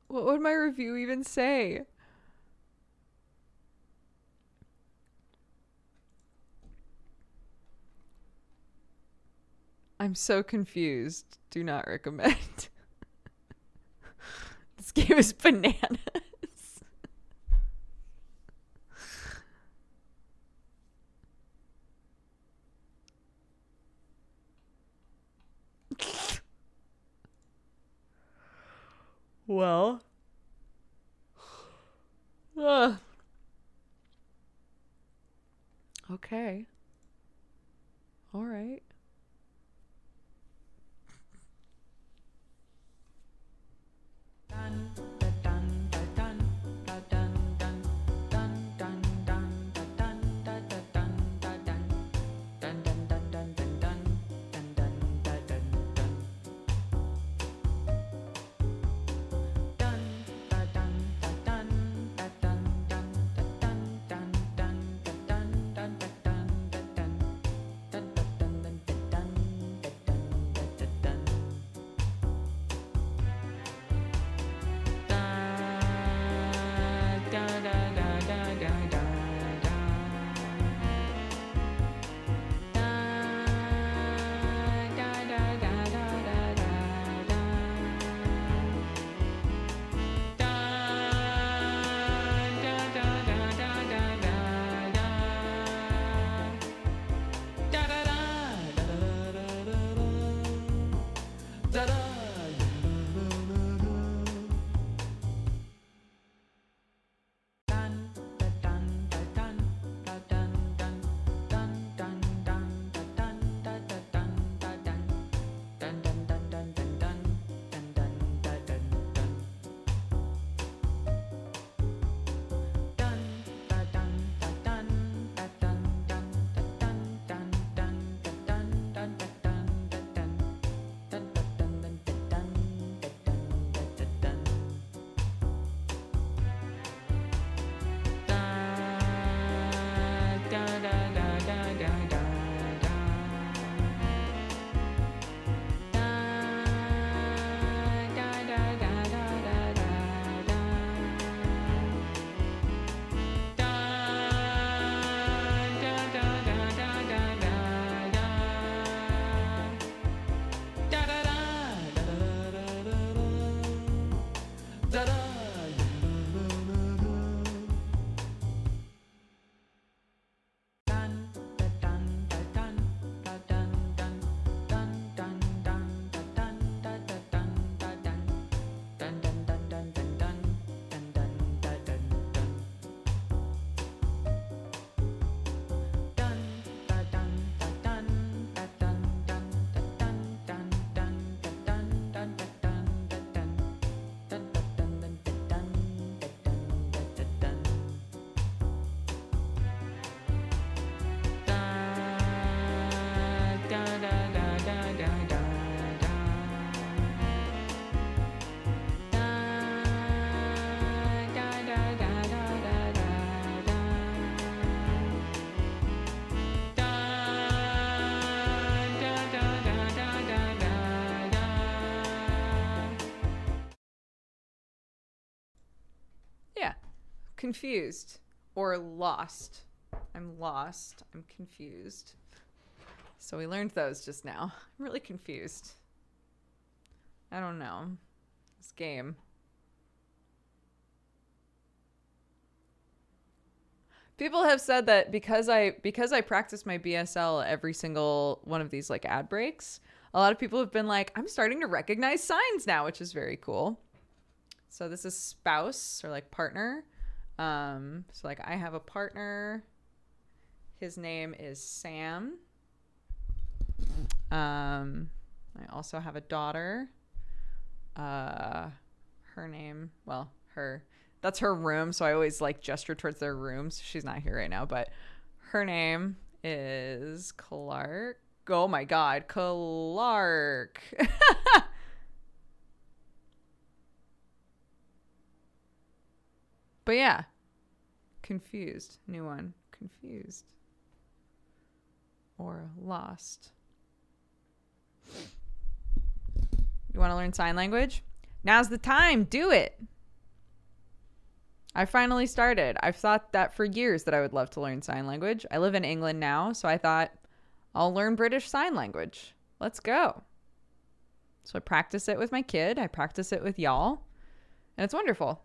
What would my review even say? I'm so confused. Do not recommend. This game is bananas. Well. Okay. All right. confused or lost. I'm lost. I'm confused. So we learned those just now. I'm really confused. I don't know. This game. People have said that because I practice my BSL every single one of these like ad breaks, a lot of people have been like, I'm starting to recognize signs now, which is very cool. So this is spouse or like partner. So like I have a partner. His name is Sam. I also have a daughter. Her name, well, that's her room, so I always like gesture towards their rooms. She's not here right now, but her name is Clark. Oh my God, Clark. But yeah, confused. New one. Confused. Or lost. You want to learn sign language? Now's the time. Do it. I finally started. I've thought that for years that I would love to learn sign language. I live in England now, so I thought I'll learn British Sign Language. Let's go. So I practice it with my kid. I practice it with y'all. And it's wonderful.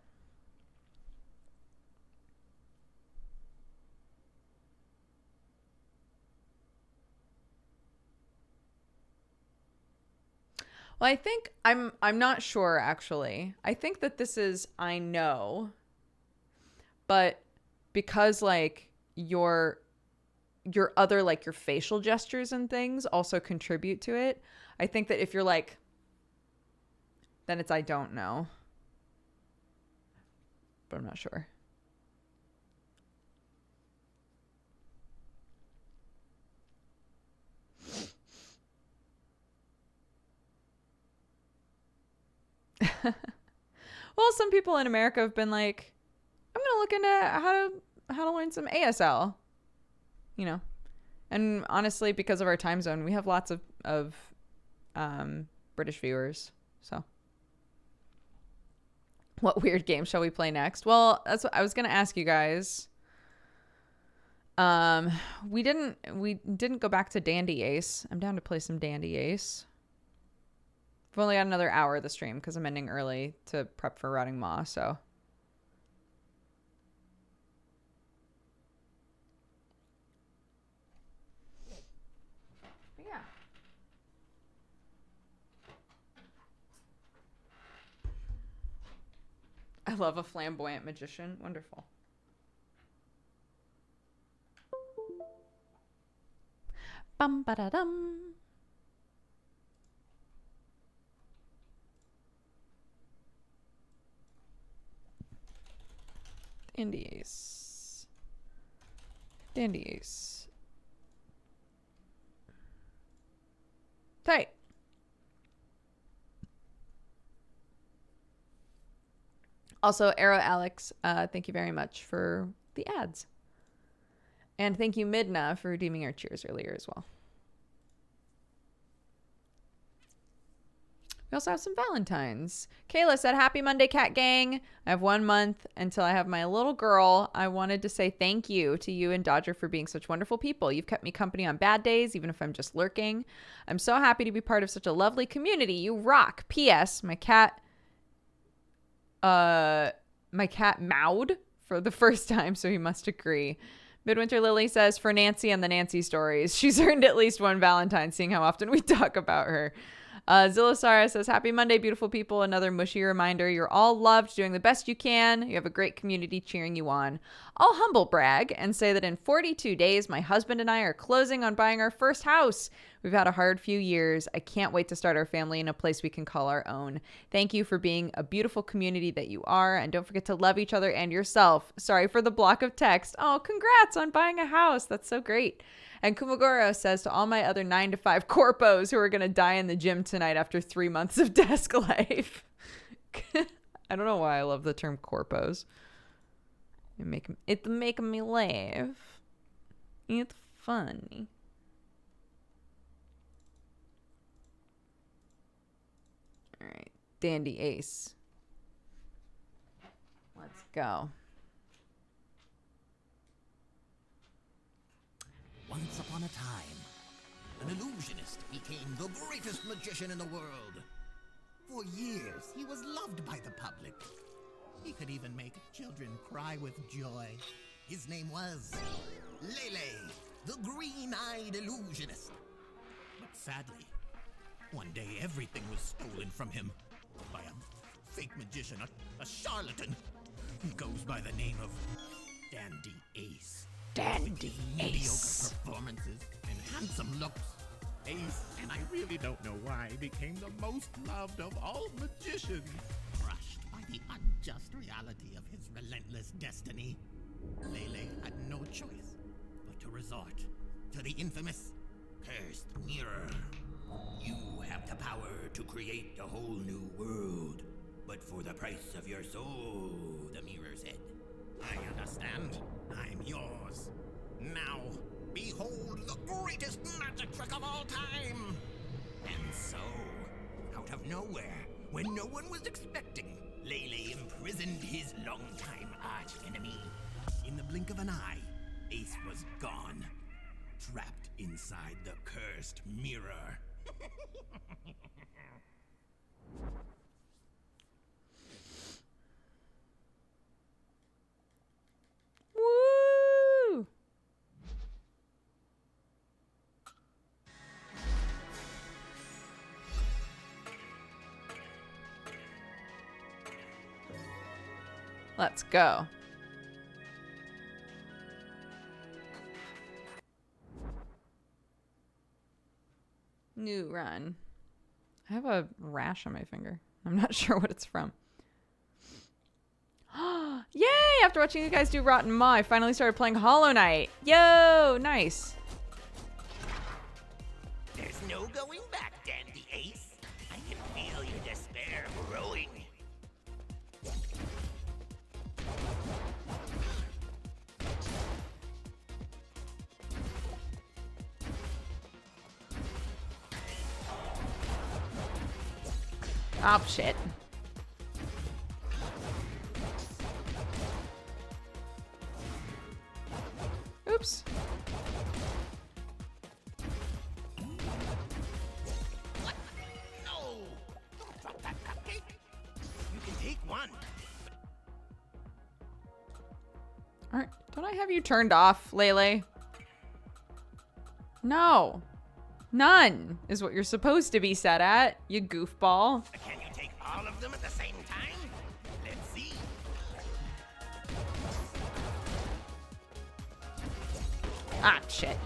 Well, I think I'm not sure actually. I think that this is I know. But because like your other like your facial gestures and things also contribute to it, I think that if you're like, then it's I don't know. But I'm not sure. Well, some people in America have been like, I'm gonna look into how to learn some ASL. You know. And honestly, because of our time zone, we have lots of British viewers. So what weird game shall we play next? Well, that's what I was gonna ask you guys. We didn't go back to Dandy Ace. I'm down to play some Dandy Ace. We've only got another hour of the stream because I'm ending early to prep for Routing Maw, so. But yeah. I love a flamboyant magician. Wonderful. Bum ba da dum. Dandy Ace. Dandy Ace. Tight. Also, Arrow Alex, thank you very much for the ads. And thank you, Midna, for redeeming our cheers earlier as well. We also have some Valentines. Kayla said, Happy Monday, Cat Gang. I have 1 month until I have my little girl. I wanted to say thank you to you and Dodger for being such wonderful people. You've kept me company on bad days, even if I'm just lurking. I'm so happy to be part of such a lovely community. You rock. P.S. My cat mowed for the first time, so he must agree. Midwinter Lily says, for Nancy and the Nancy stories. She's earned at least one Valentine, seeing how often we talk about her. Zilosara says, Happy Monday, beautiful people. Another mushy reminder. You're all loved, doing the best you can. You have a great community cheering you on. I'll humble brag and say that in 42 days, my husband and I are closing on buying our first house. We've had a hard few years. I can't wait to start our family in a place we can call our own. Thank you for being a beautiful community that you are. And don't forget to love each other and yourself. Sorry for the block of text. Oh, congrats on buying a house. That's so great. And Kumagoro says to all my other 9-to-5 corpos who are going to die in the gym tonight after 3 months of desk life. I don't know why I love the term corpos. It's making me laugh. It's funny. All right. Dandy Ace. Let's go. Once upon a time, an illusionist became the greatest magician in the world. For years, he was loved by the public. He could even make children cry with joy. His name was Lele, the green-eyed illusionist. But sadly, one day everything was stolen from him by a fake magician, a charlatan. He goes by the name of Dandy Ace. Dandy Mediocre Ace. performances and handsome looks, Ace, and I really don't know why, became the most loved of all magicians. Crushed by the unjust reality of his relentless destiny, Lele had no choice but to resort to the infamous Cursed Mirror. You have the power to create a whole new world, but for the price of your soul, the mirror said. I understand. I'm yours. Now, behold the greatest magic trick of all time! And so, out of nowhere, when no one was expecting, Lele imprisoned his longtime arch enemy. In the blink of an eye, Ace was gone, trapped inside the cursed mirror. Woo! Let's go. New run. I have a rash on my finger. I'm not sure what it's from. Yay! After watching you guys do Rotten Maw, I finally started playing Hollow Knight. Yo! Nice. There's no going back, Dandy Ace. I can feel your despair growing. Oh, shit. Oops. What? No! Don't drop that cupcake. You can take one. Alright, don't I have you turned off, Lele? No. None is what you're supposed to be set at, you goofball. Can you take all of them at the same time? Let's see. Ah, shit.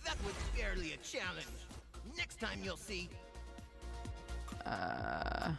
That was barely a challenge. Next time you'll see. Ah.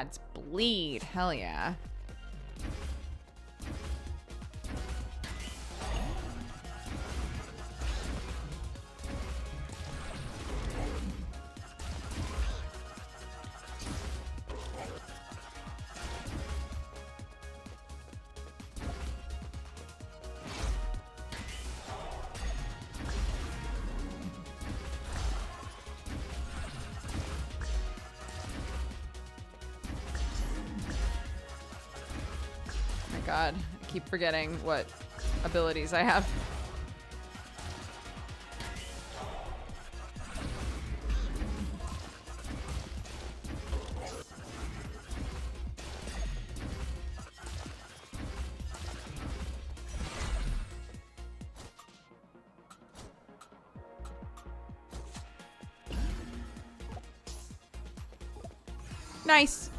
adds bleed. Hell yeah. God, I keep forgetting what abilities I have. Nice.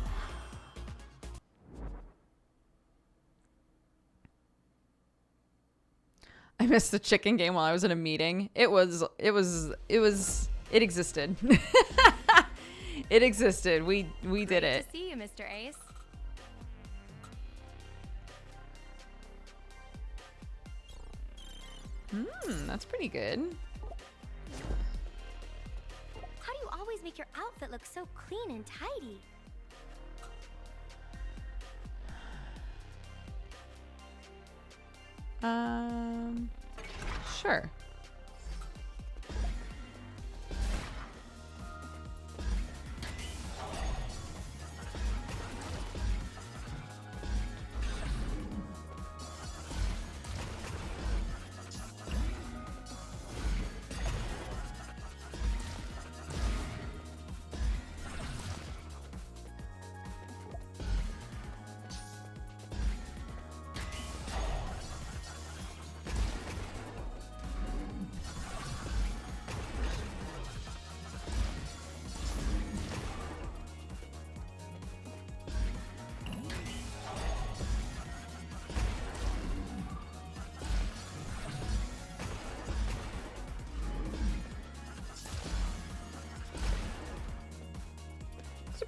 I missed the chicken game while I was in a meeting. It existed. It existed. We did it. Great to see you, Mr. Ace. That's pretty good. How do you always make your outfit look so clean and tidy? Sure.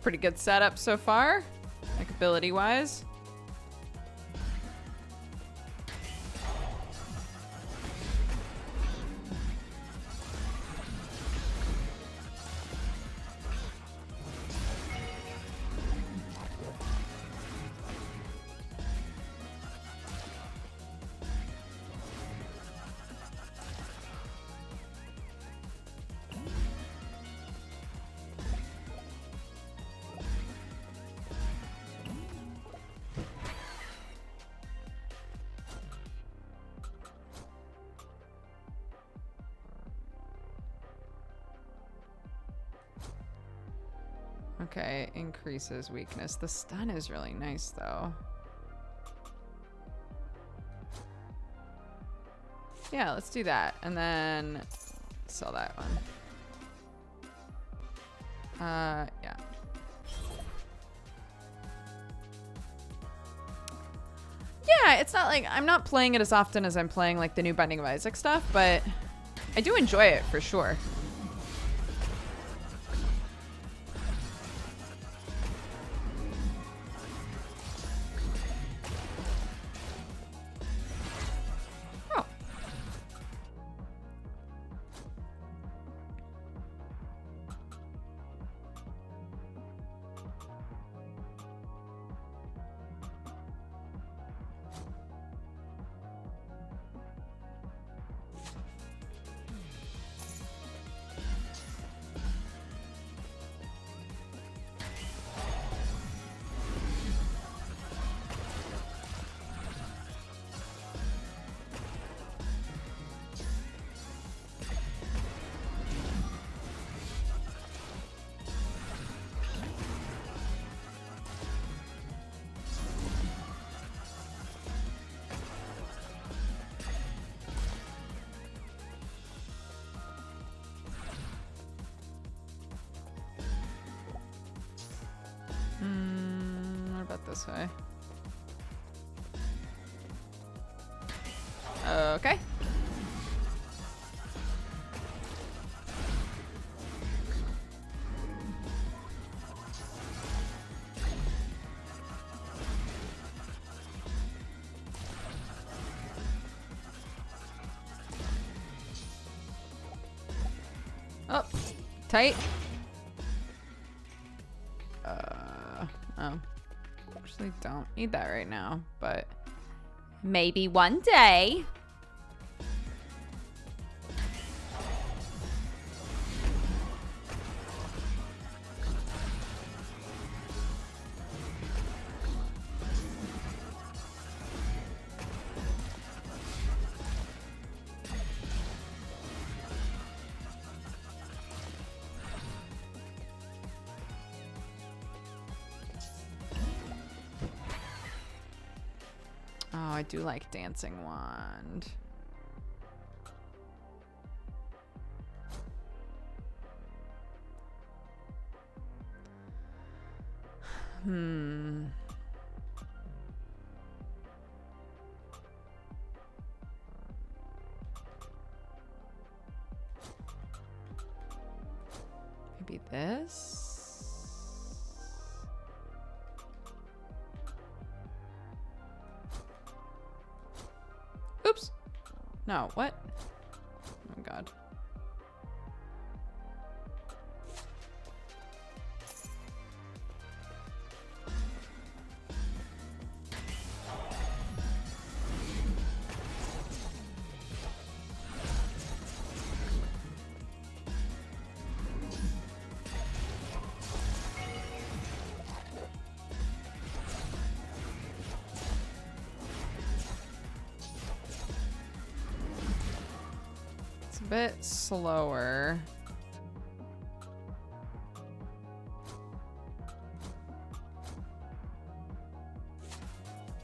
Pretty good setup so far, like ability wise. Okay, increases weakness. The stun is really nice, though. Yeah, let's do that. And then sell that one. Yeah. Yeah, it's not like I'm not playing it as often as I'm playing like the new Binding of Isaac stuff, but I do enjoy it for sure. What about this way? Okay. Oh, tight. Oh. Actually, don't need that right now, but maybe one day. Oh, I do like Dancing Wand. Maybe this? Oops. No, what? Oh my god. A bit slower.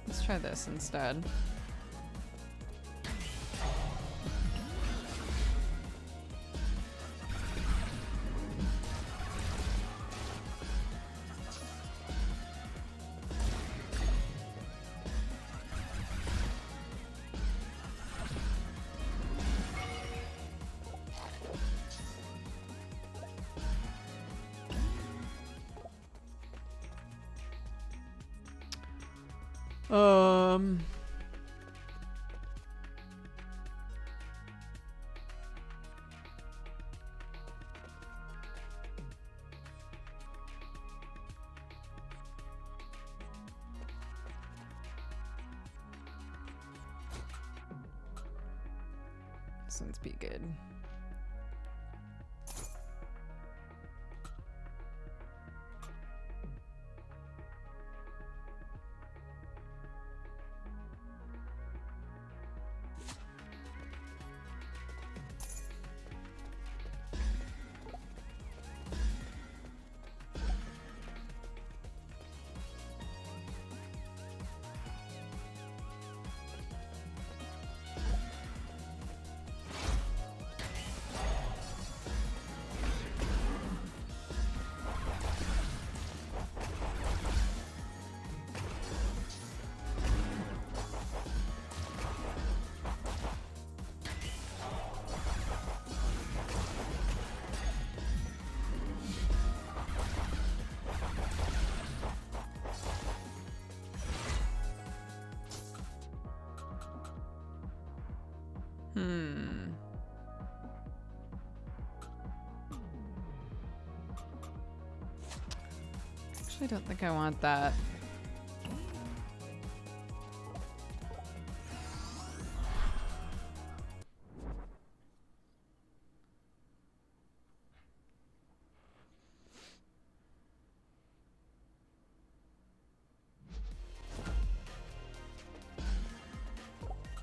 Let's try this instead. This one's be good. Actually, don't think I want that.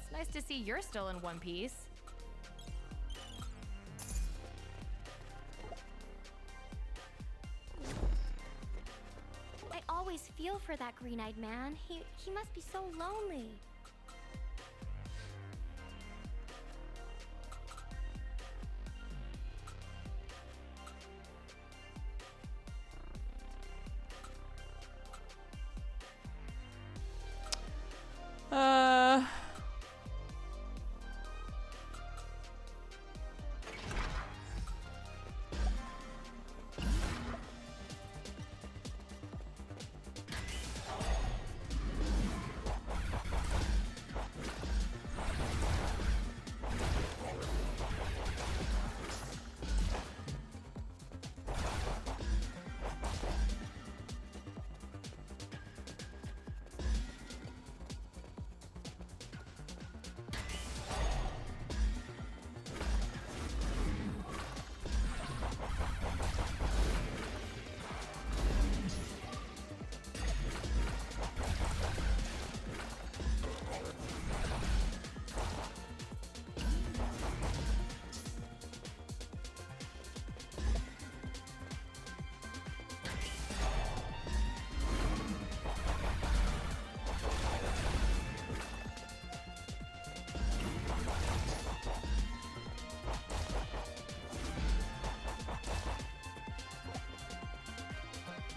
It's nice to see you're still in one piece. I always feel for that green-eyed man. He must be so lonely.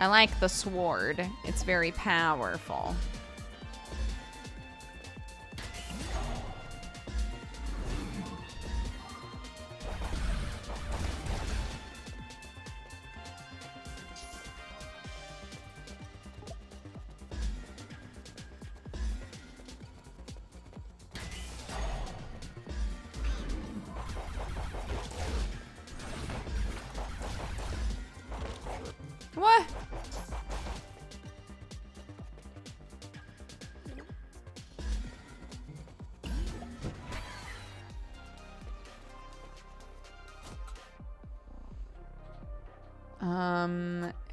I like the sword. It's very powerful. What?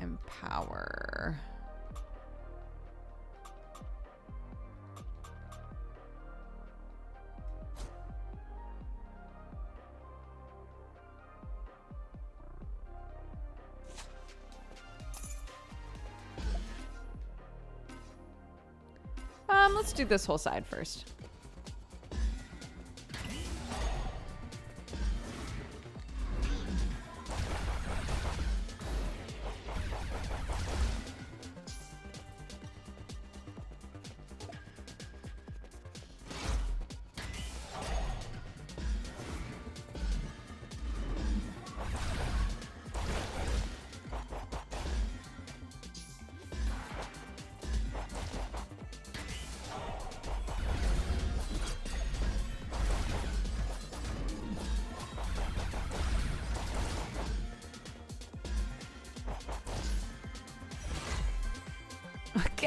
Empower. Let's do this whole side first.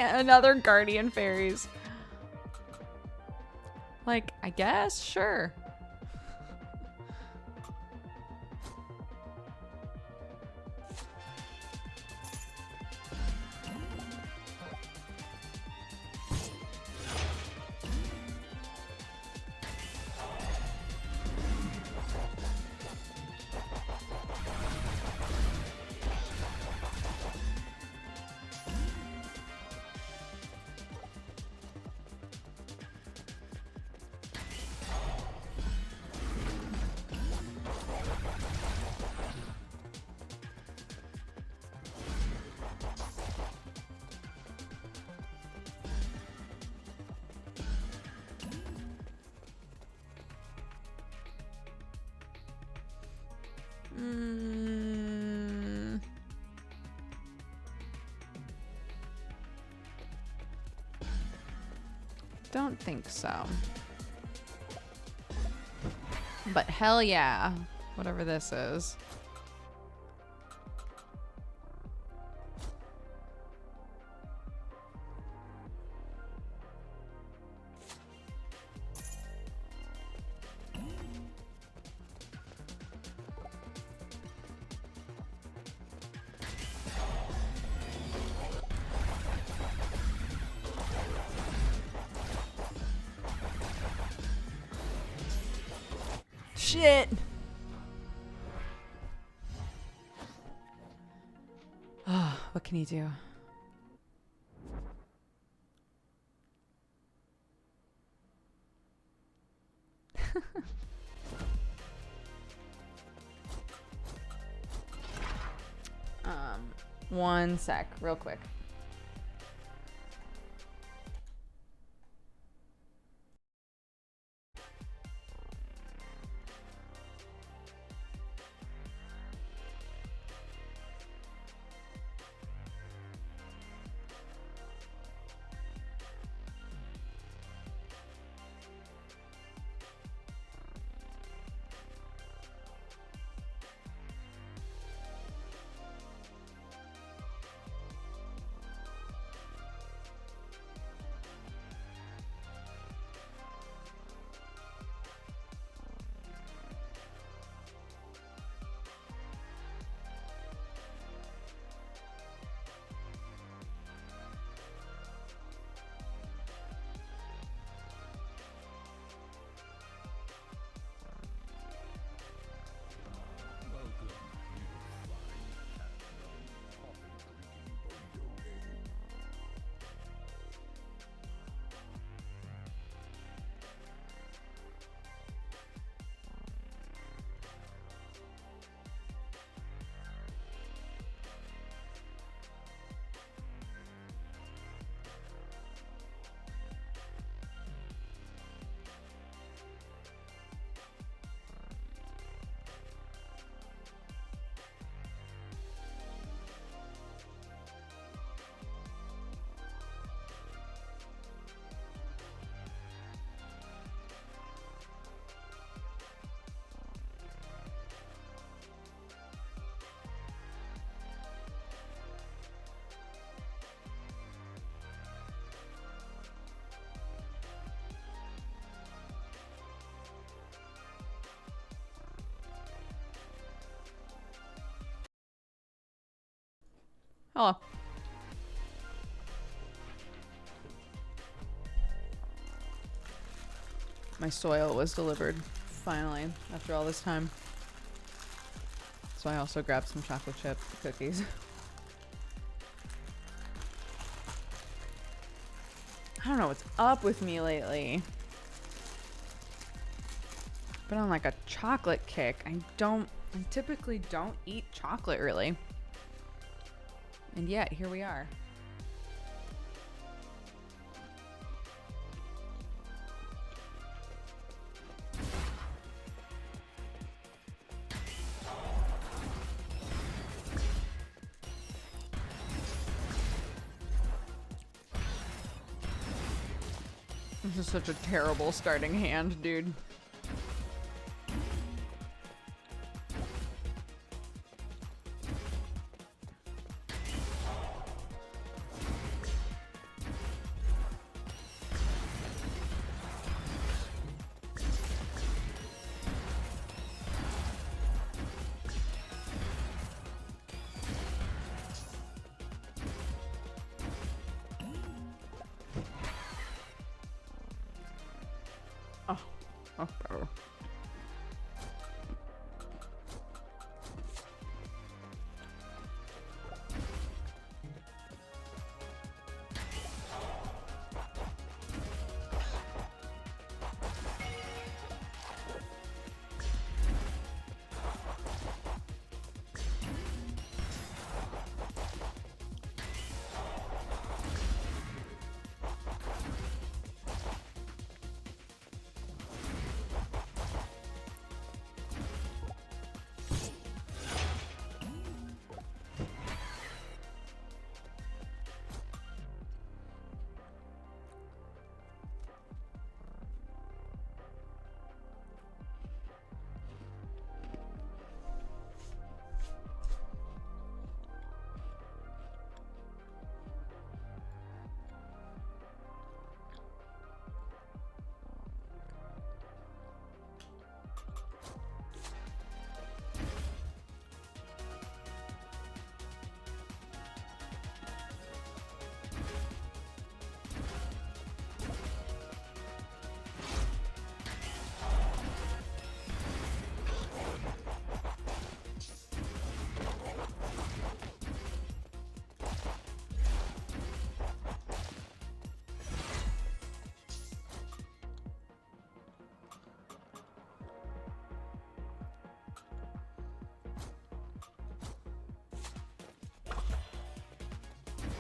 Another guardian fairies. Like, I guess, sure. Don't think so. But hell yeah, whatever this is. Shit. What can you do? One sec, real quick. Hello. My soil was delivered, finally, after all this time. So I also grabbed some chocolate chip cookies. I don't know what's up with me lately. Been on like a chocolate kick. I typically don't eat chocolate really. And yet, here we are. This is such a terrible starting hand, dude. Oh, bro.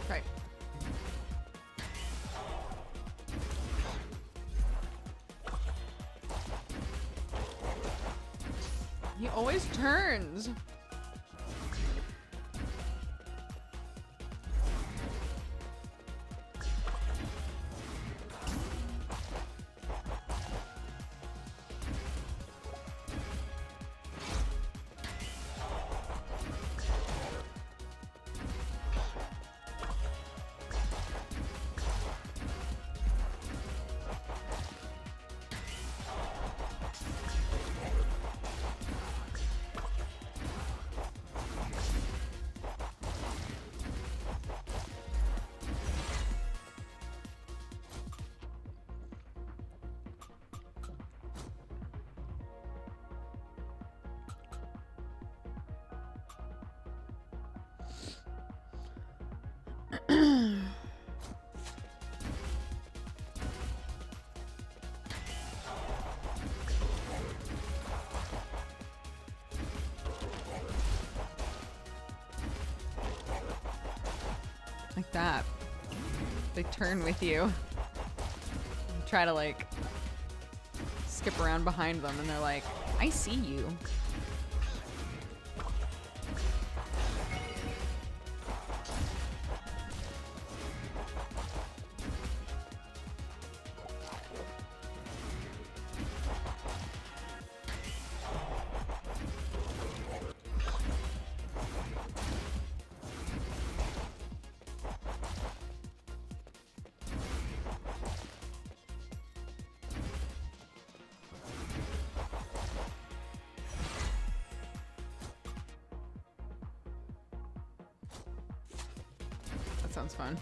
Right. He always turns. Like that. They turn with you. You try to like skip around behind them and they're like, I see you. That sounds fun.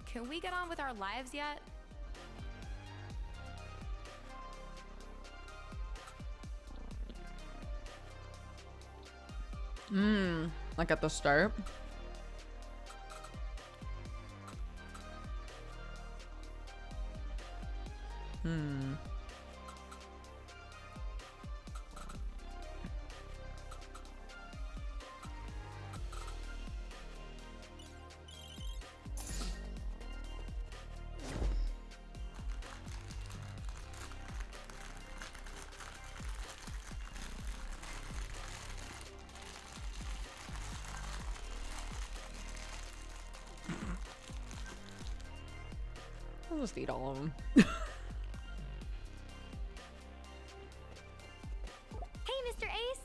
Can we get on with our lives yet? Like at the start. I'll just eat all of them. Hey, Mr. Ace.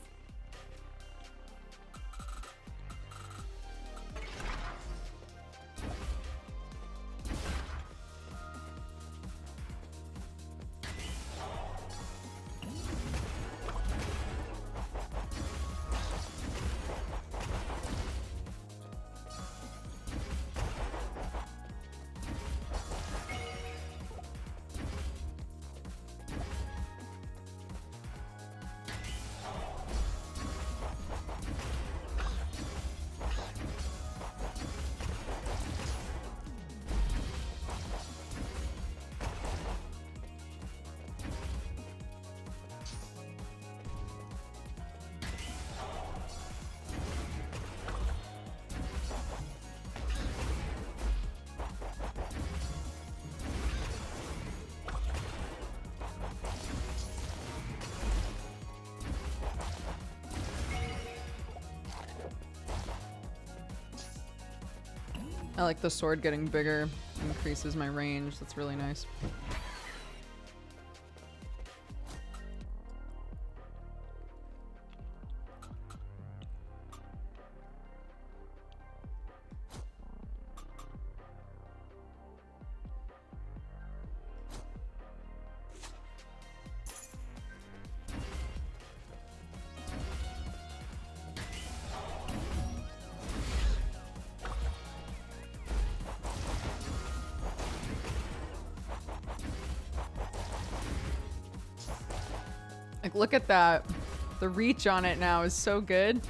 I like the sword getting bigger, increases my range. That's really nice. Like, look at that. The reach on it now is so good.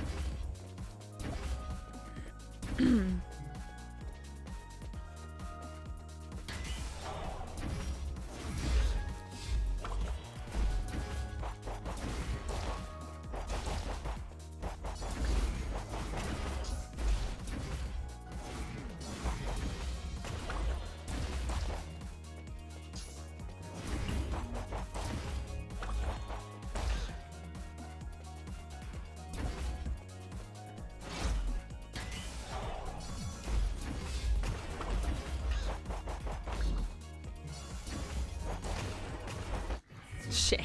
Shit.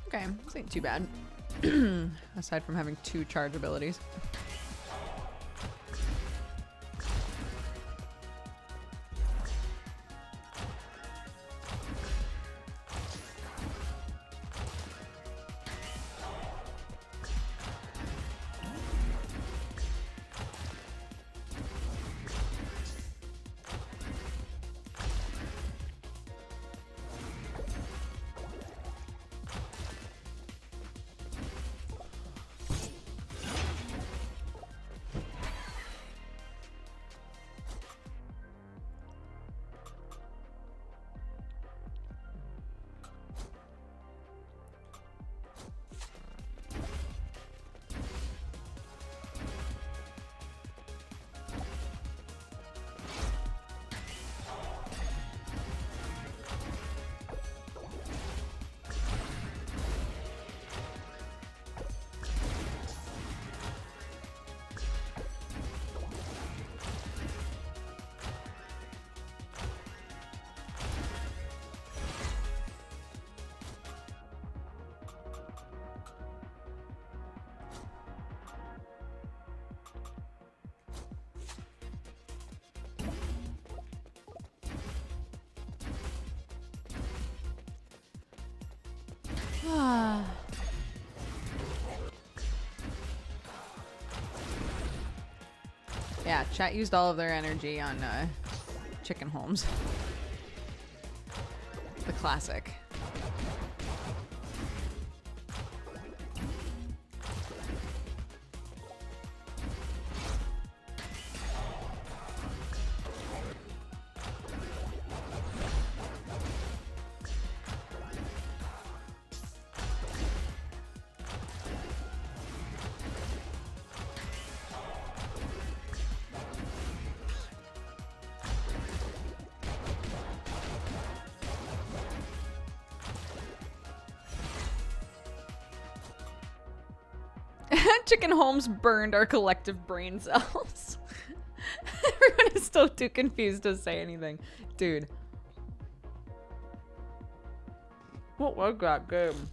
Okay, this ain't too bad. Aside from having 2 charge abilities. Yeah, chat used all of their energy on Chicken Holmes. The classic. Chicken Holmes burned our collective brain cells. Everyone is still too confused to say anything. Dude. What was that game?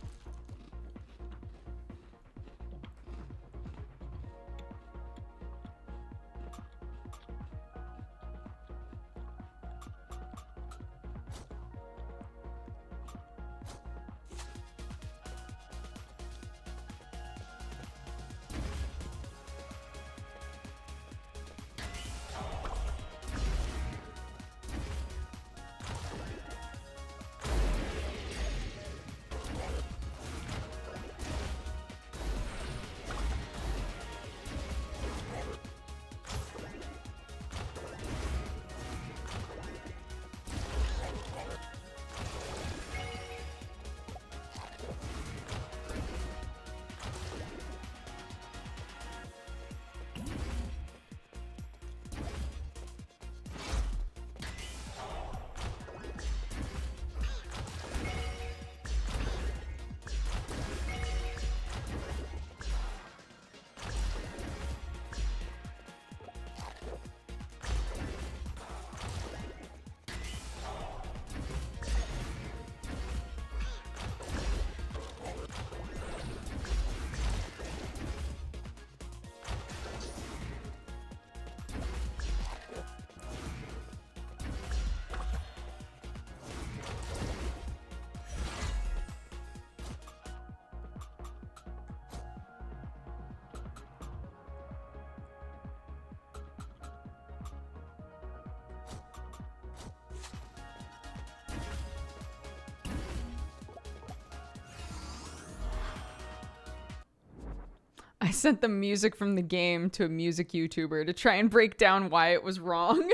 I sent the music from the game to a music YouTuber to try and break down why it was wrong.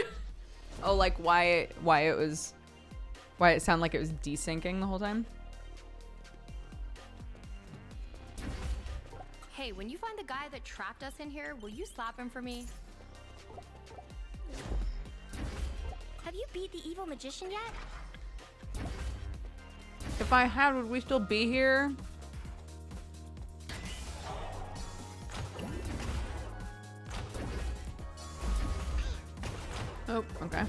Oh, like why it sounded like it was desyncing the whole time. Hey, when you find the guy that trapped us in here, will you slap him for me? Have you beat the evil magician yet? If I had, would we still be here? Oh, okay.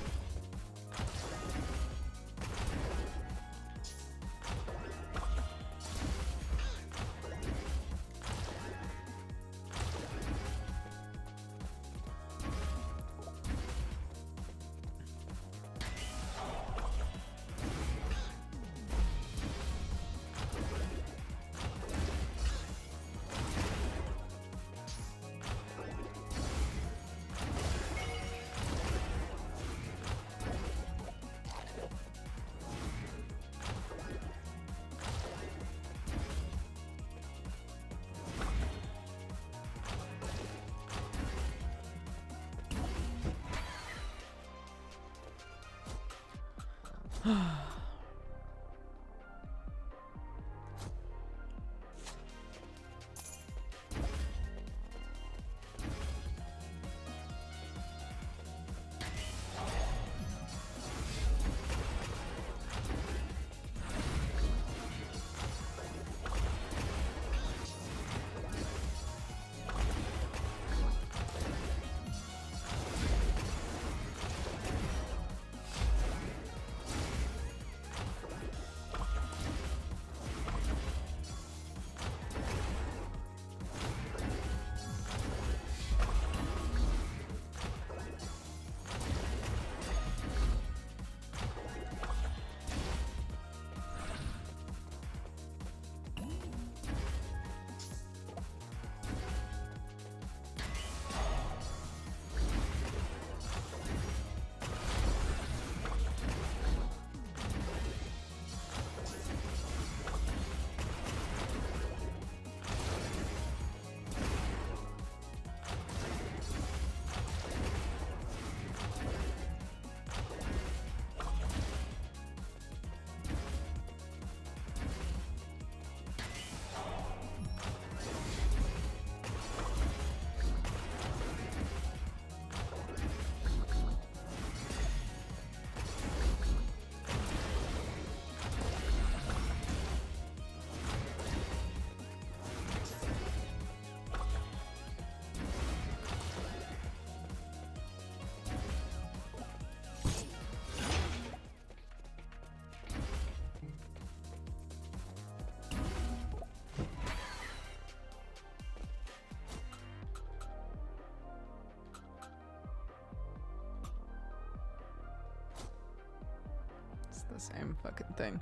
It's the same fucking thing.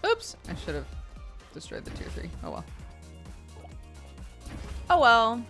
Oops! I should have destroyed the tier 3. Oh well. Oh well.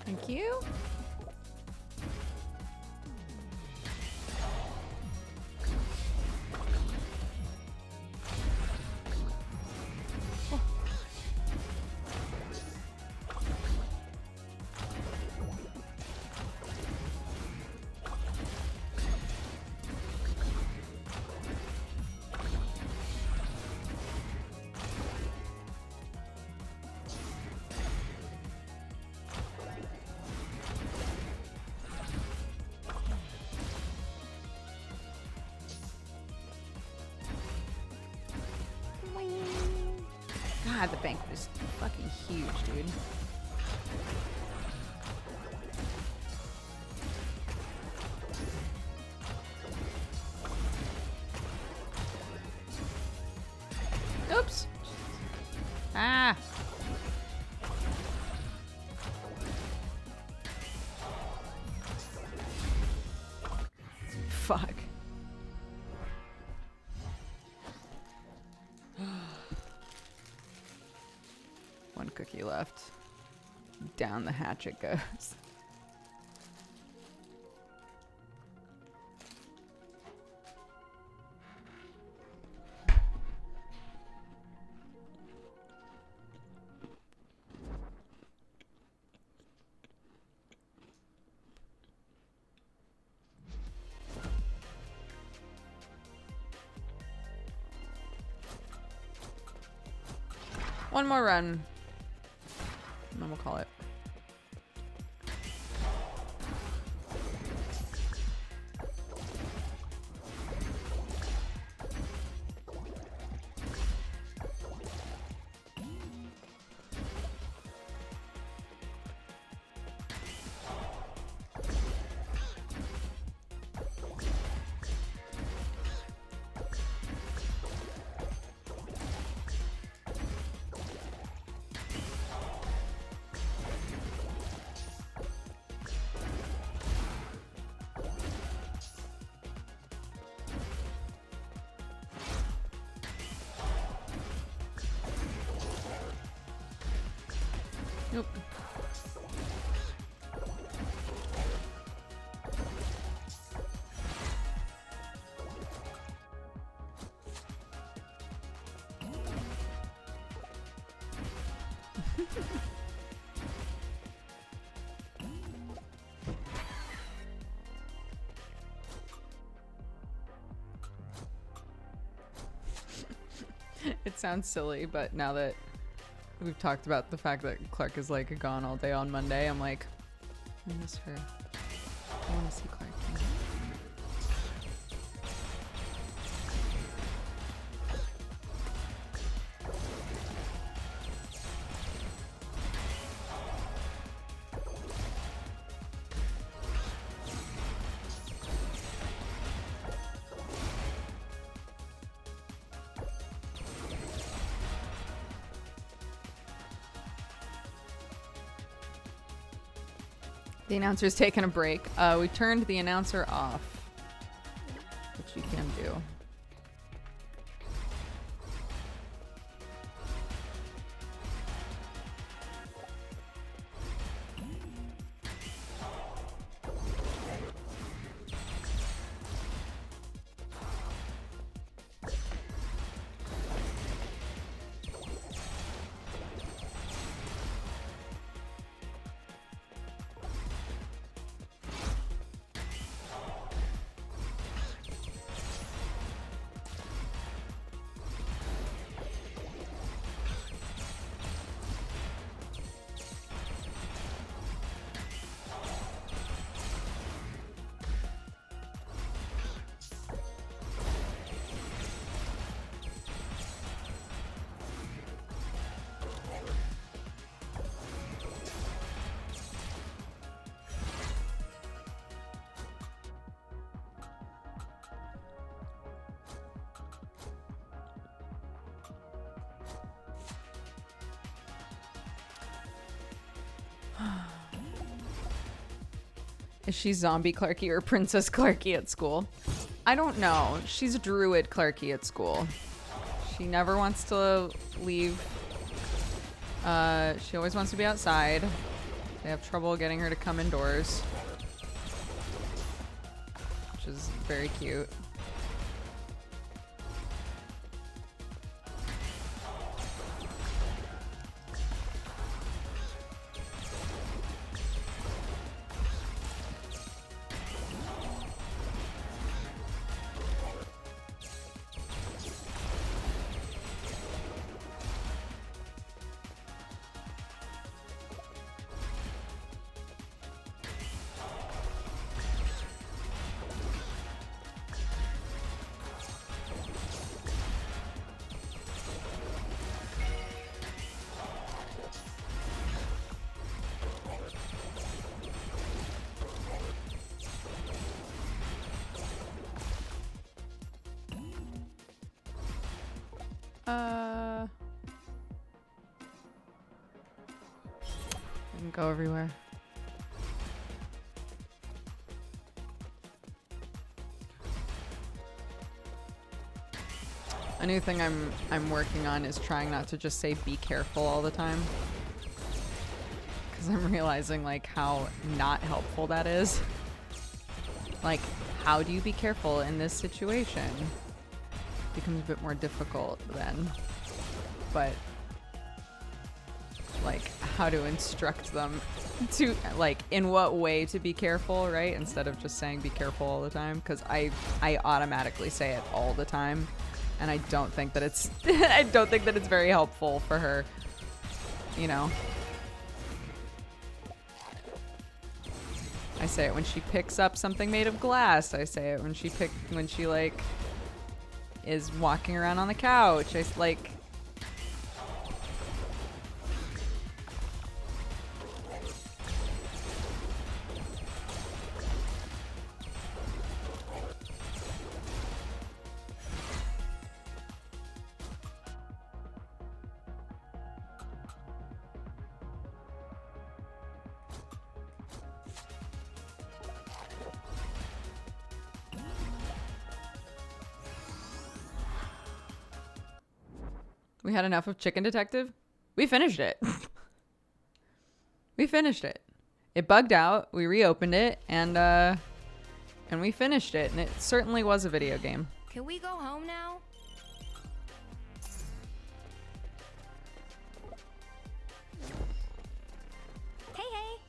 Thank you. God, the bank was fucking huge, dude. Oops. Ah. Fuck. One cookie left. Down the hatch it goes. One more run. we'll call it. Nope. It sounds silly, but now that we've talked about the fact that Clark is like gone all day on Monday, I'm like, I miss her. I want to see Clark. The announcer's taking a break. We turned the announcer off, which you can do. Is she zombie Clarky or Princess Clarky at school? I don't know. She's Druid Clarky at school. She never wants to leave. She always wants to be outside. They have trouble getting her to come indoors, which is very cute. Didn't go everywhere. A new thing I'm working on is trying not to just say be careful all the time. Because I'm realizing like how not helpful that is. Like, how do you be careful in this situation? It becomes a bit more difficult then. But like how to instruct them to like in what way to be careful, right? Instead of just saying be careful all the time, because I automatically say it all the time. And I don't think that it's I don't think that it's very helpful for her, you know. I say it when she picks up something made of glass. I say it when she like is walking around on the couch. Like. We had enough of Chicken Detective. We finished it. We finished it. It bugged out. We reopened it and we finished it. And it certainly was a video game. Can we go home now? Hey, hey.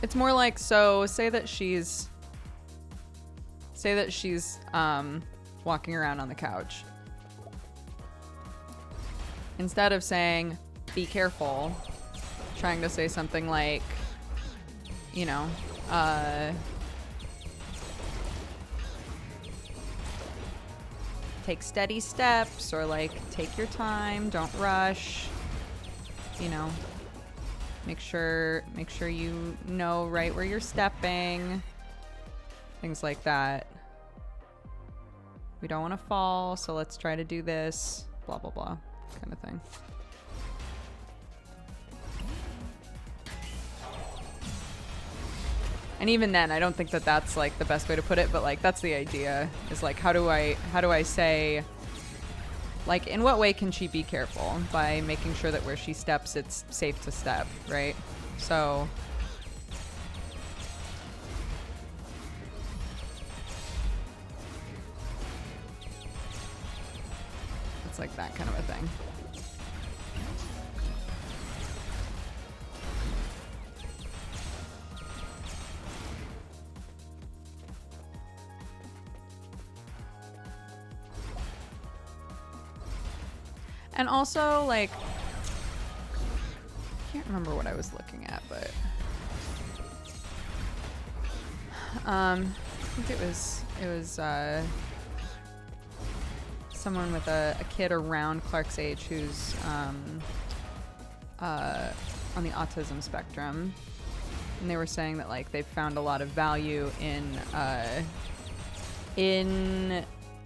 It's more like, so say that she's walking around on the couch. Instead of saying, be careful, trying to say something like, you know, take steady steps, or like, take your time, don't rush, you know. Make sure you know right where you're stepping. Things like that. We don't want to fall, so let's try to do this. Blah, blah, blah. Kind of thing. And even then, I don't think that that's like the best way to put it, but like that's the idea. Is like, how do I say, like, in what way can she be careful? By making sure that where she steps, it's safe to step, right? So it's like that kind of a thing. And also, like, I can't remember what I was looking at, but I think it was someone with a kid around Clark's age who's on the autism spectrum, and they were saying that like they've found a lot of value in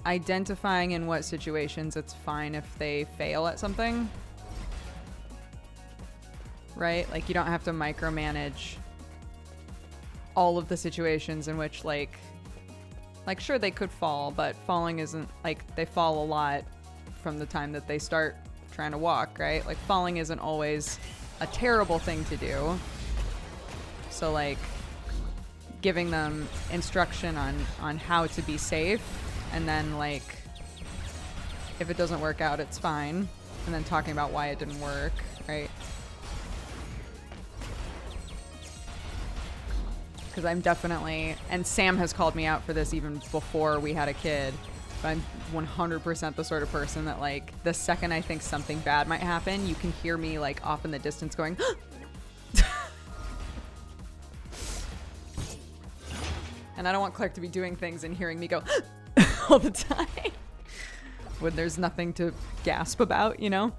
identifying in what situations it's fine if they fail at something, right? Like, you don't have to micromanage all of the situations in which like sure, they could fall, but falling isn't like, they fall a lot from the time that they start trying to walk, right? Like, falling isn't always a terrible thing to do. So like giving them instruction on how to be safe, and then like if it doesn't work out, it's fine, and then talking about why it didn't work, right? Because I'm definitely, and Sam has called me out for this even before we had a kid, but I'm 100% the sort of person that like the second I think something bad might happen, you can hear me like off in the distance going and I don't want Clark to be doing things and hearing me go all the time when there's nothing to gasp about, you know?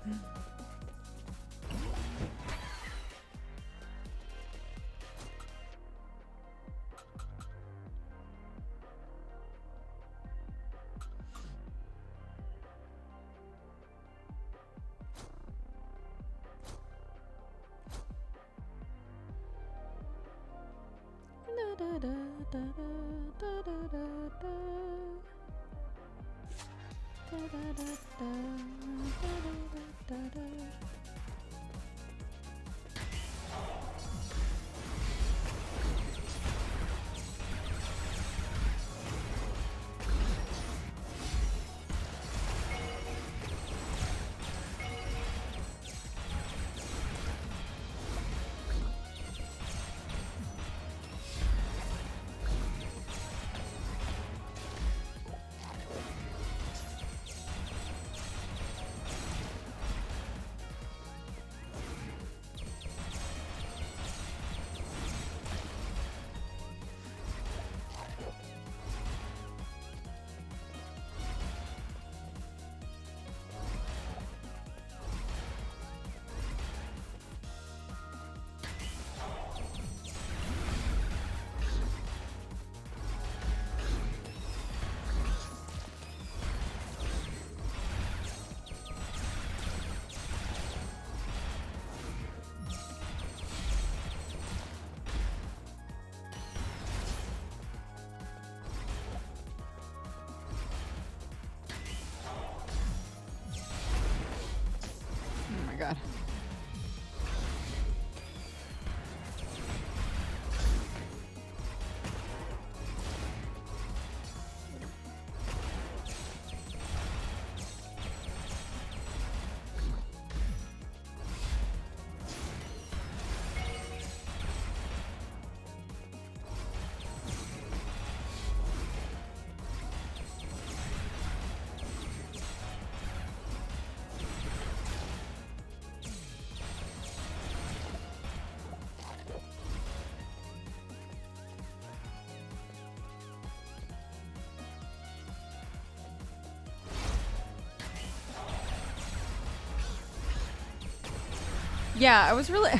Yeah, I was really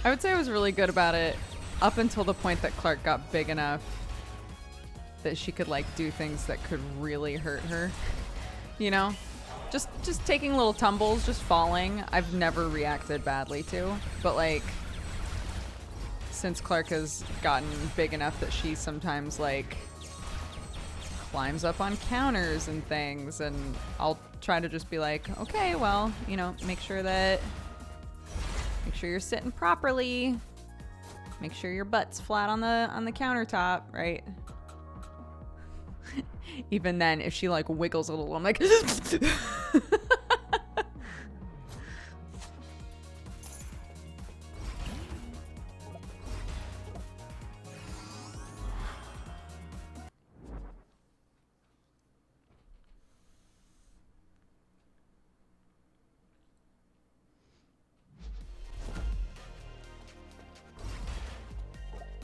I would say I was really good about it up until the point that Clark got big enough that she could like do things that could really hurt her. You know? Just taking little tumbles, just falling, I've never reacted badly to. But like since Clark has gotten big enough that she sometimes like climbs up on counters and things, and I'll try to just be like, okay, well, you know, make sure you're sitting properly. Make sure your butt's flat on the countertop, right? Even then, if she like wiggles a little, I'm like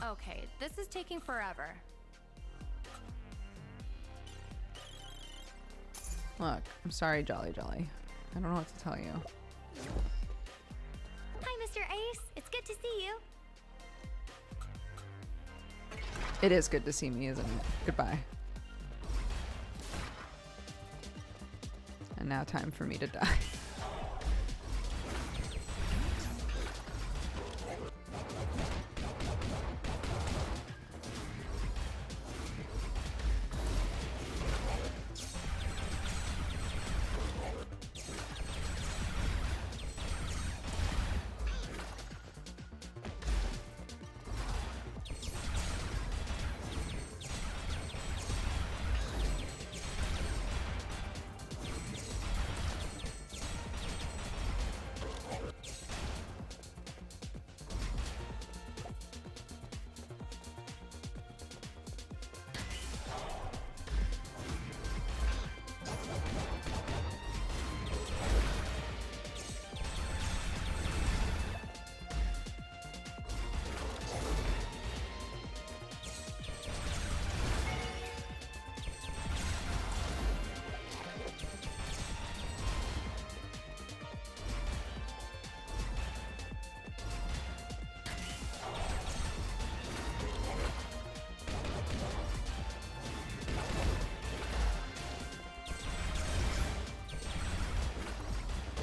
Okay, this is taking forever. Look, I'm sorry, Jolly Jolly. I don't know what to tell you. Hi, Mr. Ace. It's good to see you. It is good to see me, isn't it? Goodbye. And now time for me to die.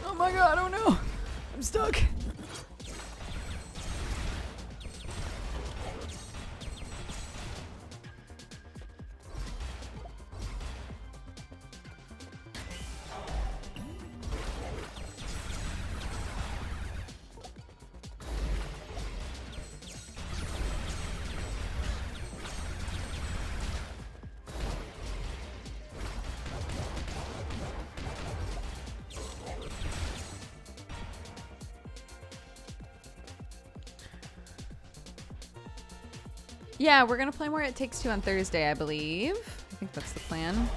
Oh my god, oh no! I'm stuck! Yeah, we're gonna play more It Takes Two on Thursday, I believe. I think that's the plan.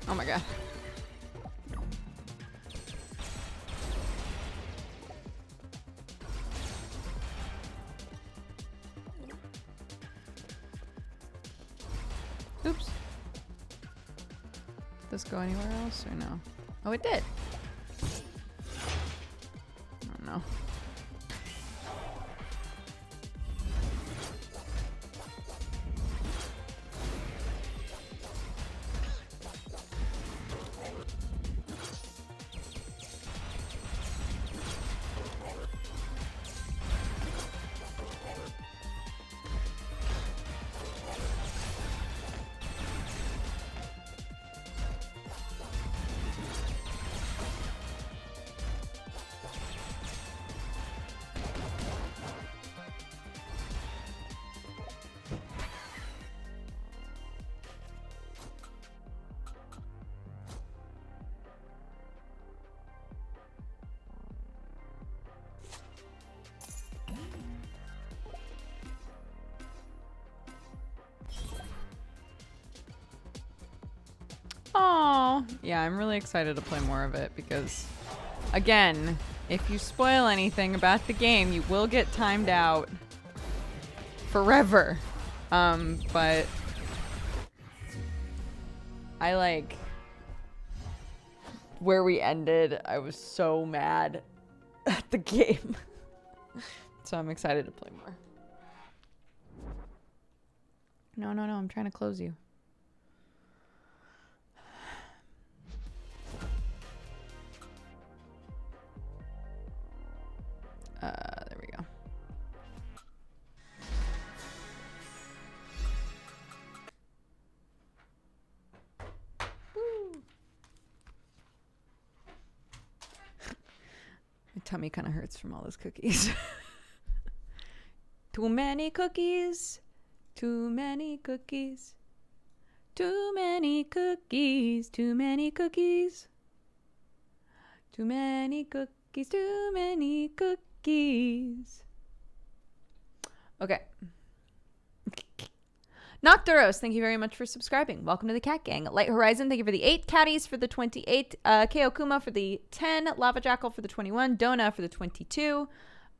Oh my god. Oops. Did this go anywhere else or no? Oh, it did. Oh no. now. Yeah, I'm really excited to play more of it because, again, if you spoil anything about the game, you will get timed out forever. But I like where we ended. I was so mad at the game. So I'm excited to play more. No, I'm trying to close you. There we go. Woo. My tummy kind of hurts from all those cookies. Too many cookies. Too many cookies. Too many cookies. Too many cookies. Too many cookies. Too many cookies. Okay. Nocturos, thank you very much for subscribing. Welcome to the Cat Gang. Light Horizon, thank you for the 8. Caddies for the 28. Ko Kuma for the 10. Lava Jackal for the 21. Dona for the 22.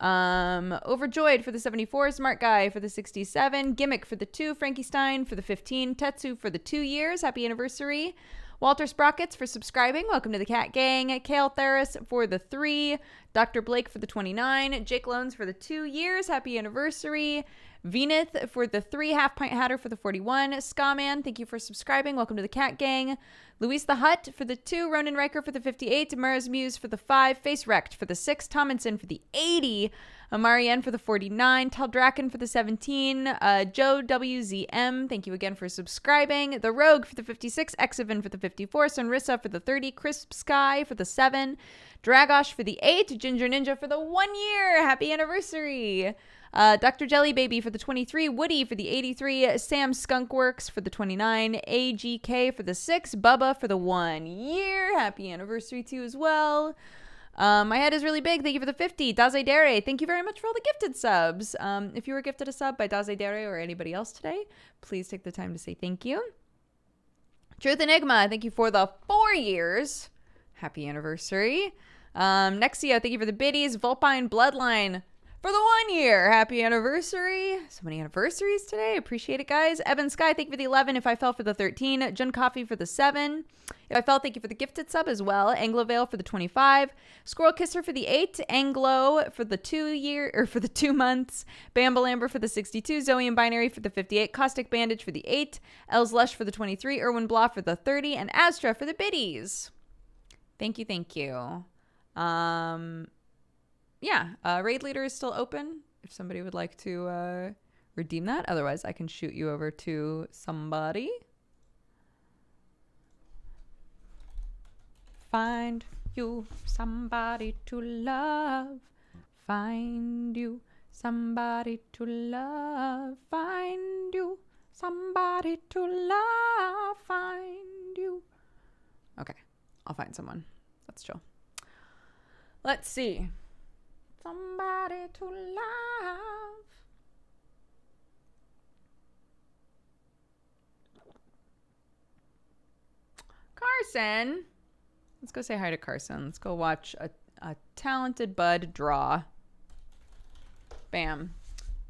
Overjoyed for the 74. Smart Guy for the 67. Gimmick for the 2. Frankie Stein for the 15. Tetsu for the 2 years. Happy anniversary. Walter Sprockets for subscribing. Welcome to the Cat Gang. Kale Theris for the 3. Dr. Blake for the 29. Jake Loans for the 2 years. Happy anniversary. Veneth for the 3. Half Pint Hatter for the 41. Skaman, thank you for subscribing. Welcome to the Cat Gang. Luis the Hut for the 2. Ronan Riker for the 58. Mara's Muse for the 5. Face Wrecked for the 6. Tomlinson for the 80. Marianne for the 49. Taldraken for the 17. Joe WZM, thank you again for subscribing. The Rogue for the 56. Exivin for the 54. Sunrissa for the 30. Crisp Sky for the 7. Dragosh for the 8. Ginger Ninja for the 1 year. Happy anniversary. Dr. Jelly Baby for the 23. Woody for the 83. Sam Skunkworks for the 29. AGK for the 6. Bubba for the 1 year. Happy anniversary to you as well. My head is really big. Thank you for the 50. Daze Dere, thank you very much for all the gifted subs. If you were gifted a sub by Daze Dere or anybody else today, please take the time to say thank you. Truth Enigma, thank you for the 4 years. Happy anniversary. Nexio, thank you for the biddies. Vulpine Bloodline for the 1 year. Happy anniversary. So many anniversaries today. Appreciate it, guys. Evan Sky, thank you for the 11. If I Fell for the 13. Jun Coffee for the 7. If I Fell, thank you for the gifted sub as well. Anglovale for the 25. Squirrel Kisser for the 8. Anglo for the 2 year, or for the 2 months. Bambalamber for the 62. Zoe and Binary for the 58. Caustic Bandage for the 8. Els Lush for the 23. Erwin Blah for the 30. And Astra for the biddies. Thank you, thank you. Yeah, Raid Leader is still open if somebody would like to redeem that. Otherwise, I can shoot you over to somebody. Find you somebody to love. Find you somebody to love. Find you somebody to love. Find you. Okay, I'll find someone. That's chill. Let's see. Somebody to love. Carson. Let's go say hi to Carson. Let's go watch a talented bud draw. Bam.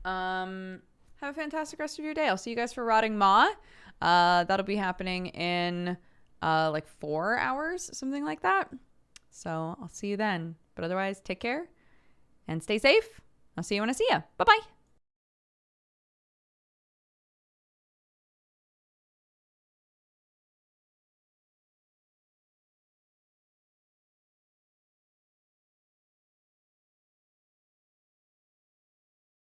Have a fantastic rest of your day. I'll see you guys for Rotting Maw. That'll be happening in like 4 hours, something like that. So I'll see you then. But otherwise, take care and stay safe. I'll see you when I see you. Bye-bye.